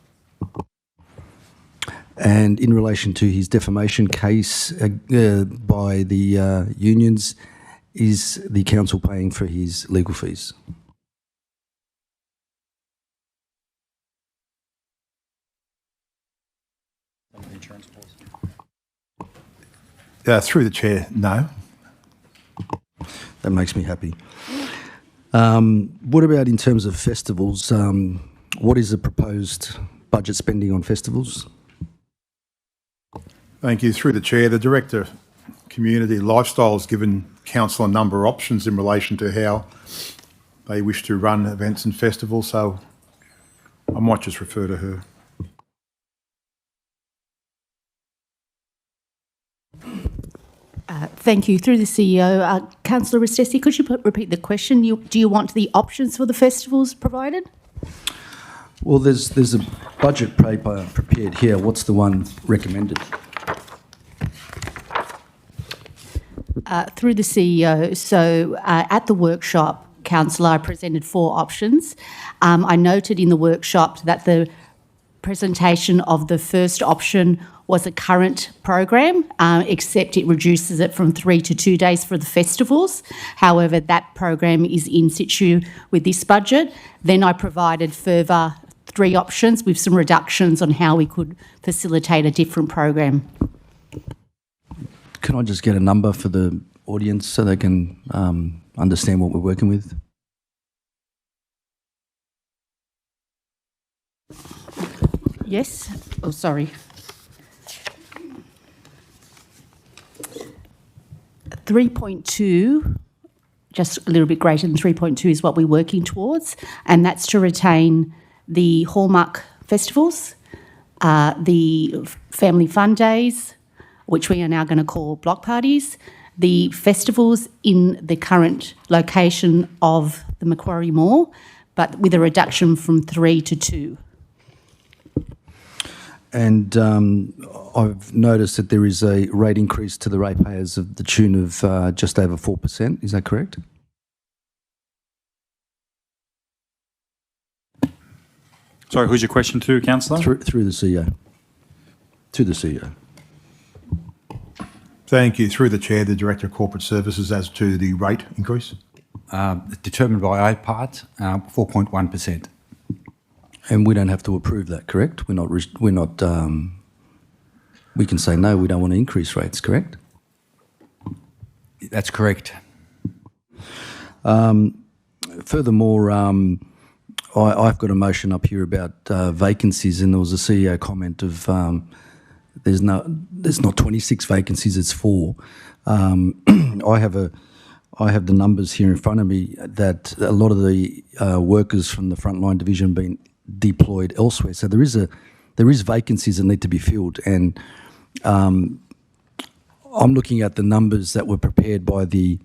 And in relation to his defamation case by the unions, is the council paying for his legal fees? Through the chair, no. That makes me happy. What about in terms of festivals? What is the proposed budget spending on festivals? Thank you. Through the chair, the Director of Community Lifestyle has given council a number of options in relation to how they wish to run events and festivals, so I might just refer to her. Thank you. Through the CEO, Councillor Rostevsky, could you repeat the question? Do you want the options for the festivals provided? Well, there's a budget paper prepared here. What's the one recommended? Through the CEO, so at the workshop, Councillor, I presented 4 options. I noted in the workshop that the presentation of the first option was a current program, except it reduces it from 3 to 2 days for the festivals. However, that program is in situ with this budget. Then I provided further 3 options with some reductions on how we could facilitate a different program. Can I just get a number for the audience so they can understand what we're working with? Yes. Oh, sorry. 3.2, just a little bit greater than 3.2 is what we're working towards, and that's to retain the hallmark festivals, the family fun days, which we are now going to call block parties, the festivals in the current location of the Macquarie Mall, but with a reduction from 3 to 2. And I've noticed that there is a rate increase to the ratepayers of the tune of just over 4%. Is that correct? Sorry, who's your question to, Councillor? Through the CEO. To the CEO. Thank you. Through the chair, the Director of Corporate Services as to the rate increase. Determined by IPART, 4.1%. And we don't have to approve that, correct? We're not. We can say no. We don't want to increase rates, correct? That's correct. Furthermore, I've got a motion up here about vacancies, and there was a CEO comment of there's not 26 vacancies, it's 4. I have the numbers here in front of me that a lot of the workers from the frontline division have been deployed elsewhere. So there is there is vacancies that need to be filled. And I'm looking at the numbers that were prepared by the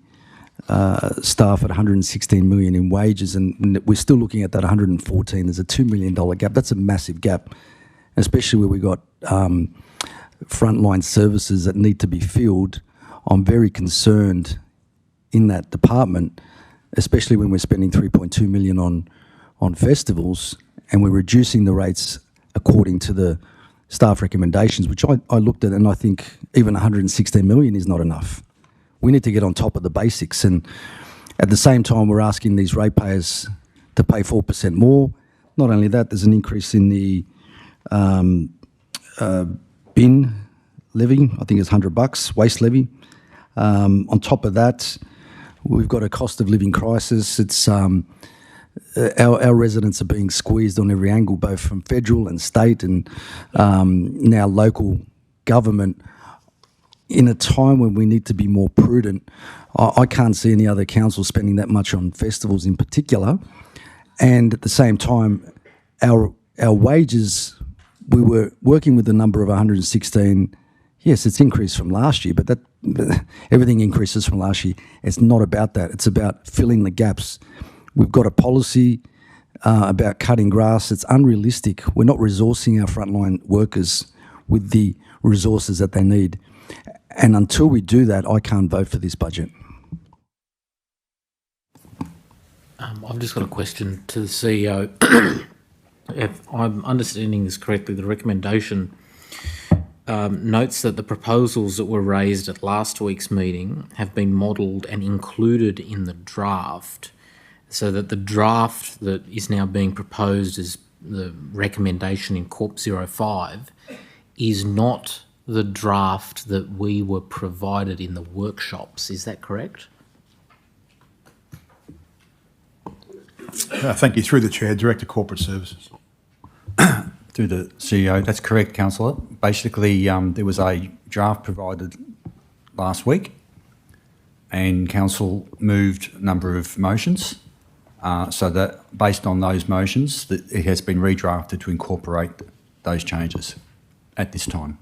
staff at 116 million in wages, and we're still looking at that 114. There's a $2 million gap. That's a massive gap, especially where we got frontline services that need to be filled. I'm very concerned in that department, especially when we're spending 3.2 million on festivals, and we're reducing the rates according to the staff recommendations, which I looked at, and I think even 116 million is not enough. We need to get on top of the basics, and at the same time we're asking these ratepayers to pay 4% more. Not only that, there's an increase in the bin levy. I think it's $100, waste levy. On top of that, we've got a cost of living crisis. It's our residents are being squeezed on every angle, both from federal and state and now local government. In a time when we need to be more prudent, I can't see any other council spending that much on festivals in particular. And at the same time, our wages, we were working with a number of 116. Yes, it's increased from last year, but everything increases from last year. It's not about that. It's about filling the gaps. We've got a policy about cutting grass. It's unrealistic. We're not resourcing our frontline workers with the resources that they need. And until we do that, I can't vote for this budget. I've just got a question to the CEO. If I'm understanding this correctly, the recommendation notes that the proposals that were raised at last week's meeting have been modelled and included in the draft, so that the draft that is now being proposed as the recommendation in Corp 05 is not the draft that we were provided in the workshops. Is that correct? Thank you. Through the Chair, Director Corporate Services. Through the CEO, that's correct, Councillor. Basically, there was a draft provided last week, and Council moved a number of motions, so that based on those motions, that it has been redrafted to incorporate those changes at this time.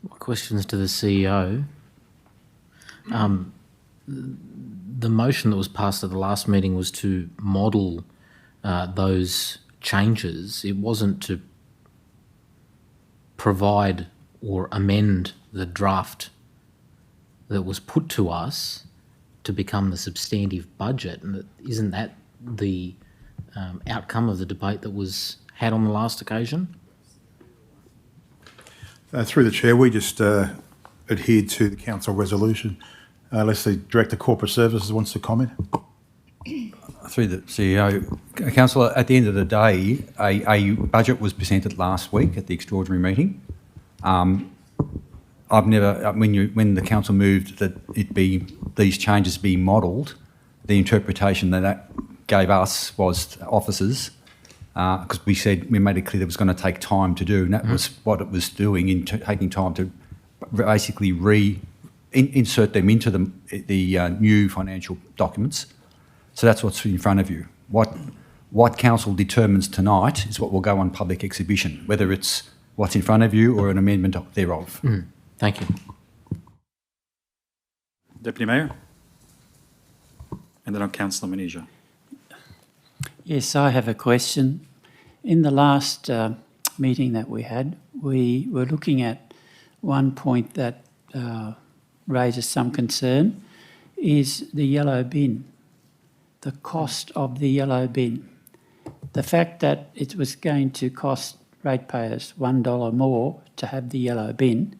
My questions to the CEO. The motion that was passed at the last meeting was to model those changes. It wasn't to provide or amend the draft that was put to us to become the substantive budget. And isn't that the outcome of the debate that was had on the last occasion? Through the Chair, we just adhered to the Council resolution. Unless the Director Corporate Services wants to comment. Through the CEO, Councillor, at the end of the day, a budget was presented last week at the extraordinary meeting. I've never, when the council moved that these changes be modelled, the interpretation that gave us was officers, because we made it clear that it was going to take time to do, and that was what it was doing in taking time to basically insert them into the new financial documents. So that's what's in front of you. What council determines tonight is what will go on public exhibition, whether it's what's in front of you or an amendment thereof. Thank you. Deputy Mayor. And then on Councillor Manesia. Yes, I have a question. In the last meeting that we had, we were looking at one point that raises some concern, is the yellow bin, the cost of the yellow bin. The fact that it was going to cost ratepayers $1 more to have the yellow bin,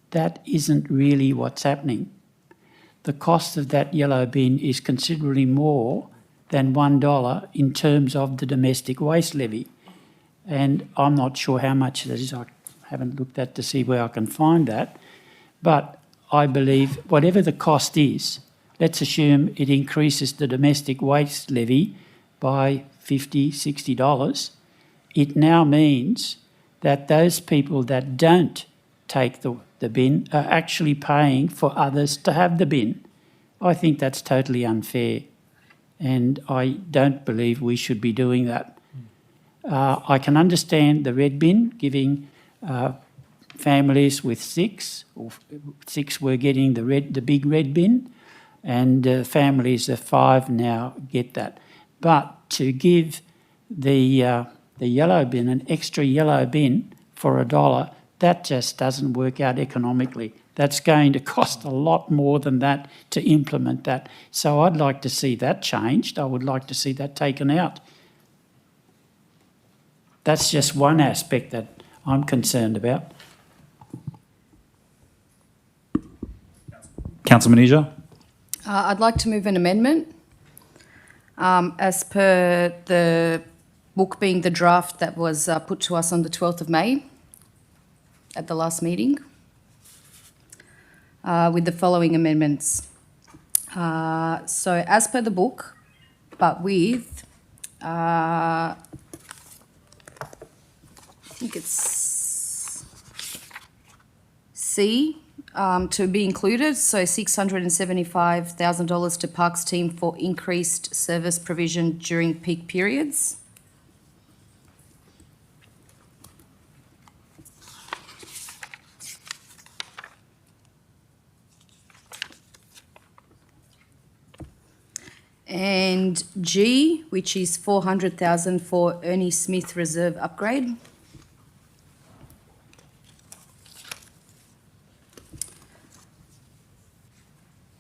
that isn't really what's happening. The cost of that yellow bin is considerably more than $1 in terms of the domestic waste levy. And I'm not sure how much that is. I haven't looked at to see where I can find that. But I believe whatever the cost is, let's assume it increases the domestic waste levy by $50, $60. It now means that those people that don't take the bin are actually paying for others to have the bin. I think that's totally unfair, and I don't believe we should be doing that. I can understand the red bin giving families with six were getting the big red bin, and families of 5 now get that. But to give the yellow bin an extra yellow bin for $1, that just doesn't work out economically. That's going to cost a lot more than that to implement that. So I'd like to see that changed. I would like to see that taken out. That's just one aspect that I'm concerned about. Councillor Manesia? I'd like to move an amendment. As per the book being the draft that was put to us on the 12th of May at the last meeting, with the following amendments. So as per the book, but with, I think it's C, to be included, so $675,000 to Parks team for increased service provision during peak periods. And G, which is $400,000 for Ernie Smith Reserve upgrade.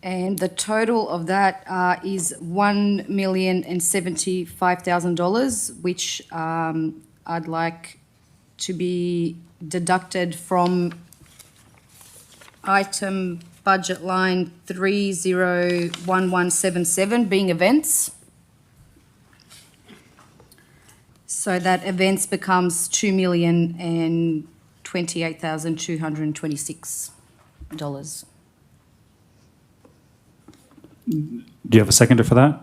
And the total of that is $1,075,000, which I'd like to be deducted from item budget line 301177, being events. So that events becomes $2,028,226. Do you have a seconder for that?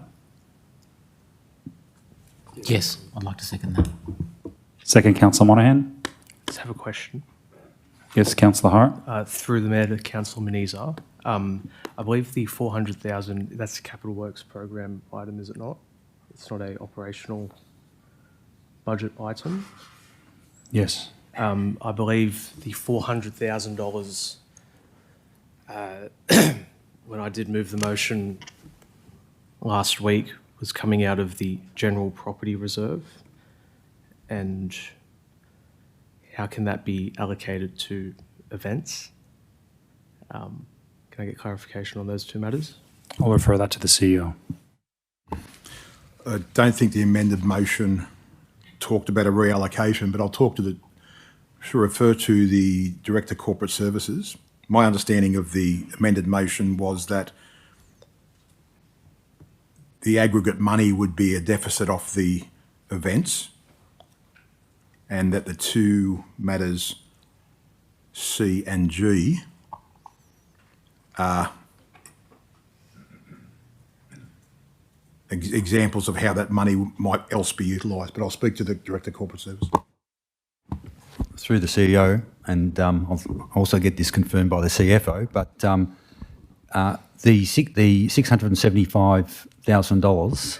Yes, I'd like to second that. Second, Councillor Monahan. Just have a question. Yes, Councillor Hart. Through the Mayor to Councillor Meneza. I believe the 400,000, that's a capital works program item, is it not? It's not a operational budget item. Yes. I believe the $400,000, when I did move the motion last week, was coming out of the general property reserve. And how can that be allocated to events? Can I get clarification on those two matters? I'll refer that to the CEO. I don't think the amended motion talked about a reallocation, but I'll refer to the Director Corporate Services. My understanding of the amended motion was that the aggregate money would be a deficit off the events, and that the two matters C and G are examples of how that money might else be utilised. But I'll speak to the Director of Corporate Service. Through the CEO, and I'll also get this confirmed by the CFO, but the $675,000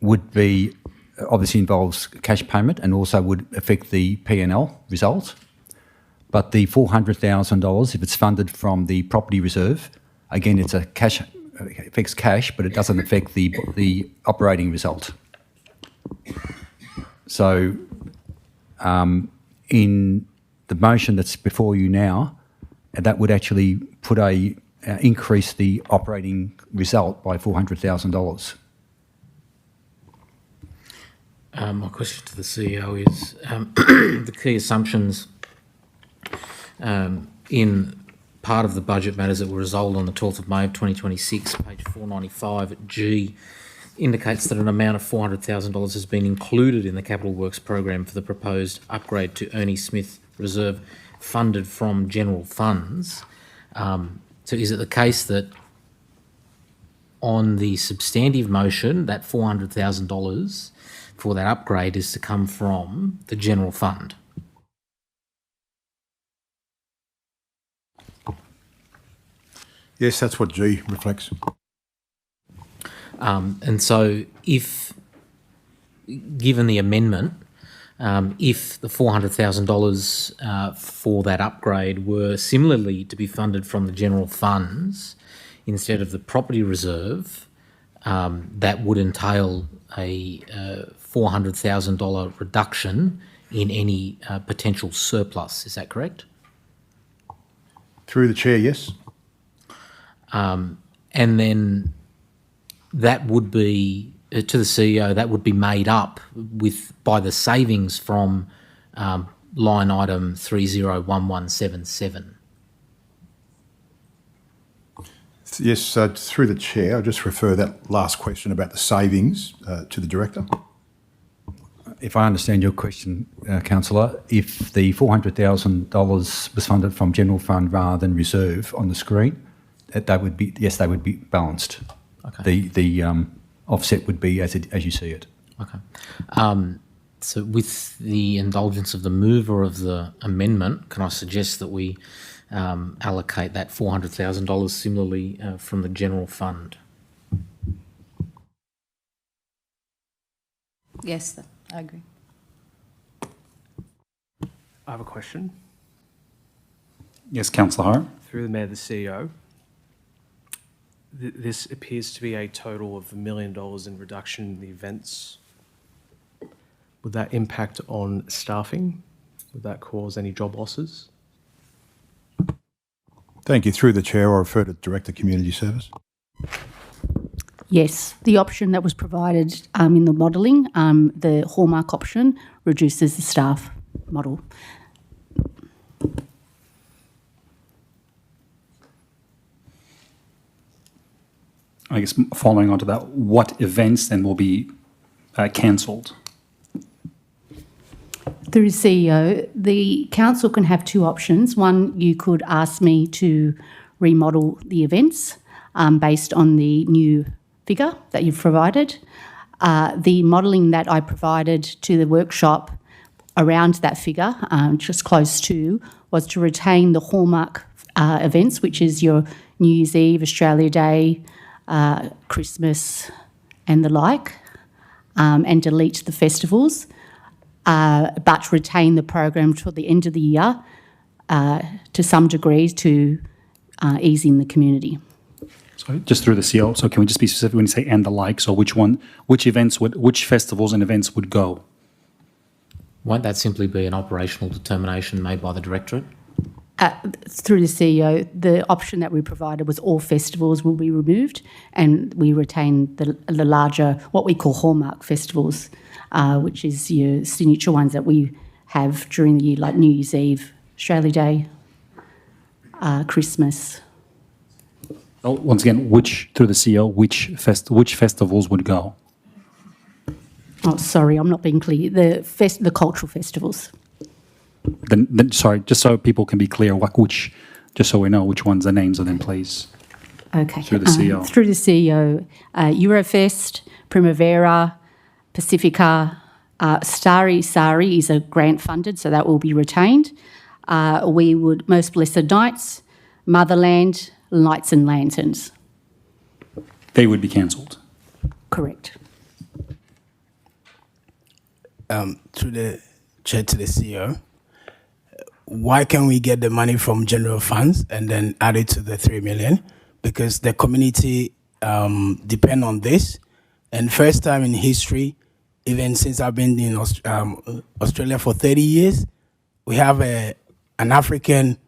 would be, obviously involves cash payment and also would affect the P&L result. But the $400,000, if it's funded from the property reserve, again, it's a cash, it affects cash, but it doesn't affect the operating result. So in the motion that's before you now, that would actually put increase the operating result by $400,000. My question to the CEO is the key assumptions in part of the budget matters that were resolved on the 12th of May of 2026, page 495 at G, indicates that an amount of $400,000 has been included in the capital works program for the proposed upgrade to Ernie Smith Reserve, funded from general funds. So is it the case that on the substantive motion, that $400,000 for that upgrade is to come from the general fund? Yes, that's what G reflects. And so if given the amendment, if the $400,000 for that upgrade were similarly to be funded from the general funds instead of the property reserve, that would entail a $400,000 reduction in any potential surplus. Is that correct? Through the chair, yes. And then that would be, to the CEO, that would be made up by the savings from line item 301177. Yes, through the chair, I'll just refer that last question about the savings to the director. If I understand your question, Councillor, if the $400,000 was funded from general fund rather than reserve on the screen, that would be, yes, they would be balanced. Okay. The offset would be as you see it. Okay. So with the indulgence of the mover of the amendment, can I suggest that we allocate that $400,000 similarly from the general fund? Yes, I agree. I have a question. Yes, Councillor Hart. Through the Mayor, the CEO. This appears to be a total of $1 million in reduction in the events. Would that impact on staffing? Would that cause any job losses? Thank you. Through the chair, I refer to Director Community Service. Yes, the option that was provided in the modelling, the hallmark option, reduces the staff model. I guess following on to that, what events then will be cancelled? Through the CEO, the council can have two options. One, you could ask me to remodel the events based on the new figure that you've provided. The modelling that I provided to the workshop around that figure, just close to, was to retain the hallmark events, which is your New Year's Eve, Australia Day, Christmas and the like, and delete the festivals, but retain the program till the end of the year to some degree to ease in the community. Sorry, just through the CEO. So can we just be specific when you say and the like? So which festivals and events would go? Won't that simply be an operational determination made by the Directorate? Through the CEO, the option that we provided was all festivals will be removed and we retain the larger, what we call hallmark festivals, which is your signature ones that we have during the year, like New Year's Eve, Australia Day, Christmas. Oh, once again, through the CEO, which festivals would go? Oh, sorry, I'm not being clear. The cultural festivals. Then sorry, just so people can be clear, just so we know which ones the names are then, please. Okay. Through the CEO. Through the CEO, Eurofest, Primavera, Pacifica, Starry Sari is a grant funded, so that will be retained. We would Most Blessed Nights, Motherland, Lights and Lanterns. They would be cancelled. Correct. Through the chair to the CEO, why can't we get the money from general funds and then add it to the 3 million? Because the community depend on this. And first time in history, even since I've been in Australia for 30 years, we have an African,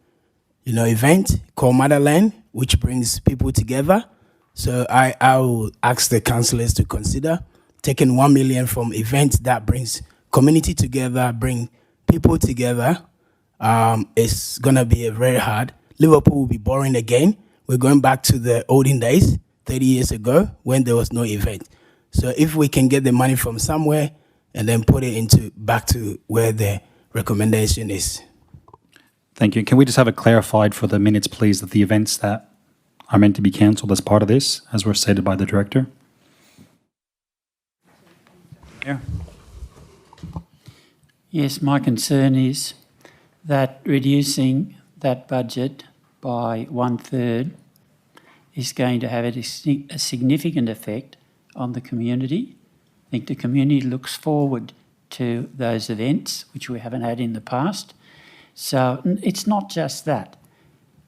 event called Motherland, which brings people together. So I will ask the councillors to consider taking 1 million from events that brings community together, bring people together. It's gonna be very hard. Liverpool will be boring again. We're going back to the olden days, 30 years ago, when there was no event. So if we can get the money from somewhere and then put it back to where the recommendation is. Thank you. Can we just have it clarified for the minutes, please, that the events that are meant to be cancelled as part of this, as were stated by the Director? Yeah. Yes, my concern is that reducing that budget by 1/3 is going to have a significant effect on the community think the community looks forward to those events, which we haven't had in the past. So it's not just that.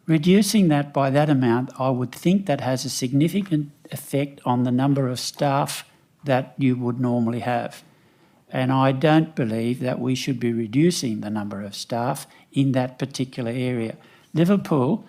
Reducing that by that amount, I would think that has a significant effect on the number of staff that you would normally have. And I don't believe that we should be reducing the number of staff in that particular area. Liverpool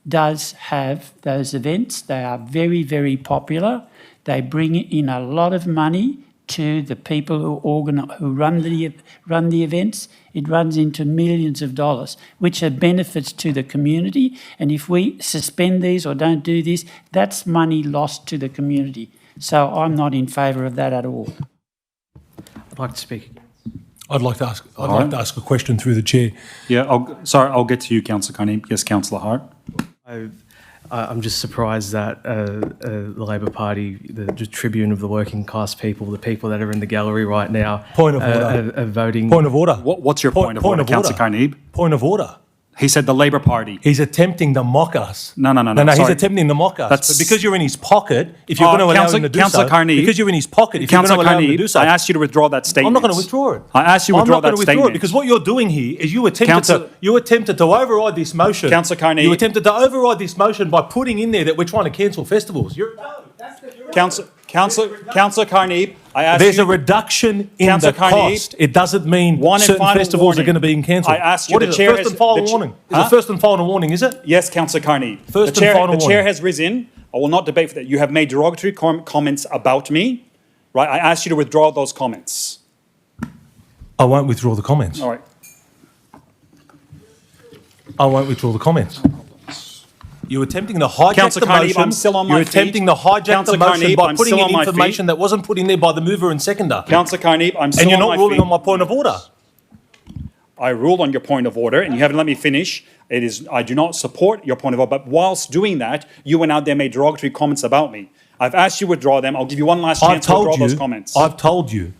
does have those events. They are very, very popular. They bring in a lot of money to the people who run the events. It runs into millions of dollars, which are benefits to the community. And if we suspend these or don't do this, that's money lost to the community. So I'm not in favour of that at all. I'd like to speak. I'd like to ask a question through the chair. Yeah, I'll get to you, Councillor Carney. Yes, Councillor Hart. I'm just surprised that the Labor Party, the Tribune of the working class people, the people that are in the gallery right now, Point of order. Are voting. Point of order. What's your point of order, Councillor Carney? Point of order. He said the Labor Party. He's attempting to mock us. No. He's Sorry. attempting to mock us. But because you're in his pocket, if you're Oh, going to allow him to do Councillor so, Carney, because you're in his pocket, if you're going to allow him to do so, I asked you to withdraw that statement. I'm not going to withdraw it. I asked you to withdraw that statement. I'm not going to withdraw it because what you're doing here is you attempted to override this motion. Councillor Carney. You attempted to override this motion by putting in there that we're trying to cancel festivals. Councillor Carney, I asked There's you... a reduction in Councillor the Carney, cost. It doesn't mean certain festivals are going to be cancelled. I asked you, what the is chair it? First and final warning. Is it first and final warning, is it? Yes, Councillor Carney. First and final The chair warning. has risen. I will not debate for that. You have made derogatory comments about me, right? I asked you to withdraw those comments. I won't withdraw the comments. All right. I won't withdraw the comments. You're attempting to hijack Councillor the Carney, motion. I'm still on my You're feet. attempting to hijack the Councillor motion Carney, by I'm putting still in on my feet. information that wasn't put in there by the mover and seconder. Councillor Carney, I'm still And you're on not my ruling feet. on my point of order. I ruled on your point of order, and you haven't let me finish. I do not support your point of order, but whilst doing that, you went out there and made derogatory comments about me. I've asked you to withdraw them. I'll give you one last chance to withdraw those comments. I've told you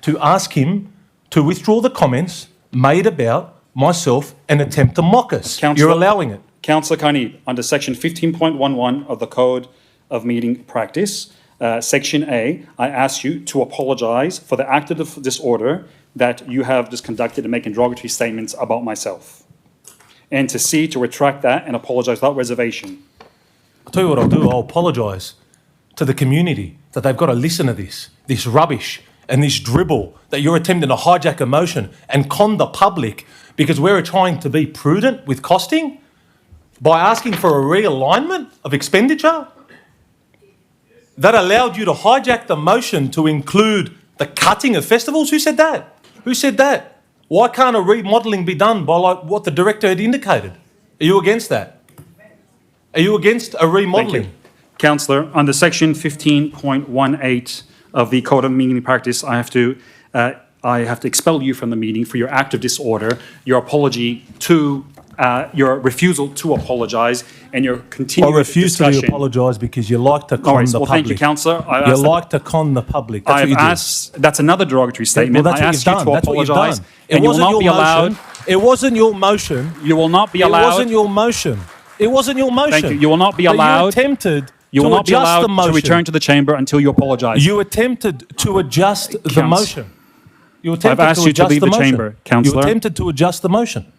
to ask him to withdraw the comments made about myself and attempt to mock us. You're allowing it. Councillor Carney, under section 15.11 of the Code of Meeting Practice, section A, I ask you to apologise for the act of disorder that you have just conducted in making derogatory statements about myself. And to C, to retract that and apologise without reservation. I'll tell you what I'll do. I'll apologise to the community that they've got to listen to this rubbish and this dribble that you're attempting to hijack a motion and con the public because we're trying to be prudent with costing by asking for a realignment of expenditure. That allowed you to hijack the motion to include the cutting of festivals. Who said that? Who said that? Why can't a remodelling be done by like what the director had indicated? Are you against that? Are you against a remodelling? Councillor, under section 15.18 of the Code of Meeting Practice, I have to expel you from the meeting for your act of disorder, your apology to, your refusal to apologise, and your continued I refuse discussion. to apologise because you like to con All right, the well, public. thank you, Councillor. You like to con the public. That's what you do. That's another derogatory statement. Well, that's I what asked you've you done. to That's what you've apologise, done. and you will not be allowed. It wasn't your motion. You will not be allowed. It wasn't your motion. It wasn't your motion. Thank you. You will not be But allowed. You attempted You will to not be adjust allowed the motion. to return to the chamber until you apologise. You attempted to adjust the motion. You attempted I've asked to you to adjust leave the the motion. chamber, Councillor. You attempted to adjust the motion.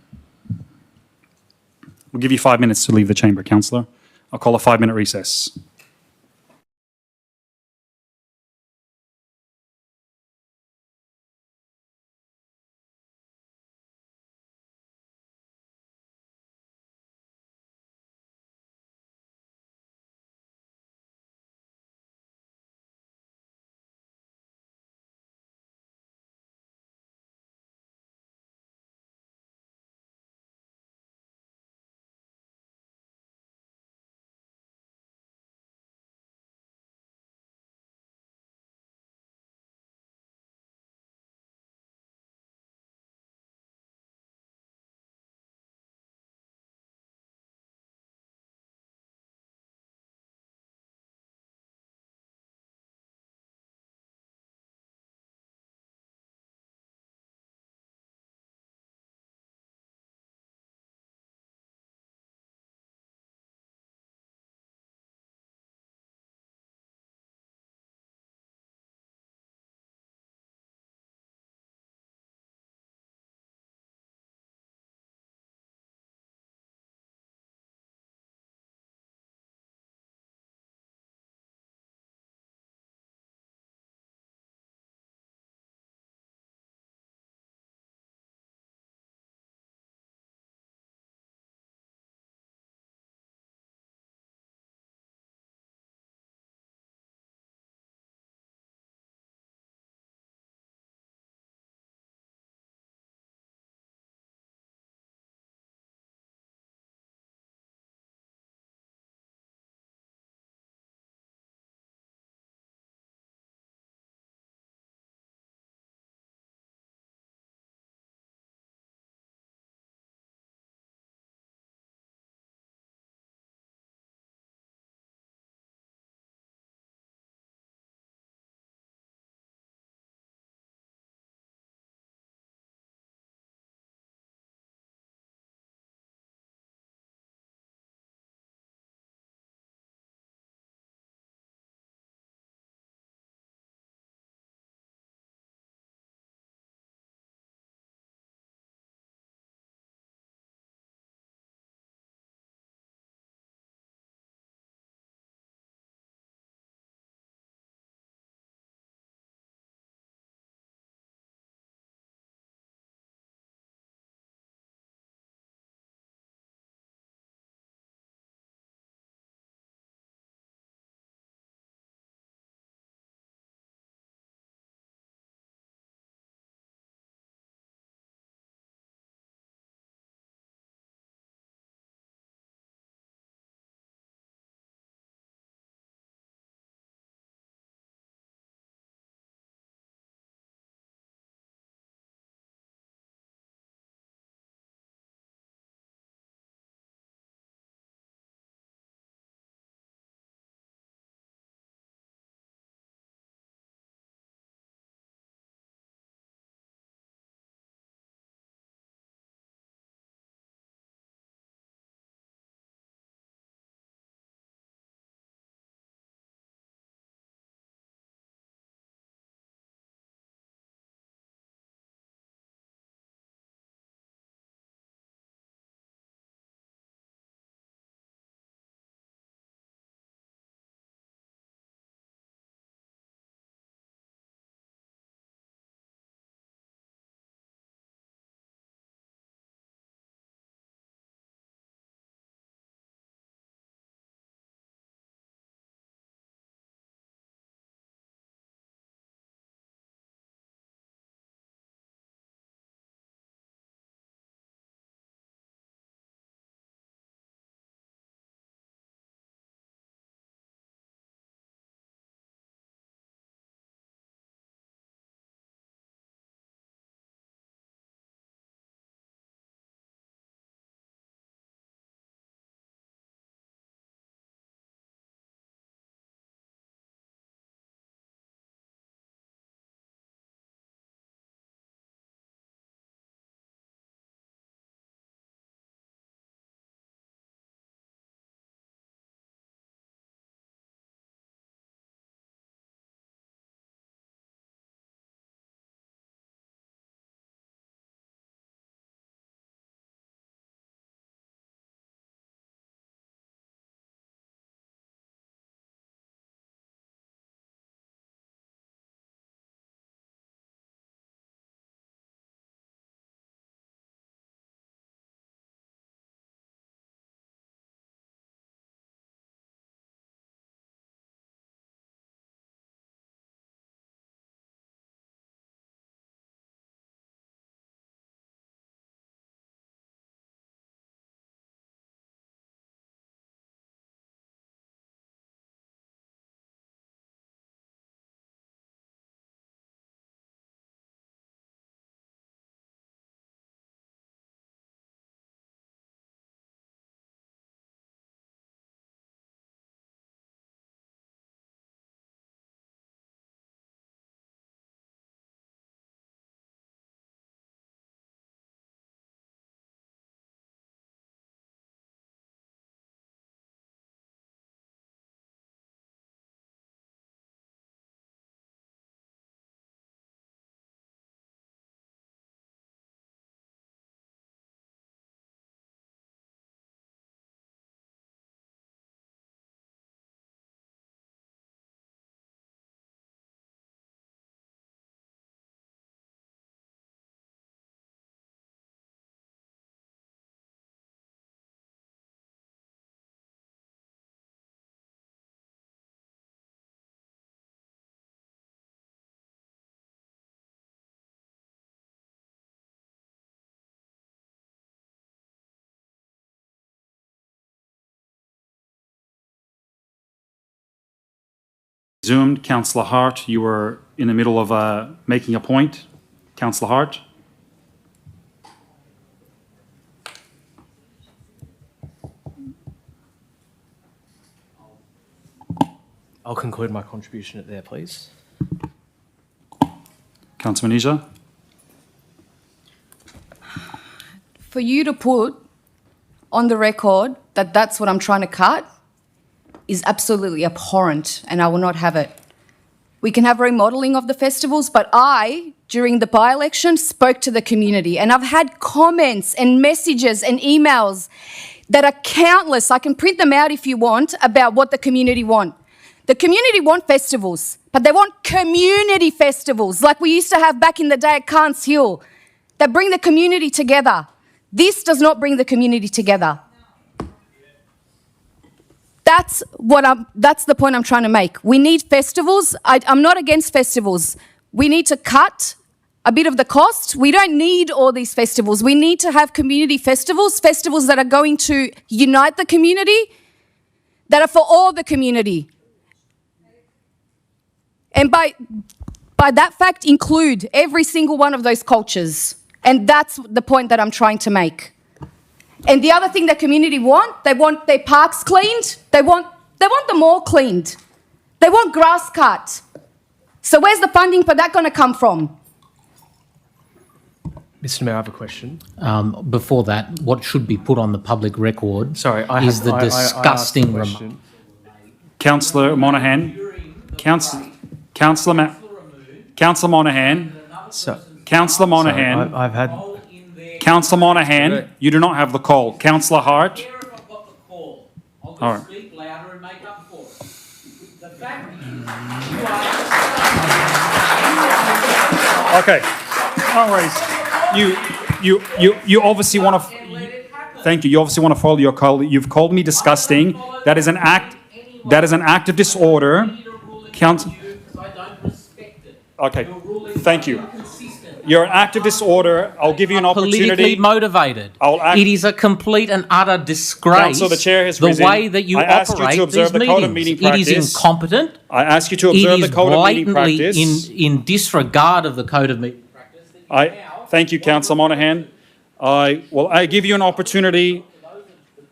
We'll give you 5 minutes to leave the chamber, Councillor. I'll call a 5-minute recess. Resumed. Councillor Hart, you were in the middle of making a point. Councillor Hart. I'll conclude my contribution at there, please. Councillor Manija. For you to put on the record that that's what I'm trying to cut is absolutely abhorrent, and I will not have it. We can have remodelling of the festivals, but I, during the by-election, spoke to the community, and I've had comments and messages and emails that are countless. I can print them out if you want, about what the community want. The community want festivals, but they want community festivals like we used to have back in the day at Carnes Hill that bring the community together. This does not bring the community together. That's the point I'm trying to make. We need festivals. I'm not against festivals. We need to cut a bit of the cost. We don't need all these festivals. We need to have community festivals, festivals that are going to unite the community, that are for all the community. And by that fact, include every single one of those cultures. And that's the point that I'm trying to make. And the other thing that community want their parks cleaned. They want the mall cleaned. They want grass cut. So where's the funding for that going to come from? Mr. Mayor, I have a question. Before that, what should be put on the public record is the disgusting remark. Councillor Monahan. Councillor Monahan. Councillor Monahan. I've had... Councillor Monahan, you do not have the call. Councillor Hart. All right. Okay. No worries. You obviously want to... Thank you. You obviously want to follow your call. You've called me disgusting. That is an act of disorder. Okay. Thank you. You're an act of disorder. I'll give you an opportunity. Politically motivated. It is a complete and utter disgrace. Council, the chair has the risen. way that you I ask you operate to observe these the code of meetings. meeting It is practice. incompetent. I ask you to observe the code of meeting practice. It is blatantly in disregard of the code of meeting practice. Thank you, Councillor Monahan. I give you an opportunity.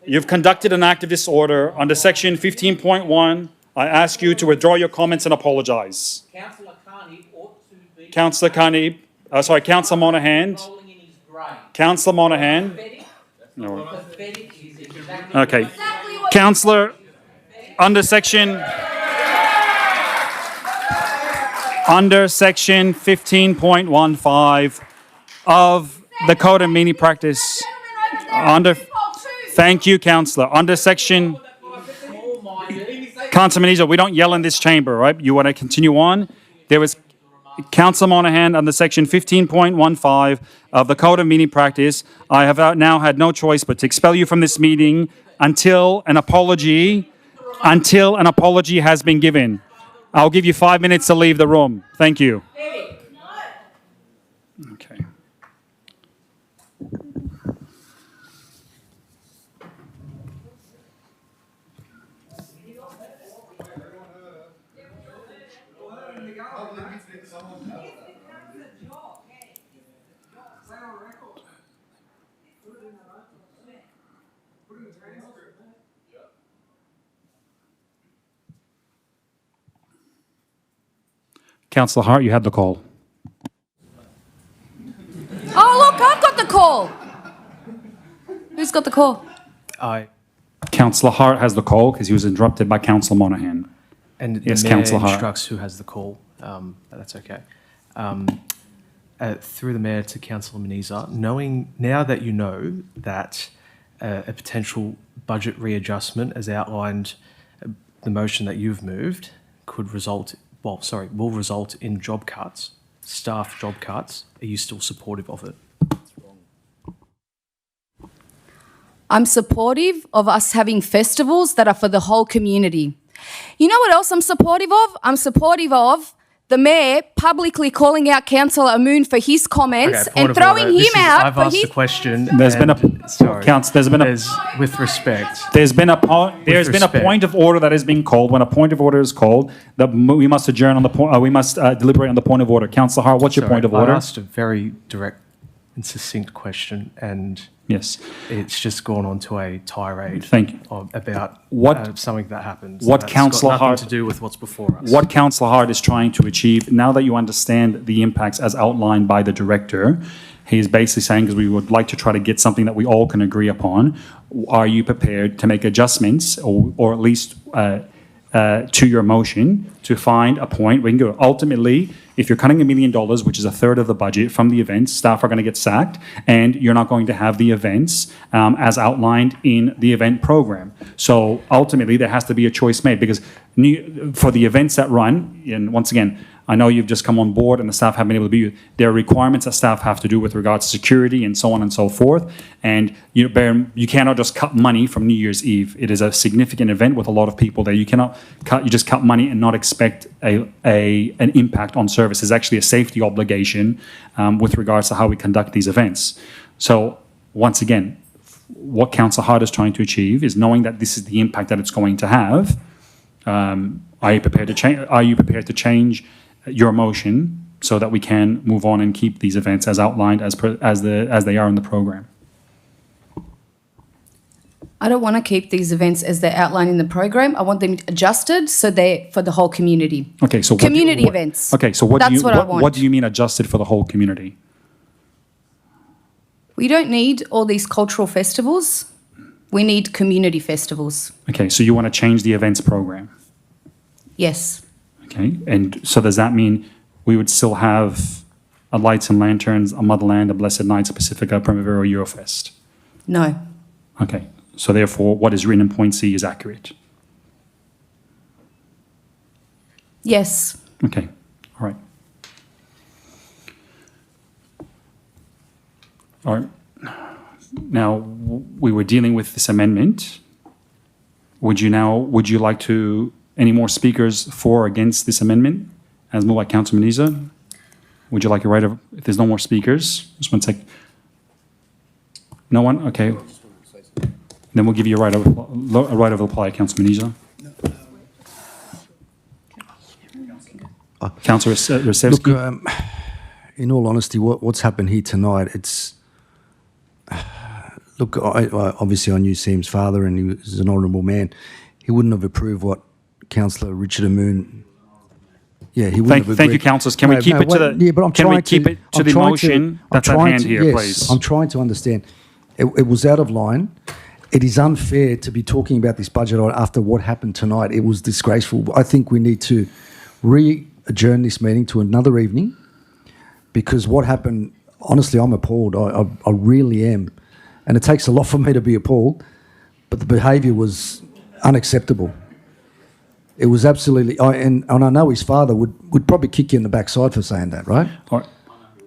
You've conducted an act of disorder under section 15.1. I ask you to withdraw your comments and apologise. Councillor Carney. Councillor Monahan. Councillor Monahan. No. Okay. Councillor, under section 15.15 of the Code of Meeting Practice. Thank you, Councillor. Under section... Councillor Manija, we don't yell in this chamber, right? You want to continue on? There was... Councillor Monahan, under section 15.15 of the Code of Meeting Practice, I have now had no choice but to expel you from this meeting until an apology has been given. I'll give you 5 minutes to leave the room. Thank you. Okay. Councillor Hart, you had the call. Oh, look, I've got the call. Who's got the call? Councillor Hart has the call because he was interrupted by Councillor Monahan. And yes, the Mayor Councillor Hart instructs who has the call. But that's okay. Through the Mayor to Councillor Manija, now that you know that a potential budget readjustment, as outlined, the motion that you've moved, will result in job cuts, staff job cuts, are you still supportive of it? I'm supportive of us having festivals that are for the whole community. You know what else I'm supportive of? I'm supportive of the mayor publicly calling out Councillor Amoon for his comments Okay, point and of throwing order. him out I've for asked his... a question. There's been and- a sorry. With respect. There's been a point of order that is being called. When a point of order is called, we must adjourn on the point. We must deliberate on the point of order. Councillor Hart, what's your point of order? I asked a very direct and succinct question, and yes, it's just gone on to a tirade. Thank you. About something that happened. What That's Councillor got nothing Hart to do with what's before us. What Councillor Hart is trying to achieve, now that you understand the impacts as outlined by the director, he is basically saying, because we would like to try to get something that we all can agree upon, are you prepared to make adjustments or at least to your motion to find a point where you can go, ultimately, if you're cutting $1 million, which is a third of the budget from the events, staff are going to get sacked, and you're not going to have the events as outlined in the event program. So ultimately, there has to be a choice made, because for the events that run, and once again, I know you've just come on board and the staff haven't been able to be, there are requirements that staff have to do with regards to security and so on and so forth. And you cannot just cut money from New Year's Eve. It is a significant event with a lot of people there. You cannot just cut money and not expect an impact on service. There's actually a safety obligation with regards to how we conduct these events. So once again, what Councillor Hart is trying to achieve is knowing that this is the impact that it's going to have. Are you prepared to change? Are you prepared to change your motion so that we can move on and keep these events as outlined as they are in the program? I don't want to keep these events as they're outlined in the program. I want them adjusted so they're for the whole community. Okay, so community events. Okay, so That's what I want. What do you mean adjusted for the whole community? We don't need all these cultural festivals. We need community festivals. Okay, so you want to change the events program? Yes. Okay, and so does that mean we would still have a Lights and Lanterns, a Motherland, a Blessed Nights, a Pacifica, Primavera, Eurofest? No. Okay, so therefore what is written in point C is accurate? Yes. Okay, all right. All right. Now, we were dealing with this amendment. Would you like to, any more speakers for or against this amendment? As moved by Councilman Meniza. Would you like a right of, if there's no more speakers, just one sec. No one? Okay. Then we'll give you a right of reply, Councilman Meniza. Councillor Rosevsky. Look, in all honesty, what's happened here tonight, it's... Look, obviously I knew Sam's father and he was an honourable man. He wouldn't have approved what Councillor Richard Amoon... Yeah, he wouldn't have agreed. Thank you, councillors. Can we keep it to the... Yeah, but I'm can we trying keep to... it to the motion that's at hand here, yes, please? I'm trying to understand. It was out of line. It is unfair to be talking about this budget after what happened tonight. It was disgraceful. I think we need to adjourn this meeting to another evening, because what happened, honestly, I'm appalled. I really am. And it takes a lot for me to be appalled, but the behaviour was unacceptable. It was absolutely, and I know his father would probably kick you in the backside for saying that, right? All right.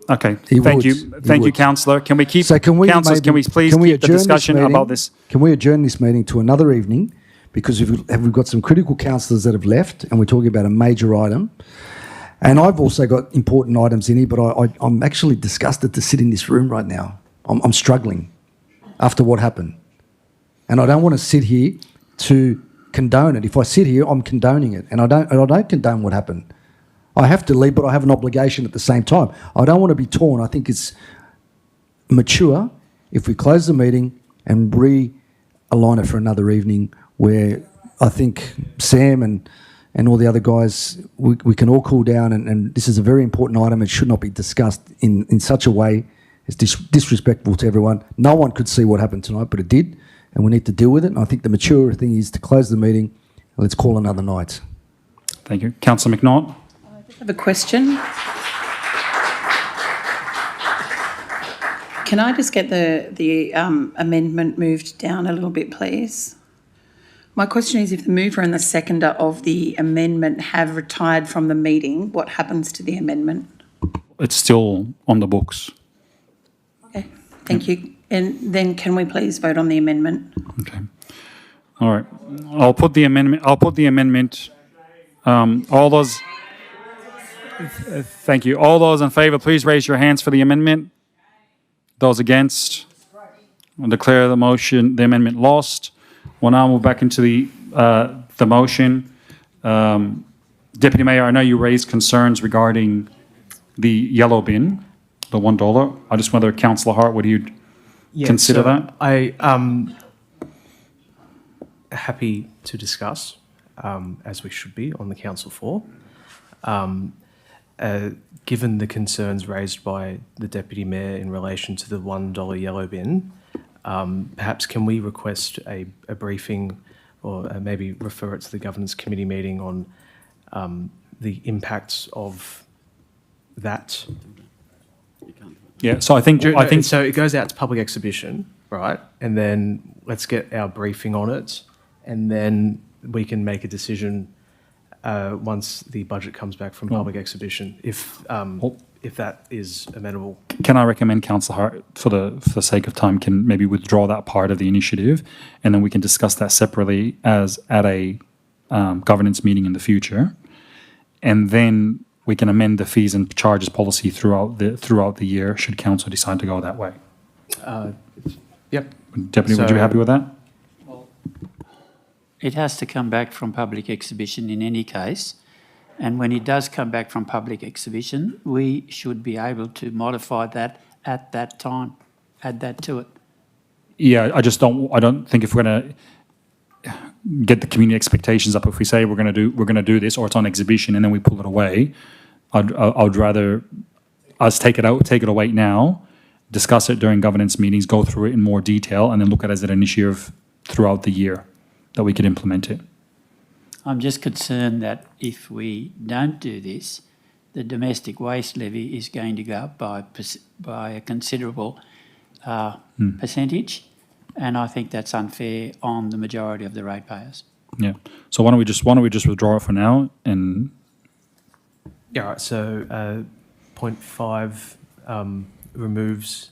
Okay, He thank would. you. He Thank you, would. councillor. Can we keep, So councillors, can we please keep the adjourn this discussion meeting? about this? Can we adjourn this meeting to another evening? Because we've got some critical councillors that have left, and we're talking about a major item. And I've also got important items in here, but I'm actually disgusted to sit in this room right now. I'm struggling after what happened. And I don't want to sit here to condone it. If I sit here, I'm condoning it. And I don't condone what happened. I have to leave, but I have an obligation at the same time. I don't want to be torn. I think it's mature if we close the meeting and realign it for another evening, where I think Sam and all the other guys, we can all cool down, and this is a very important item. It should not be discussed in such a way as disrespectful to everyone. No one could see what happened tonight, but it did, and we need to deal with it. And I think the mature thing is to close the meeting and let's call another night. Thank you. Councillor McNaught. I have a question. Can I just get the amendment moved down a little bit, please? My question is, if the mover and the seconder of the amendment have retired from the meeting, what happens to the amendment? It's still on the books. Okay, thank you. And then can we please vote on the amendment? Okay. All right. I'll put the amendment. All those. Thank you. All those in favour, please raise your hands for the amendment. Those against? I'll declare the amendment lost. We'll now move back into the motion. Deputy Mayor, I know you raised concerns regarding the yellow bin, the $1. I just wonder, Councillor Hart, would you consider that? I happy to discuss, as we should be on the council floor. Given the concerns raised by the Deputy Mayor in relation to the $1 yellow bin, perhaps can we request a briefing or maybe refer it to the Governance Committee meeting on the impacts of that? Yeah, so I think so. It goes out to public exhibition, right? And then let's get our briefing on it, and then we can make a decision once the budget comes back from public exhibition, if that is amenable. Can I recommend Councillor Hart, for the sake of time, can maybe withdraw that part of the initiative, and then we can discuss that separately as at a governance meeting in the future, and then we can amend the fees and charges policy throughout the year should council decide to go that way. Yep. Deputy, would you be happy with that? It has to come back from public exhibition in any case. And when it does come back from public exhibition, we should be able to modify that at that time, add that to it. Yeah, I don't think if we're going to get the community expectations up, if we say we're going to do this, or it's on exhibition and then we pull it away, I'd rather us take it away now, discuss it during governance meetings, go through it in more detail, and then look at it as an initiative throughout the year that we could implement it. I'm just concerned that if we don't do this, the domestic waste levy is going to go up by a considerable percentage, and I think that's unfair on the majority of the ratepayers. Yeah. So why don't we just withdraw it for now and. Yeah. Right. So 0.5 removes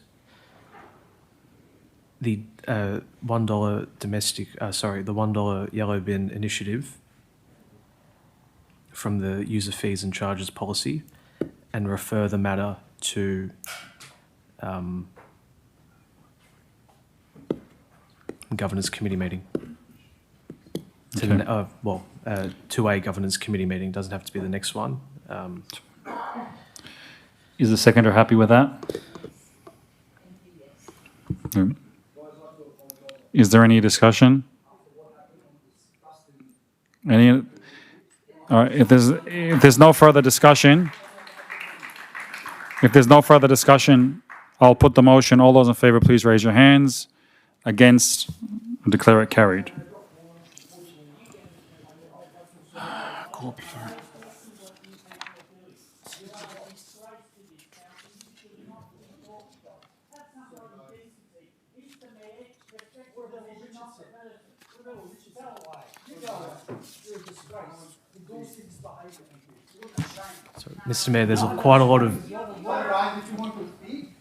the $1 domestic. The $1 yellow bin initiative from the user fees and charges policy, and refer the matter to Governance Committee meeting. To a Governance Committee meeting. Doesn't have to be the next one. Is the seconder happy with that? Is there any discussion? All right, if there's no further discussion, I'll put the motion. All those in favour, please raise your hands. Against, declare it carried. So, Mr. Mayor, there's quite a lot of.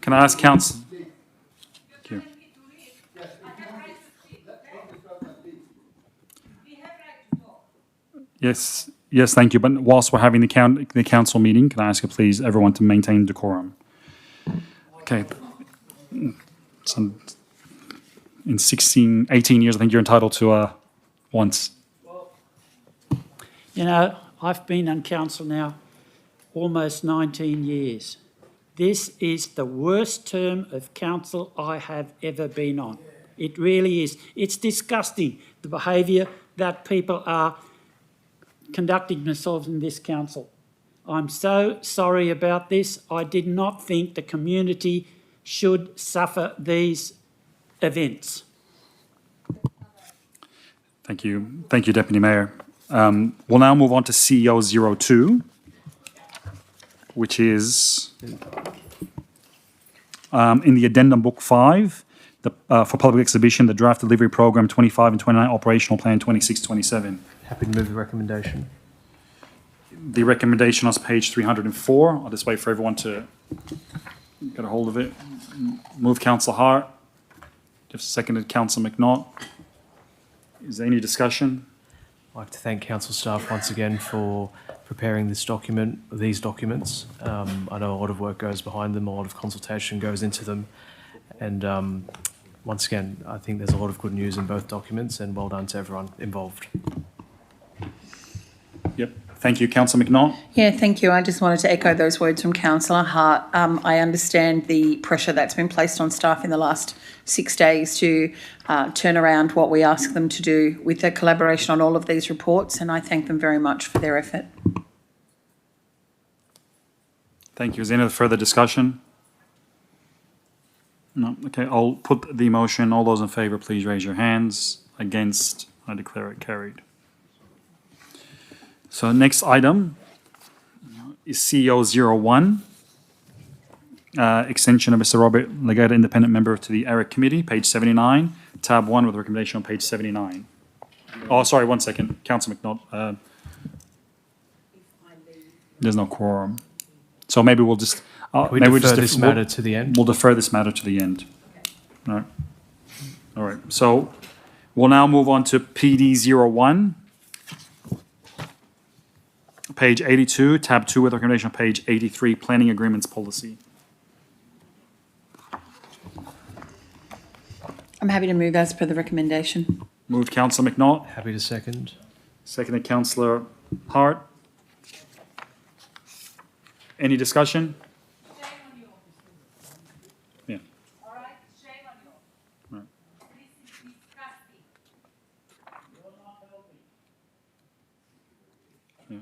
Can I ask council? Thank you. Yes, thank you. But whilst we're having the council meeting, can I ask you, please, everyone to maintain decorum? Okay. So in 18 years, I think you're entitled to once. You know, I've been on council now almost 19 years. This is the worst term of council I have ever been on. It really is. It's disgusting, the behaviour that people are conducting themselves in this council. I'm so sorry about this. I did not think the community should suffer these events. Thank you. Thank you, Deputy Mayor. We'll now move on to CEO 02, which is in the addendum book 5 for public exhibition, the draft delivery program 25 and 29, operational plan 26-27. Happy to move the recommendation. The recommendation is page 304. I'll just wait for everyone to get a hold of it. Move Councillor Hart. Just seconded Councillor McNaught. Is there any discussion? I'd like to thank council staff once again for preparing this document, these documents. I know a lot of work goes behind them, a lot of consultation goes into them. And once again, I think there's a lot of good news in both documents, and well done to everyone involved. Yep. Thank you. Councillor McNaught. Yeah, thank you. I just wanted to echo those words from Councillor Hart. I understand the pressure that's been placed on staff in the last 6 days to turn around what we ask them to do with the collaboration on all of these reports, and I thank them very much for their effort. Thank you. Is there any further discussion? No. Okay, I'll put the motion. All those in favour, please raise your hands. Against, I declare it carried. So next item is CEO 01, extension of Mr. Robert Legata, independent member to the ARIC committee, page 79, tab 1 with recommendation on page 79. Oh, sorry, 1 second. Councillor McNaught. There's no quorum. So maybe we'll just... we defer this matter to the end? We'll defer this matter to the end. All right. All right. So we'll now move on to PD 01. Page 82, tab 2 with recommendation on page 83, planning agreements policy. I'm happy to move as per the recommendation. Moved Councillor McNaught. Happy to second. Seconded Councillor Hart. Any discussion? Yeah. Right. Yeah.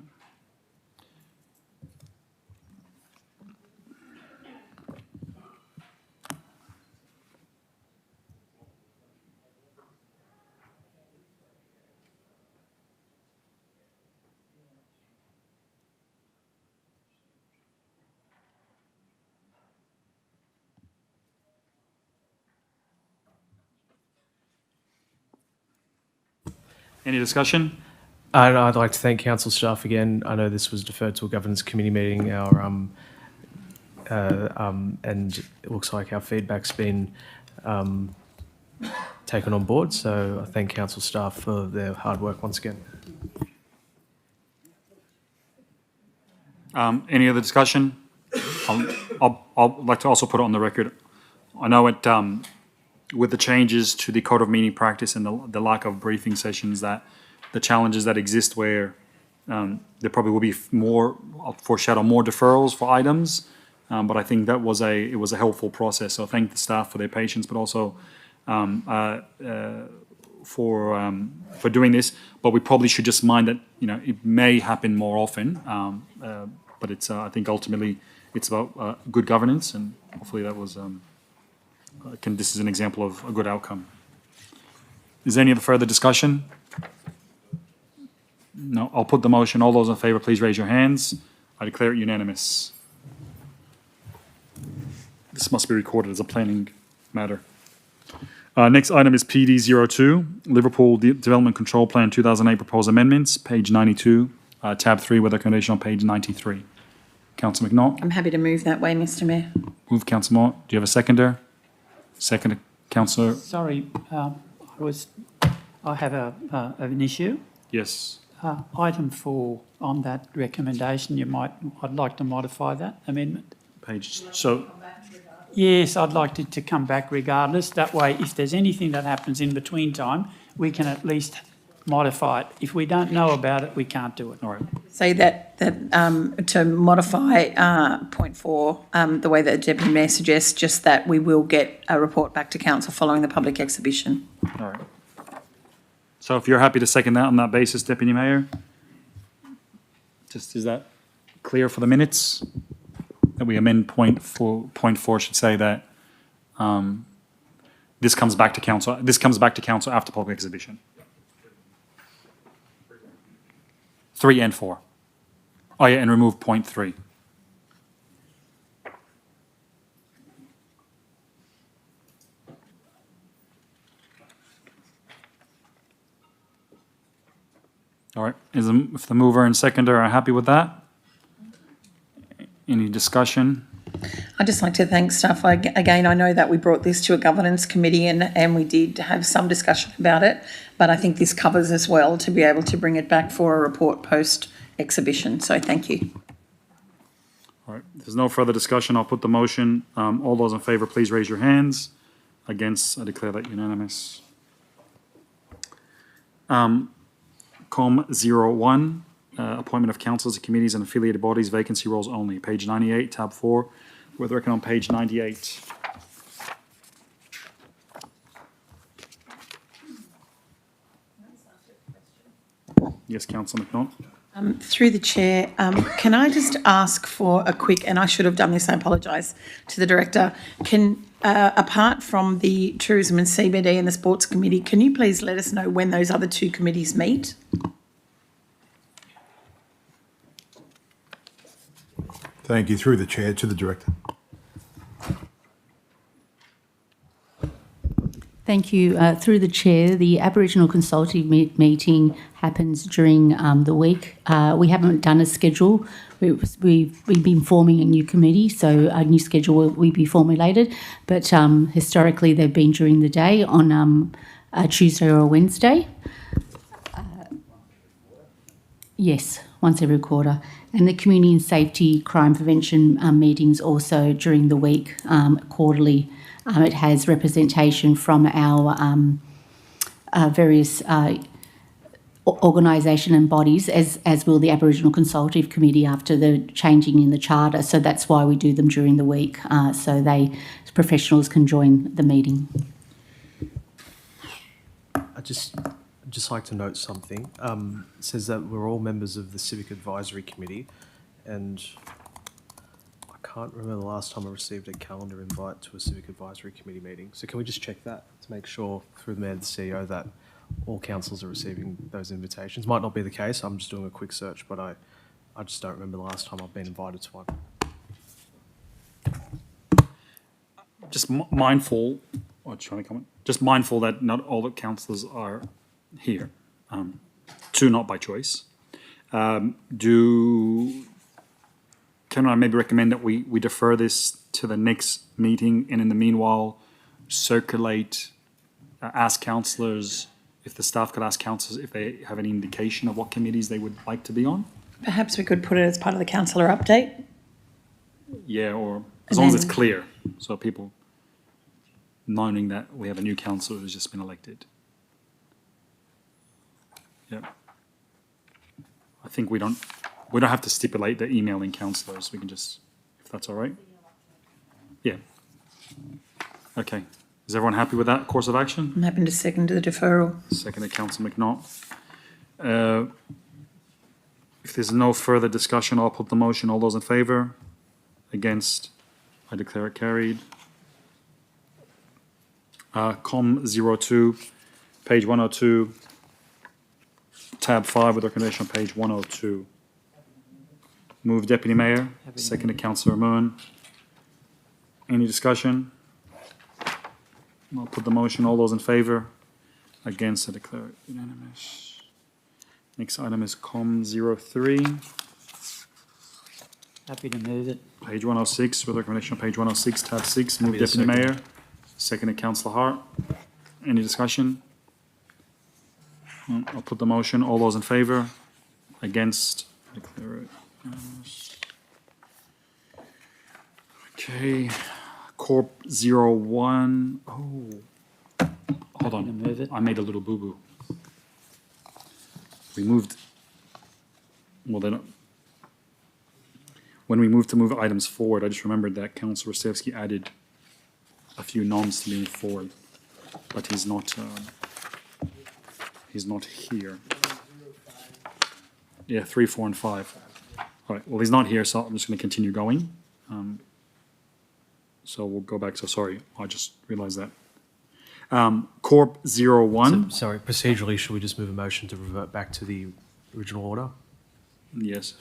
Any discussion? And I'd like to thank council staff again. I know this was deferred to a governance committee meeting. And it looks like our feedback's been taken on board. So I thank council staff for their hard work once again. Any other discussion? I'd like to also put it on the record. I know it, with the changes to the code of meeting practice and the lack of briefing sessions, that the challenges that exist where there probably will be more, I'll foreshadow more deferrals for items, but I think that was it was a helpful process. So thank the staff for their patience, but also for doing this. But we probably should just mind that it may happen more often. But it's I think ultimately it's about good governance, and hopefully that was this is an example of a good outcome. Is there any other further discussion? No, I'll put the motion. All those in favour, please raise your hands. I declare it unanimous. This must be recorded as a planning matter. Next item is PD 02, Liverpool Development Control Plan 2008 Proposed Amendments, page 92, tab 3 with recommendation on page 93. Councillor McNaught. I'm happy to move that way, Mr Mayor. Move, Councillor Mott. Do you have a seconder? Second, Councillor. Sorry, I have an issue. Yes. Item 4 on that recommendation, I'd like to modify that amendment. Page, so. Yes, I'd like it to come back regardless. That way, if there's anything that happens in between time, we can at least modify it. If we don't know about it, we can't do it. All right. Say that to modify point 4, the way that the Deputy Mayor suggests, just that we will get a report back to council following the public exhibition. All right. So if you're happy to second that on that basis, Deputy Mayor, is that clear for the minutes? That we amend point 4 should say that this comes back to council. This comes back to council after public exhibition. 3 and 4. Oh yeah, and remove point 3. All right. If the mover and seconder are happy with that, any discussion? I'd just like to thank staff. Again, I know that we brought this to a governance committee and we did have some discussion about it, but I think this covers as well to be able to bring it back for a report post exhibition. So thank you. All right, if there's no further discussion, I'll put the motion. All those in favour, please raise your hands. Against, I declare that unanimous. Com 01, appointment of councillors, committees and affiliated bodies, vacancy roles only. Page 98, tab 4, with the record on page 98. Yes, Councillor McNaught. Through the chair, can I just ask for a quick, and I should have done this, I apologise to the director, apart from the Tourism and CBD and the Sports Committee, can you please let us know when those other two committees meet? Thank you. Through the chair to the director. Thank you. Through the chair, the Aboriginal Consultative meeting happens during the week. We haven't done a schedule. We've been forming a new committee, so a new schedule will be formulated. But historically, they've been during the day on a Tuesday or a Wednesday. Yes, once every quarter. And the Community and Safety Crime Prevention meetings also during the week, quarterly. It has representation from our various organisation and bodies, as will the Aboriginal Consultative Committee after the changing in the charter. So that's why we do them during the week, so professionals can join the meeting. I'd just like to note something. It says that we're all members of the Civic Advisory Committee, and I can't remember the last time I received a calendar invite to a Civic Advisory Committee meeting. So can we just check that to make sure, through the Mayor and the CEO, that all councils are receiving those invitations? Might not be the case. I'm just doing a quick search, but I just don't remember the last time I've been invited to one. Just mindful, trying to comment. Just mindful that not all the councillors are here. Two not by choice. Can I maybe recommend that we defer this to the next meeting, and in the meanwhile circulate, ask councillors, if the staff could ask councillors if they have any indication of what committees they would like to be on? Perhaps we could put it as part of the councillor update. Yeah, or as long as it's clear, so people knowing that we have a new councillor who's just been elected. Yeah. I think we don't have to stipulate the emailing councillors. We can just, if that's all right. Yeah. Okay. Is everyone happy with that course of action? I'm happy to second the deferral. Seconded, Councillor McNaught. If there's no further discussion, I'll put the motion. All those in favour? Against? I declare it carried. Com 02, page 102, tab 5 with recommendation on page 102. Move Deputy Mayor, seconded Councillor Moon. Any discussion? I'll put the motion. All those in favour? Against, I declare it unanimous. Next item is Com 03. Happy to move it. Page 106, with recommendation on page 106, tab 6. Move Deputy Mayor, seconded Councillor Hart. Any discussion? I'll put the motion. All those in favour? Against, I declare it unanimous. Okay. Corp 01. Oh, hold on. I made a little boo-boo. We moved. Well, then, when we moved to move items forward, I just remembered that Councillor Rostevsky added a few noms to move forward, but he's not here. Yeah, 3, 4, and 5. All right. Well, he's not here, so I'm just going to continue going. So we'll go back. So sorry, I just realised that. Corp 01. Sorry, procedurally, should we just move a motion to revert back to the original order? Yes.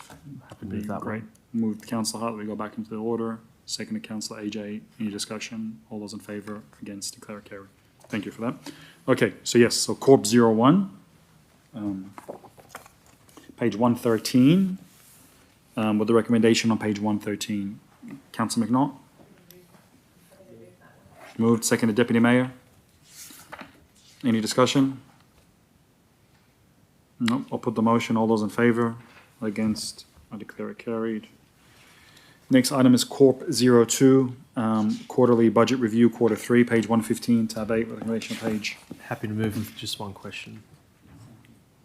Happy to move that great. Moved Councillor Hart. We go back into the order. Seconded Councillor AJ. Any discussion? All those in favour? Against? Declare carried. Thank you for that. Okay. So yes. So Corp 01. Page 113. With the recommendation on page 113. Councillor McNaught. Moved, seconded Deputy Mayor. Any discussion? No, I'll put the motion. All those in favour? Against? I declare it carried. Next item is Corp 02, quarterly budget review, quarter 3, page 115, tab 8, recommendation page. Happy to move with just one question.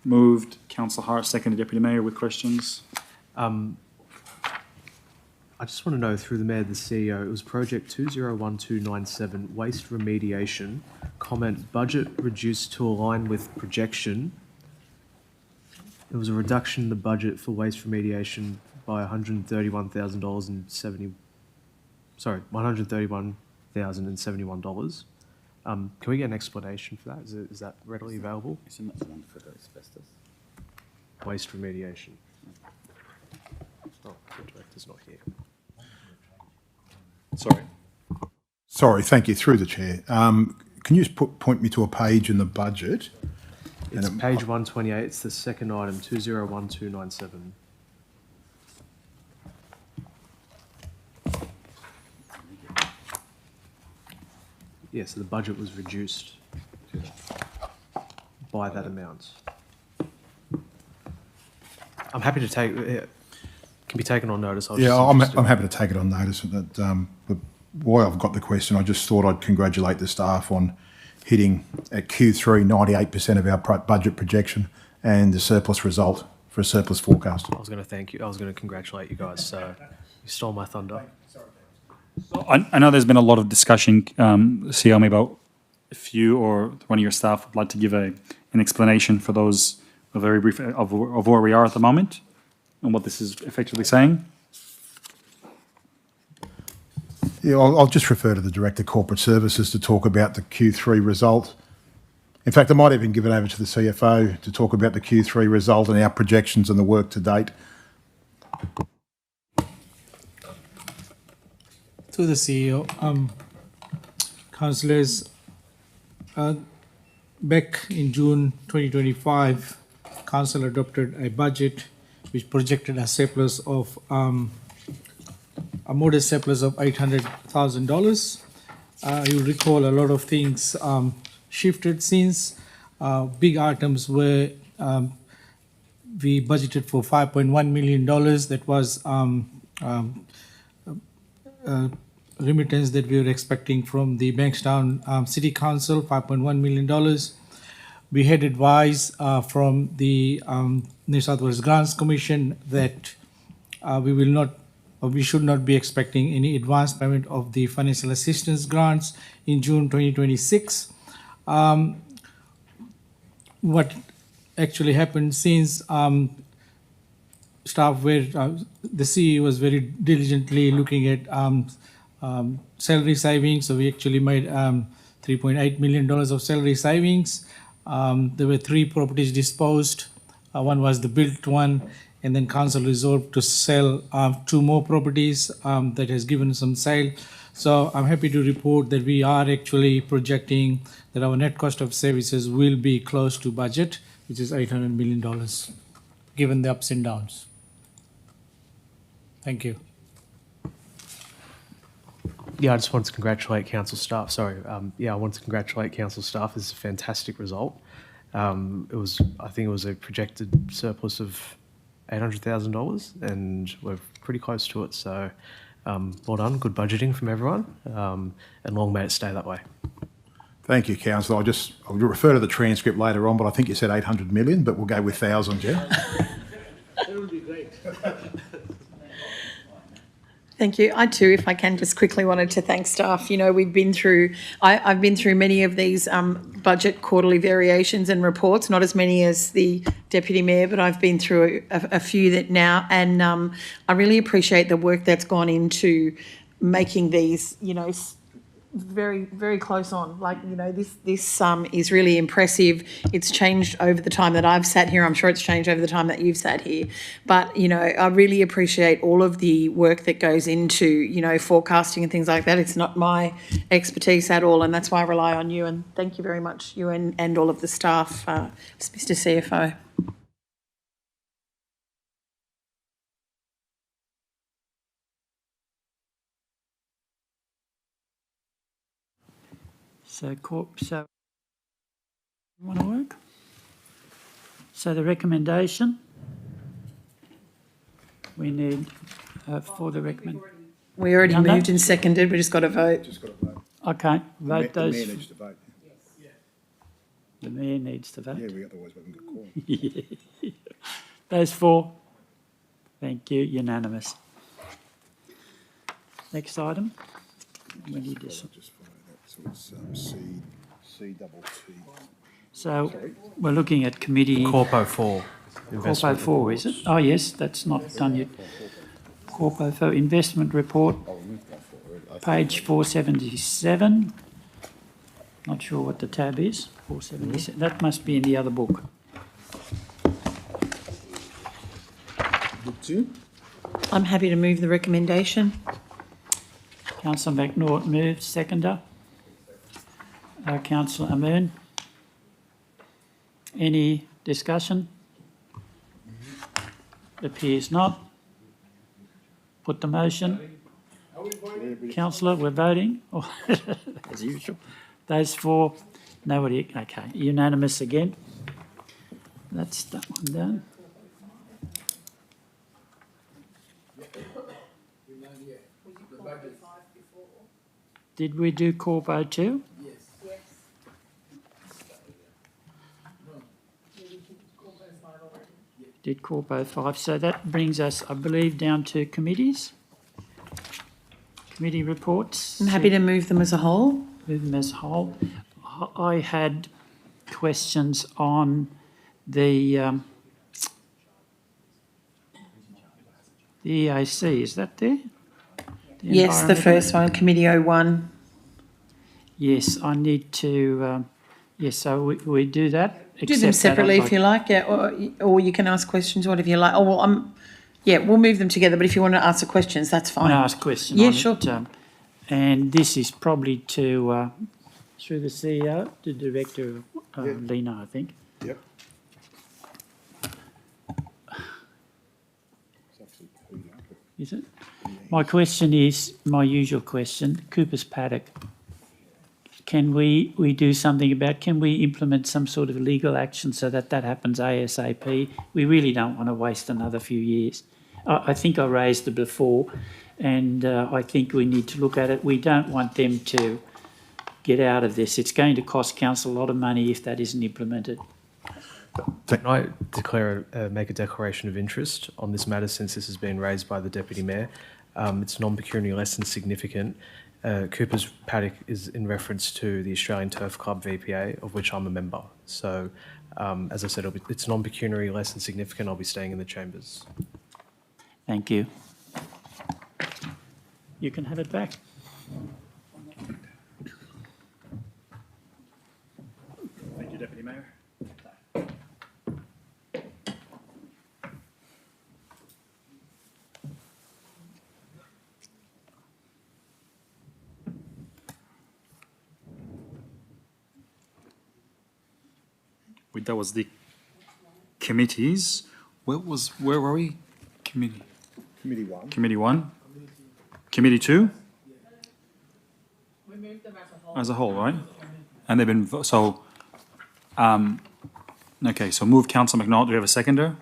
Moved. Councillor Hart, seconded. Deputy Mayor with questions. I just want to know through the Mayor, the CEO, it was project 201297, waste remediation. Comment, budget reduced to align with projection. There was a reduction in the budget for waste remediation by $131,071. Can we get an explanation for that? Is that readily available? Isn't that the one for the asbestos? Waste remediation. Oh, the director's not here. Sorry, thank you. Through the chair. Can you just point me to a page in the budget? It's page 128. It's the second item, 201297. Yeah, so the budget was reduced by that amount. I'm happy to take it. Can be taken on notice. I'm happy to take it on notice. But why I've got the question, I just thought I'd congratulate the staff on hitting at Q3 98% of our budget projection and the surplus result for a surplus forecast. I was going to thank you. I was going to congratulate you guys. So you stole my thunder. I know there's been a lot of discussion, CLM, about if you or one of your staff would like to give an explanation for those, a very brief of where we are at the moment and what this is effectively saying. Yeah, I'll just refer to the Director of Corporate Services to talk about the Q3 result. In fact, I might even give it over to the CFO to talk about the Q3 result and our projections and the work to date. To the CEO, councillors, back in June 2025, council adopted a budget which projected a surplus of a modest surplus of $800,000. You'll recall a lot of things shifted since. Big items were we budgeted for $5.1 million. That was remittance that we were expecting from the Bankstown City Council, $5.1 million. We had advice from the New South Wales Grants Commission that we should not be expecting any advance payment of the financial assistance grants in June 2026. What actually happened since staff were, the CEO was very diligently looking at salary savings. So we actually made $3.8 million of salary savings. There were 3 properties disposed. One was the built one, and then council resolved to sell 2 more properties that has given some sale. So I'm happy to report that we are actually projecting that our net cost of services will be close to budget, which is $800 million, given the ups and downs. Thank you. Yeah, I just wanted to congratulate council staff. Sorry. I wanted to congratulate council staff. It's a fantastic result. I think it was a projected surplus of $800,000, and we're pretty close to it. So, well done. Good budgeting from everyone, and long may it stay that way. Thank you, Councillor. I'll refer to the transcript later on, but I think you said 800 million, but we'll go with thousands, yeah? That would be great. Thank you. I too, if I can, just quickly wanted to thank staff. You know, I've been through many of these budget quarterly variations and reports, not as many as the Deputy Mayor, but I've been through a few that now, and I really appreciate the work that's gone into making these, you know, very, very close on. Like, you know, this is really impressive. It's changed over the time that I've sat here. I'm sure it's changed over the time that you've sat here. But, you know, I really appreciate all of the work that goes into, you know, forecasting and things like that. It's not my expertise at all, and that's why I rely on you. And thank you very much, you and all of the staff, Mr. CFO. So, want to work? So the recommendation we need for the recommend? We already Done that? moved and seconded, we just got to vote. Okay, vote The those. mayor needs to vote. The mayor needs to vote. Yeah, we otherwise we haven't got quorum. Yeah. Those for? Thank you, unanimous. Next item. We need this. Just follow that. So it's C double T. So we're looking at committee. Corpo 4. Corpo 4, is it? Oh, yes, that's not done yet. Corpo 4 investment report, page 477. Not sure what the tab is. 477. That must be in the other book. I'm happy to move the recommendation. Councillor McNaught moved, seconder. Councillor Amoon. Any discussion? Appears not. Put the motion. Councillor, we're voting, as usual. Those for, nobody, okay, unanimous again. That's that one done. Did we do Corpo 2? Did Corpo 5. So that brings us, I believe, down to committees. Committee reports. I'm happy to move them as a whole. Move them as a whole. I had questions on the EAC. Is that there? Yes, the first one, Committee 01. Yes, I need to, yes, so we do that. Do them separately if you like, yeah, or you can ask questions, whatever you like. Oh, well, yeah, we'll move them together, but if you want to ask the questions, that's fine. I want to ask a question Yeah, on sure. it. And this is probably to, through the CEO, the Director, Lena, I think. Yep. Is it? My question is, my usual question, Cooper's Paddock. Can we do something about, can we implement some sort of legal action so that that happens ASAP? We really don't want to waste another few years. I think I raised it before, and I think we need to look at it. We don't want them to get out of this. It's going to cost council a lot of money if that isn't implemented. Can I make a declaration of interest on this matter since this has been raised by the Deputy Mayor? It's non-pecuniary less than significant. Cooper's Paddock is in reference to the Australian Turf Club VPA, of which I'm a member. So, as I said, it's non-pecuniary less than significant. I'll be staying in the chambers. Thank you. You can have it back. Thank you, Deputy Mayor. That was the committees. Where were we? Committee 1. Committee 1. Committee 2. We moved them As a whole, right? And they've been so. Okay, so move Councillor McNaught. Do we have a seconder?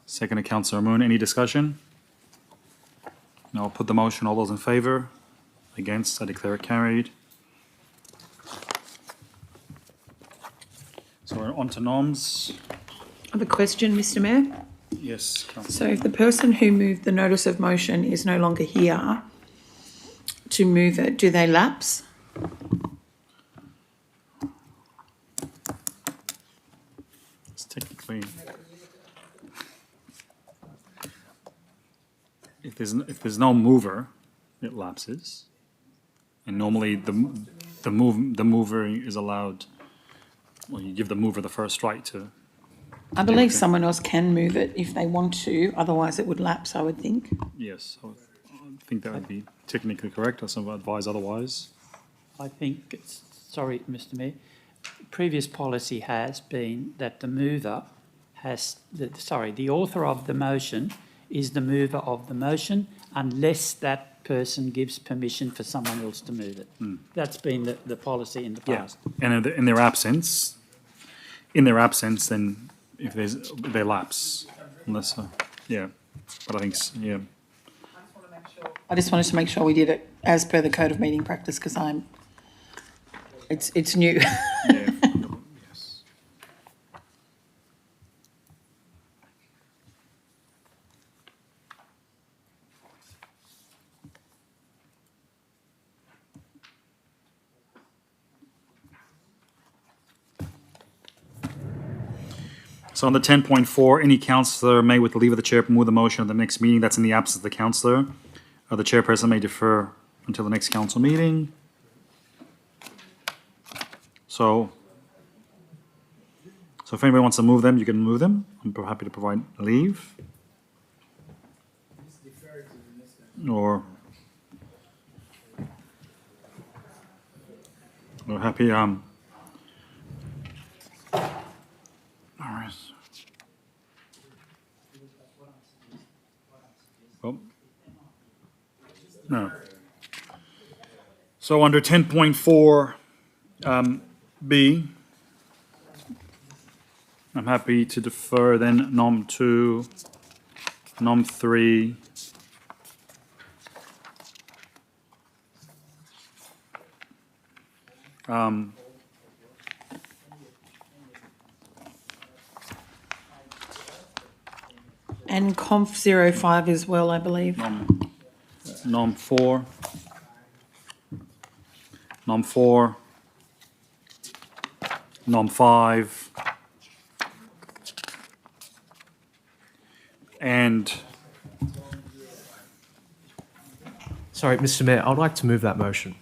Seconder, Councillor Moon. Any discussion? No. I'll put the motion. All those in favour? Against? I declare it carried. So we're on to norms. I have a question, Mr Mayor. Yes, Councillor. So if the person who moved the notice of motion is no longer here to move it, do they lapse? It's technically, if there's no mover, it lapses, and normally the mover is allowed. Well, you give the mover the first right to. I believe someone else can move it if they want to, otherwise it would lapse, I would think. Yes, I think that would be technically correct. I would advise otherwise. I think, sorry, Mr Mayor, previous policy has been that the mover has, the author of the motion is the mover of the motion unless that person gives permission for someone else to move it. That's been the policy in the past. And in their absence, then if they lapse, unless, yeah. But I think, yeah. I just wanted to make sure we did it as per the code of meeting practice because it's new. Yeah. Yes. So under 10.4, any councillor may, with the leave of the chair, move the motion at the next meeting. That's in the absence of the councillor. The chairperson may defer until the next council meeting. So if anybody wants to move them, you can move them. I'm happy to provide leave. Or we're happy. All right. Well, no. So under 10.4 B, I'm happy to defer then Nom 2, Nom 3, And Conf 05 as well, I believe. Nom 4, Nom 4, Nom 5, and Sorry, Mr. Mayor, I'd like to move that motion.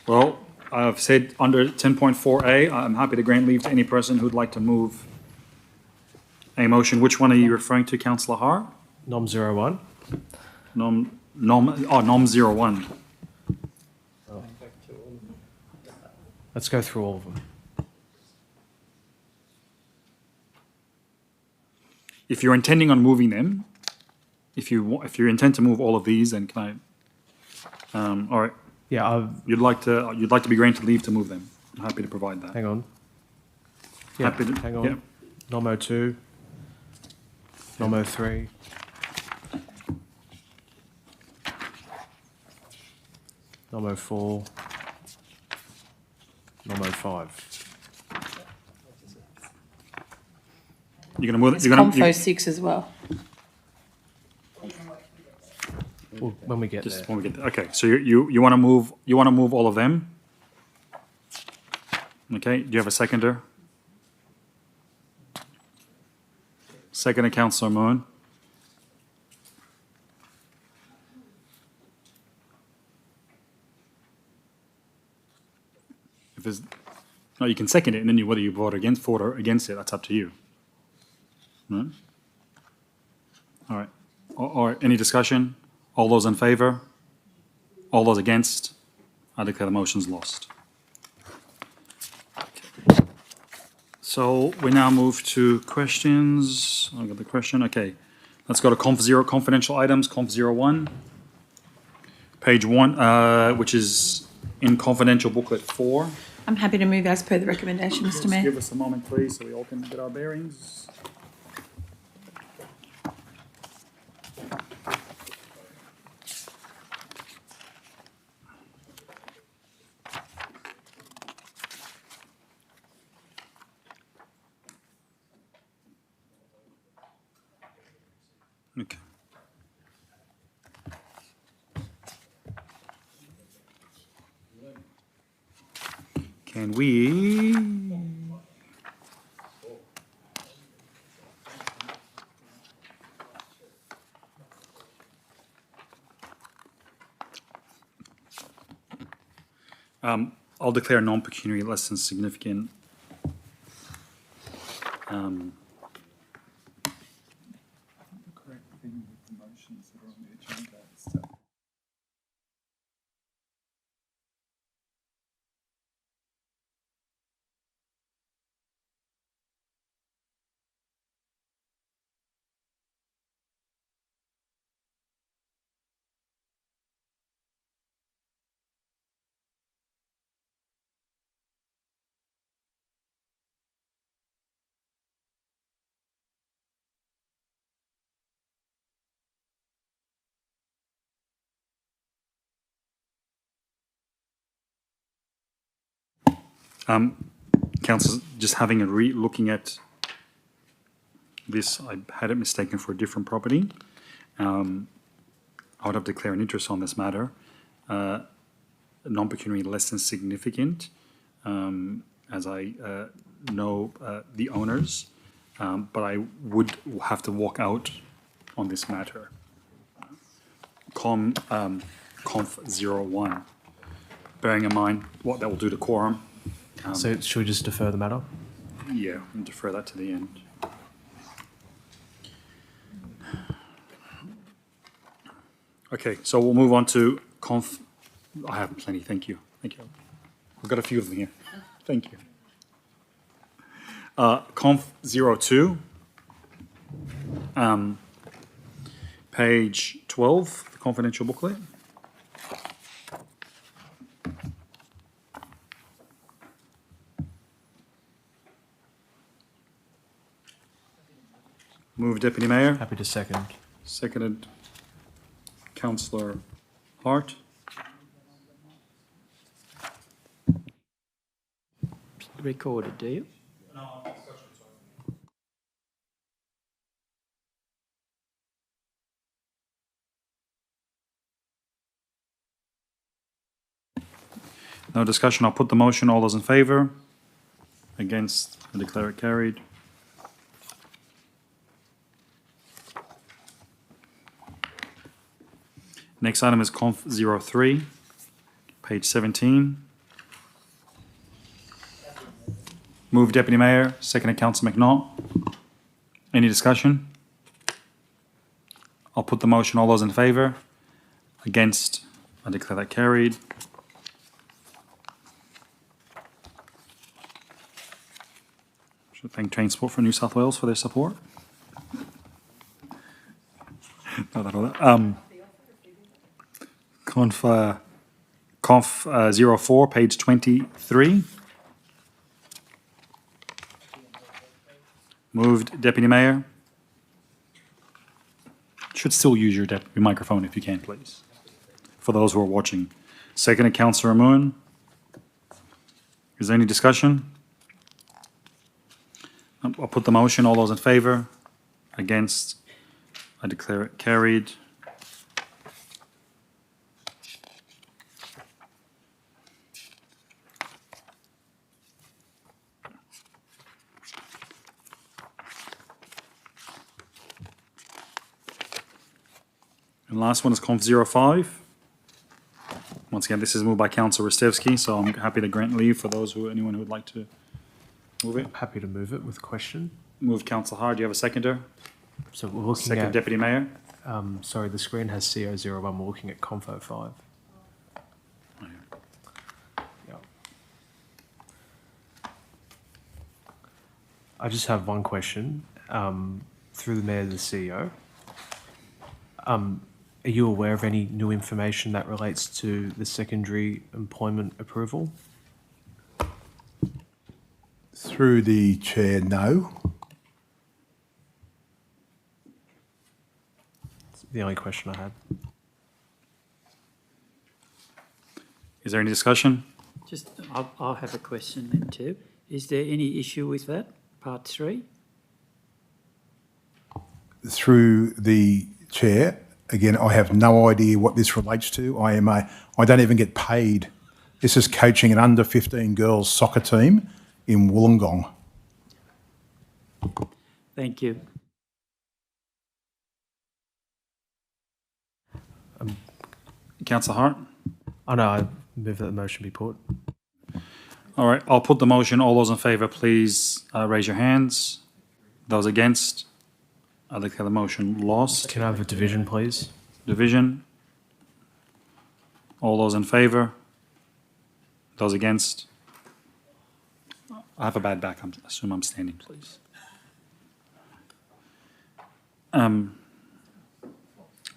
well, I've said under 10.4A, I'm happy to grant leave to any person who'd like to move a motion. Which one are you referring to, Councillor Hart? Nom 01. Nom 01. Let's go through all of them. If you're intending on moving them, if you intend to move all of these, then can I? All right. Yeah, you'd like to be granted leave to move them. I'm happy to provide that. hang on. Yeah, Happy to, hang on. yeah. Nom 02. Nom 03. Nom 04. Nom 05. You're going to move. It's You're going Conf 06 as well. Well, when we get Just there. when we get there. Okay, so you want to move all of them. Okay, do you have a seconder? Seconder, Councillor Moon. If there's no, you can second it, and then whether you vote for it or against it, that's up to you. Right? All right. Or any discussion? All those in favour? All those against? I declare the motion's lost. Okay. So we now move to questions. I've got the question. Okay. Let's go to confidential items, Conf 01. Page 1, which is in confidential booklet 4. I'm happy to move as per the recommendation, Mr. Just Mayor. give us a moment, please, so we all can get our bearings. Okay. Can we? I'll declare non-pecuniary less than significant. Councillors, just having looking at this, I had it mistaken for a different property. I would have declared an interest on this matter. Non-pecuniary less than significant, as I know the owners, but I would have to walk out on this matter. Conf 01, bearing in mind what that will do to quorum. So should we just defer the matter? Yeah, and defer that to the end. Okay, so we'll move on to conf. I have plenty, thank you. Thank you. We've got a few of them here. Thank you. Conf 02, page 12, the confidential booklet. Move, Deputy Mayor. Happy to second. Seconded, Councillor Hart. Recorded, do you? No discussion. I'll put the motion. All those in favour? Against? I declare it carried. Next item is Conf 03, page 17. Move, Deputy Mayor. Seconded, Councillor McNaught. Any discussion? I'll put the motion. All those in favour? Against? I declare that carried. Should thank Transport for New South Wales for their support. Conf 04, page 23. Moved, Deputy Mayor. Should still use your microphone if you can, please, for those who are watching. Seconded, Councillor Moon. Is there any discussion? I'll put the motion. All those in favour? Against? I declare it carried. And last one is Conf 05. Once again, this is moved by Councillor Rostevsky, so I'm happy to grant leave for anyone who would like to move it. Happy to move it with a question. Move, Councillor Hard. Do you have a seconder? So we're looking Second, at... Deputy Mayor. Sorry, the screen has CO01. We're looking at Conf 05. Yeah. I just have one question. Through the Mayor to the CEO. Are you aware of any new information that relates to the secondary employment approval? Through the chair, no. That's the only question I had. Is there any discussion? I'll have a question then too. Is there any issue with that, part 3? Through the chair, again, I have no idea what this relates to. I don't even get paid. This is coaching an under 15 girls soccer team in Wollongong. Thank you. Councillor Hart? Oh no, I move that the motion be put. All right, I'll put the motion. All those in favour, please raise your hands. Those against? I declare the motion lost. Can I have a division, please? Division. All those in favour? Those against? I have a bad back. I assume I'm standing, please.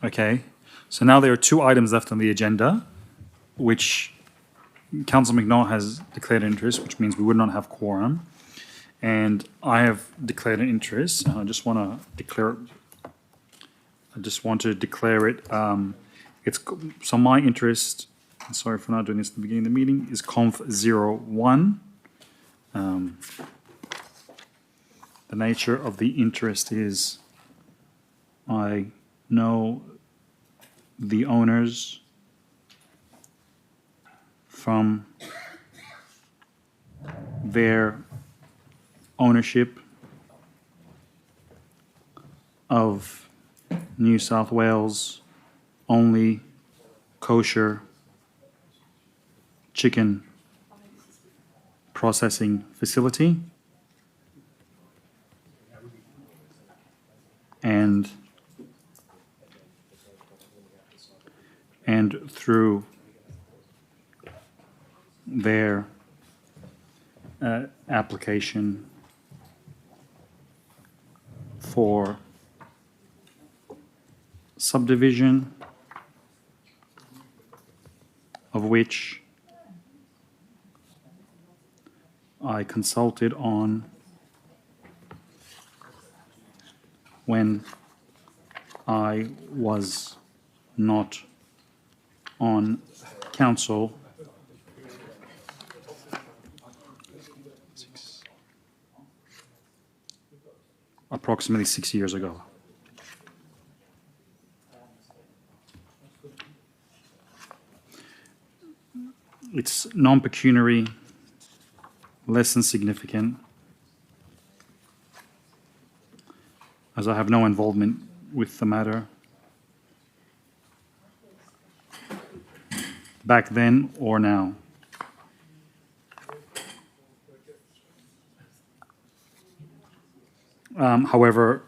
Okay, so now there are 2 items left on the agenda, which Councillor McNaught has declared interest, which means we would not have quorum. And I have declared an interest, and I just want to declare it. So my interest, sorry for not doing this at the beginning of the meeting, is Conf 01, The nature of the interest is I know the owners from their ownership of New South Wales only kosher chicken processing facility, and through their application for subdivision, of which I consulted on when I was not on council approximately 6 years ago. It's non-pecuniary, less than significant, as I have no involvement with the matter back then or now. However,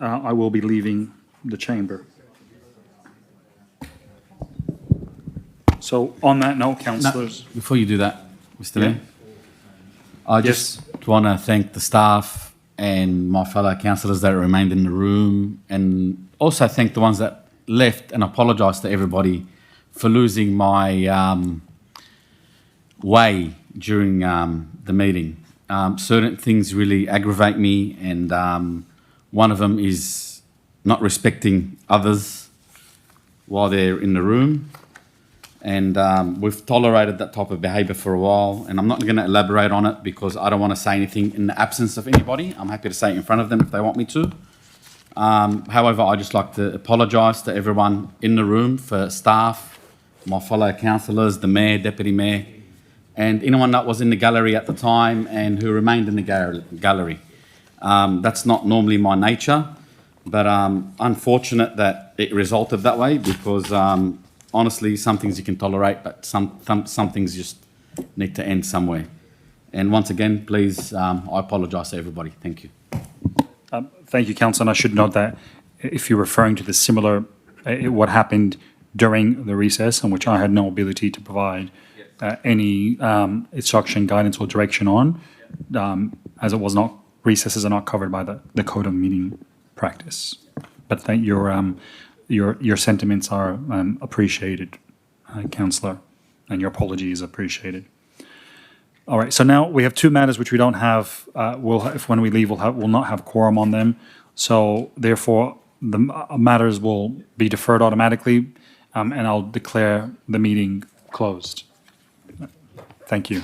I will be leaving the chamber. So on that note, councillors. Before you do that, Mr. Mayor, I just want to thank the staff and my fellow councillors that remained in the room, and also thank the ones that left, and apologise to everybody for losing my way during the meeting. Certain things really aggravate me, and one of them is not respecting others while they're in the room. And we've tolerated that type of behaviour for a while, and I'm not going to elaborate on it because I don't want to say anything in the absence of anybody. I'm happy to say it in front of them if they want me to. However, I'd just like to apologise to everyone in the room, for staff, my fellow councillors, the mayor, deputy mayor, and anyone that was in the gallery at the time and who remained in the gallery. That's not normally my nature, but unfortunate that it resulted that way because honestly, some things you can tolerate, but some things just need to end somewhere. And once again, please, I apologise to everybody. Thank you. Thank you, Councillor. And I should note that if you're referring to the similar, what happened during the recess, in which I had no ability to provide any instruction, guidance, or direction on, as it was not, recesses are not covered by the Code of Meeting Practice. But thank your sentiments are appreciated, Councillor, and your apology is appreciated. All right, so now we have two matters which we don't have, if when we leave, we'll not have quorum on them. So therefore, the matters will be deferred automatically, and I'll declare the meeting closed. Thank you.